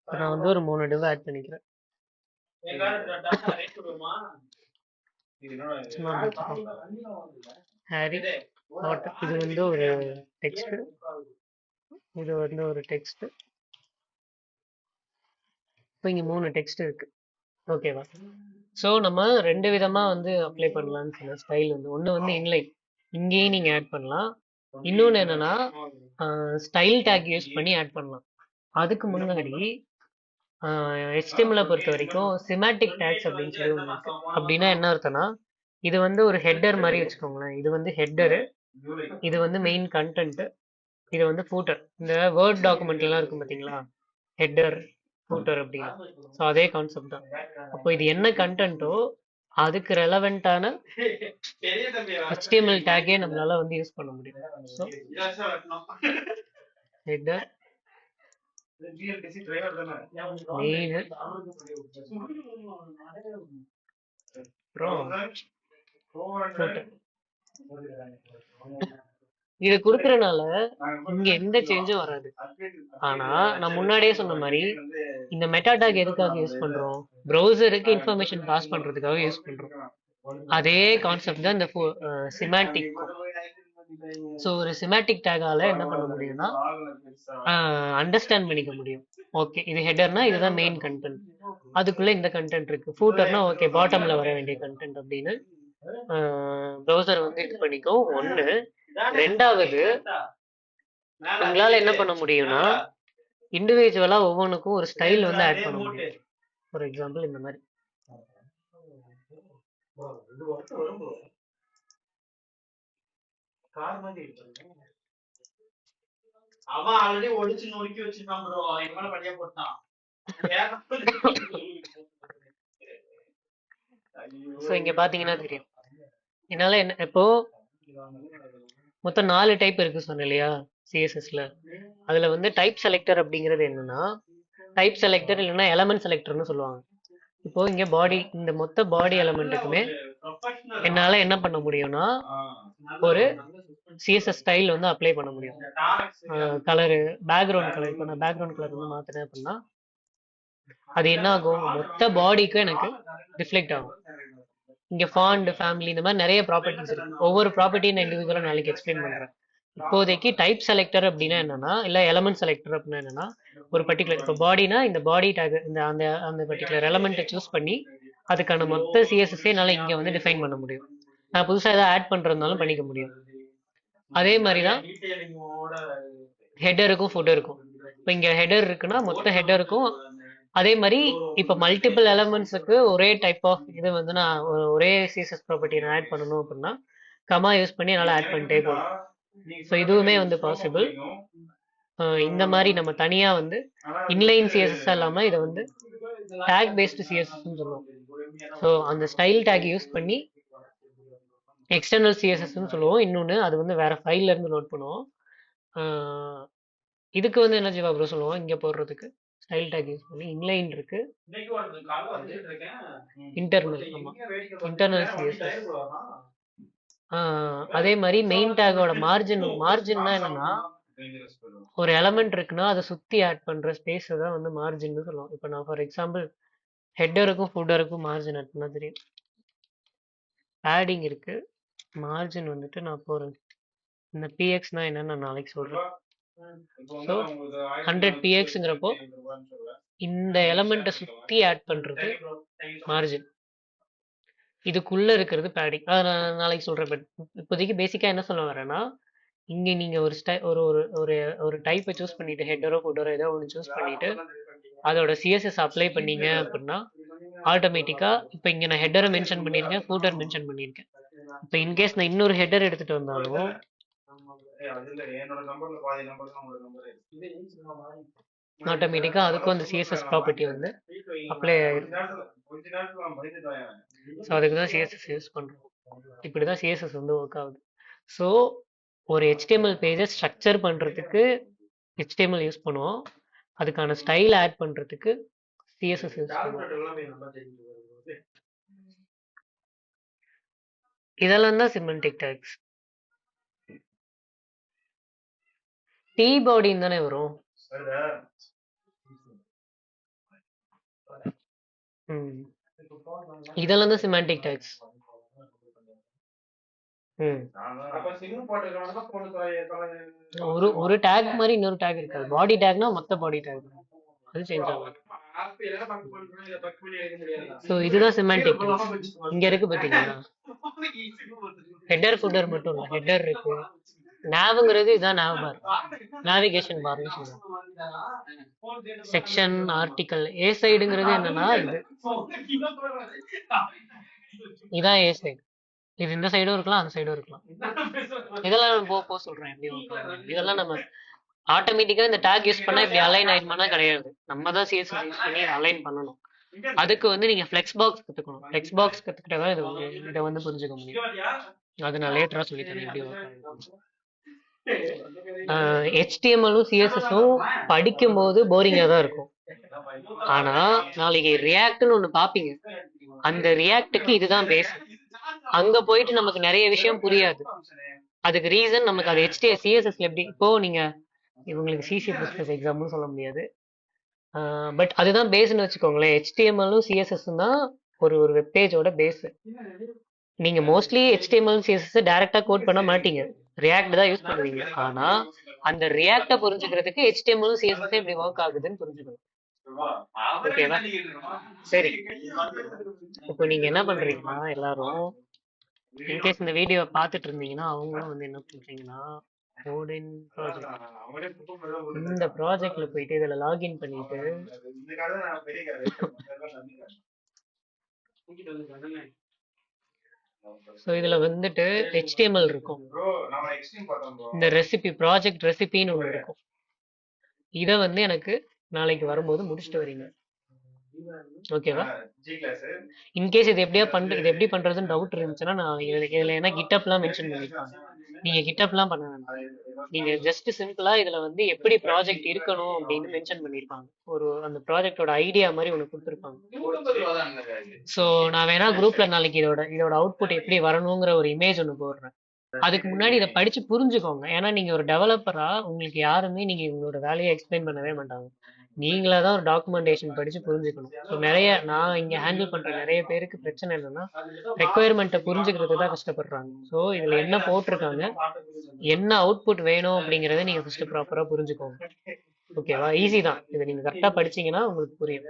நான் வந்து ஒரு 3 டிவ் ஆட் பண்ணிக்கிறேன். ஹாரி பாட்டர், இது வந்து ஒரு டெக்ஸ்ட், இது வந்து ஒரு டெக்ஸ்ட். இப்போ இங்க 3 டெக்ஸ்ட் இருக்கு. ஓகேவா? ஸோ நம்ம 2 விதமா வந்து அப்ளை பண்ணலாம்னு சொன்ன ஸ்டைல் வந்து, ஒன்று வந்து இன்லைன், இங்கேயும் நீங்க ஆட் பண்ணலாம். இன்னொன்று என்னன்னா ஸ்டைல் டேக் யூஸ் பண்ணி ஆட் பண்ணலாம். அதுக்கு முன்னாடி HTML பொறுத்த வரைக்கும் சிமேட்டிக் டேக்ஸ் அப்படின்னு சொல்லி ஒன்று இருக்கு. அப்படின்னா என்ன அர்த்தம்னா, இது வந்து ஒரு ஹெட்டர் மாதிரி வச்சுக்கோங்களேன். இது வந்து ஹெட்டரு, இது வந்து மெயின் கண்டென்ட், இது வந்து ஃபூட்டர். இந்த வேர்ட் டாக்குமெண்ட்லாம் இருக்கும் பார்த்தீங்களா, ஹெட்டர் ஃபூட்டர் அப்படின்னு. ஸோ அதே கான்செப்ட் தான். அப்போ இது என்ன கண்டென்ட்டோ அதுக்கு ரெலவெண்டான HTML டேக்கே நம்மளால வந்து யூஸ் பண்ண முடியும். ஸோ ஹெட்டர் மெயின், இது கொடுக்கறனால இங்க எந்த சேஞ்சும் வராது. ஆனா நான் முன்னாடியே சொன்ன மாதிரி இந்த மெட்டா டாக் எதுக்காக யூஸ் பண்றோம்? ப்ரௌசருக்கு இன்ஃபர்மேஷன் பாஸ் பண்றதுக்காக யூஸ் பண்றோம். அதே கான்செப்ட் தான் இந்த சிமாட்டிக். ஸோ ஒரு சிமாட்டிக் டேகால என்ன பண்ண முடியும்னா அண்டர்ஸ்டாண்ட் பண்ணிக்க முடியும். ஓகே, இது ஹெட்டர்னா இதுதான் மெயின் கண்டென்ட், அதுக்குள்ள இந்த கண்டென்ட் இருக்கு. ஃபூட்டர்னா ஓகே பாட்டம்ல வர வேண்டிய கண்டென்ட் அப்படின்னு ப்ரௌசர் வந்து இது பண்ணிக்கும். ஒன்று. ரெண்டாவது, உங்களால என்ன பண்ண முடியும்னா இண்டிவிஜுவலா ஒவ்வொன்றுக்கும் ஒரு ஸ்டைல் வந்து ஆட் பண்ண முடியும். ஃபார் எக்ஸாம்பிள் இந்த மாதிரி அவன் ஆல்ரெடி ஒளிச்சு நொறுக்கி வச்சிருக்கான் ப்ரோ, என் மேல பழிய போட்டான். சோ இங்க பாத்தீங்கன்னா தெரியும். என்னால என்ன இப்போ மொத்தம் 4 டைப் இருக்கு சொன்னேன் இல்லையா சிஎஸ்எஸ்ல. அதுல வந்து டைப் செலக்டர் அப்படிங்கிறது என்னன்னா, டைப் செலக்டர் இல்லைன்னா எலமெண்ட் செலக்டர்னு சொல்லுவாங்க. இப்போ இங்க பாடி, இந்த மொத்த பாடி எலமெண்ட்டுக்குமே என்னால என்ன பண்ண முடியும்னா ஒரு சிஎஸ்எஸ் ஸ்டைல் வந்து அப்ளை பண்ண முடியும். கலரு, பேக்ரவுண்ட் கலர், இப்போ நான் பேக்ரவுண்ட் கலர் வந்து மாத்தினேன் அப்படின்னா அது என்ன ஆகும், மொத்த பாடிக்கும் எனக்கு ரிஃப்ளெக்ட் ஆகும். இங்க ஃபாண்ட், ஃபேமிலி, இந்த மாதிரி நிறைய ப்ராப்பர்ட்டிஸ் இருக்கு. ஒவ்வொரு ப்ராப்பர்ட்டியும் நான் இண்டிவிஜுவலா நாளைக்கு எக்ஸ்பிளைன் பண்றேன். இப்போதைக்கு டைப் செலக்டர் அப்படின்னா என்னன்னா, இல்ல எலமெண்ட் செலக்டர் அப்படின்னா என்னன்னா, ஒரு பர்டிகுலர் இப்போ பாடினா இந்த பாடி டேக், இந்த அந்த அந்த பர்டிகுலர் எலமெண்ட்டை சூஸ் பண்ணி அதுக்கான மொத்த சிஎஸ்எஸ் என்னால இங்க வந்து டிஃபைன் பண்ண முடியும். நான் புதுசா ஏதாவது ஆட் பண்றதுனாலும் பண்ணிக்க முடியும். அதே மாதிரிதான் ஹெட்டருக்கும் ஃபுட்டருக்கும். இப்போ இங்க ஹெட்டர் இருக்குன்னா மொத்த ஹெட்டருக்கும் அதே மாதிரி இப்போ மல்டிபிள் எலமெண்ட்ஸுக்கு ஒரே டைப் ஆஃப் இது வந்து நான் ஒரே சிஎஸ்எஸ் ப்ராப்பர்ட்டி நான் ஆட் பண்ணணும் அப்படின்னா கமா யூஸ் பண்ணி என்னால் ஆட் பண்ணிட்டே போகணும். ஸோ இதுவுமே வந்து பாசிபிள். இந்த மாதிரி நம்ம தனியா வந்து இன்லைன் சிஎஸ்எஸ் இல்லாம இதை வந்து டேக் பேஸ்டு சிஎஸ்எஸ்ன்னு சொல்லுவோம். ஸோ அந்த ஸ்டைல் டேக் யூஸ் பண்ணி எக்ஸ்டர்னல் சிஎஸ்எஸ்ன்னு சொல்லுவோம். இன்னொன்று அது வந்து வேற ஃபைல்ல இருந்து லோட் பண்ணுவோம். இதுக்கு வந்து என்ன ஜீவா ப்ரோ சொல்லுவோம், இங்க போடுறதுக்கு ஸ்டைல் டேக் யூஸ் பண்ணி இன்லைன் இருக்கு, இன்டர்னல். ஆமா, இன்டர்னல் சிஎஸ்எஸ். அதே மாதிரி மெயின் டேகோட மார்ஜின்னா என்னன்னா, ஒரு எலமெண்ட் இருக்குன்னா அதை சுத்தி ஆட் பண்ற ஸ்பேஸ் தான் வந்து மார்ஜின்னு சொல்லுவோம். இப்போ நான் ஃபார் எக்ஸாம்பிள் ஹெட்டருக்கும் ஃபுட்டருக்கும் மார்ஜின் ஆட் பண்ணா தெரியும். பேடிங் இருக்கு, மார்ஜின் வந்துட்டு நான் போறேன். இந்த பிஎக்ஸ்னா என்னன்னு நான் நாளைக்கு சொல்றேன். ஸோ 100 pxங்கிறப்போ இந்த எலமெண்ட்டை சுத்தி ஆட் பண்றது மார்ஜின், இதுக்குள்ள இருக்கிறது பேடிங். அதை நான் நாளைக்கு சொல்றேன். பட் இப்போதைக்கு பேசிக்கா என்ன சொல்ல வரேன்னா, இங்க நீங்க ஒரு ஒரு ஒரு ஒரு டைப்பை சூஸ் பண்ணிட்டு ஹெட்டரோ ஃபுட்டரோ ஏதோ ஒன்று சூஸ் பண்ணிட்டு அதோட சிஎஸ்எஸ் அப்ளை பண்ணீங்க அப்படின்னா ஆட்டோமேட்டிக்கா இப்போ இங்க நான் ஹெட்டரை மென்ஷன் பண்ணியிருக்கேன், ஃபூட்டர் மென்ஷன் பண்ணியிருக்கேன். இப்போ இன்கேஸ் நான் இன்னொரு ஹெட்டர் எடுத்துட்டு வந்தாலும் ஆட்டோமேட்டிக்கா அதுக்கும் அந்த சிஎஸ்எஸ் ப்ராப்பர்ட்டி வந்து அப்ளை ஆயிடும். ஸோ அதுக்கு தான் சிஎஸ்எஸ் யூஸ் பண்றோம். இப்படி தான் சிஎஸ்எஸ் வந்து ஒர்க் ஆகுது. ஸோ ஒரு HTML பேஜை ஸ்ட்ரக்சர் பண்றதுக்கு HTML யூஸ் பண்ணுவோம். அதுக்கான ஸ்டைல் ஆட் பண்றதுக்கு சிஎஸ்எஸ் யூஸ் பண்ணுவோம். இதெல்லாம் தான் சிமெண்டிக் டேக்ஸ். டி பாடின்னு தானே வரும். இதெல்லாம் தான் சிமெண்டிக் டேக்ஸ். ஒரு டேக் மாதிரி இன்னொரு டேக் இருக்காது. பாடி டேக்னா மொத்த பாடி டேக் அது சேஞ்ச் ஆகும். ஸோ இதுதான் சிமெண்டிக். இங்க இருக்கு பாத்தீங்களா, ஹெட்டர் ஃபுட்டர் மட்டும் இல்லை, ஹெட்டர் இருக்கு. நாவ்ங்கிறது இதான் nav பார், நேவிகேஷன் பார்னு சொல்றோம். செக்ஷன், ஆர்டிக்கல், ஏ சைடுங்கிறது என்னன்னா இதான் ஏ சைடு. இது இந்த சைடும் இருக்கலாம், அந்த சைடும் இருக்கலாம். இதெல்லாம் போ சொல்றேன் எப்படி ஒர்க். இதெல்லாம் நம்ம ஆட்டோமேட்டிக்கா இந்த டேக் யூஸ் பண்ணா இப்படி அலைன் ஆயிடுமானா கிடையாது. நம்ம தான் சிஎஸ்எஸ் யூஸ் பண்ணி அலைன் பண்ணணும். அதுக்கு வந்து நீங்க ஃப்ளெக்ஸ் பாக்ஸ் கத்துக்கணும். ஃப்ளெக்ஸ் பாக்ஸ் கத்துக்கிட்டா இதை வந்து புரிஞ்சுக்க முடியும். அது நான் லேட்டரா சொல்லி தரேன் எப்படி ஒர்க். HTML-ம் CSS-ம் படிக்கும் போது போரிங்கா தான் இருக்கும். ஆனா நாளைக்கு ரியாக்ட்னு ஒண்ணு பாப்பீங்க. அந்த ரியாக்டுக்கு இதுதான் பேஸ். அங்க போயிட்டு நமக்கு நிறைய விஷயம் புரியாது. அதுக்கு ரீசன் நமக்கு அது CSS-ல எப்படி. இப்போ நீங்க இவங்களுக்கு C++ எக்ஸாம்னு சொல்ல முடியாது, பட் அதுதான் பேஸ்ன்னு வச்சுக்கோங்களேன். HTML-ம் CSS-ம் தான் ஒரு வெப்பேஜோட பேஸ். நீங்க மோஸ்ட்லி HTML CSS டைரக்டா கோட் பண்ண மாட்டீங்க, ரியாக்ட் தான் யூஸ் பண்ணுவீங்க. ஆனா அந்த ரியாக்ட புரிஞ்சுக்கிறதுக்கு HTML CSS எப்படி ஒர்க் ஆகுதுன்னு புரிஞ்சுக்கணும். ஓகேவா? சரி, இப்போ நீங்க என்ன பண்றீங்கன்னா, எல்லாரும் இன்கேஸ் இந்த வீடியோ பார்த்துட்டு இருந்தீங்கன்னா அவங்களும் வந்து என்ன பண்றீங்கன்னா, கோடின் ப்ராஜெக்ட், இந்த ப்ராஜெக்ட்ல போயிட்டு இதுல லாகின் பண்ணிட்டு ஸோ இதுல வந்துட்டு HTML இருக்கும். இந்த ரெசிபி, ப்ராஜெக்ட் ரெசிபின்னு ஒன்று இருக்கும். இதை வந்து எனக்கு நாளைக்கு வரும்போது முடிச்சுட்டு வரீங்க. ஓகேவா? இன்கேஸ் இது எப்படி பண்றதுன்னு டவுட் இருந்துச்சுன்னா நான் இதுல ஏன்னா கிட்டப்லாம் மென்ஷன் பண்ணிருப்பாங்க. நீங்க கிட்டப்லாம் பண்ண வேண்டாம். நீங்க ஜஸ்ட் சிம்பிளா இதுல வந்து எப்படி ப்ராஜெக்ட் இருக்கணும் அப்படின்னு மென்ஷன் பண்ணிருப்பாங்க. அந்த ப்ராஜெக்டோட ஐடியா மாதிரி ஒன்று கொடுத்துருப்பாங்க. ஸோ நான் வேணா குரூப்ல நாளைக்கு இதோட அவுட்புட் எப்படி வரணுங்கிற ஒரு இமேஜ் ஒன்று போடுறேன். அதுக்கு முன்னாடி இதை படிச்சு புரிஞ்சுக்கோங்க. ஏன்னா நீங்க ஒரு டெவலப்பரா உங்களுக்கு யாருமே நீங்க உங்களோட வேலையை எக்ஸ்பிளைன் பண்ணவே மாட்டாங்க. நீங்களா தான் ஒரு டாக்குமெண்டேஷன் படிச்சு புரிஞ்சுக்கணும். ஸோ நான் இங்க ஹேண்டில் பண்ற நிறைய பேருக்கு பிரச்சனை என்னன்னா, ரெக்குயர்மெண்ட்டை புரிஞ்சுக்கிறது தான் கஷ்டப்படுறாங்க. ஸோ இதுல என்ன போட்டிருக்காங்க, என்ன அவுட்புட் வேணும் அப்படிங்கறத நீங்க ஃபர்ஸ்ட் ப்ராப்பரா புரிஞ்சுக்கோங்க. ஓகேவா? ஈஸி தான். இதை நீங்க கரெக்டா படிச்சீங்கன்னா உங்களுக்கு புரியும்.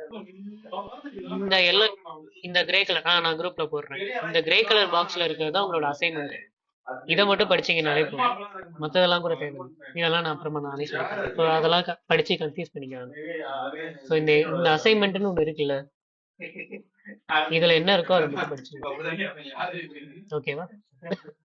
இந்த கிரே கலர் நான் குரூப்ல போடுறேன். இந்த கிரே கலர் பாக்ஸ்ல இருக்கிறது தான் உங்களோட அசைன்மெண்ட். இதை மட்டும் படிச்சீங்கன்னாலே போதும், மற்றதெல்லாம் கூட தேவை. இதெல்லாம் நான் அப்புறமா நானே சொல்றேன். இப்போ அதெல்லாம் படிச்சு கன்ஃபியூஸ் பண்ணிக்கிறாங்க. ஸோ இந்த அசைன்மெண்ட்னு ஒன்று இருக்குல்ல, இதுல என்ன இருக்கோ அதை மட்டும் படிச்சுக்கோங்க. ஓகேவா?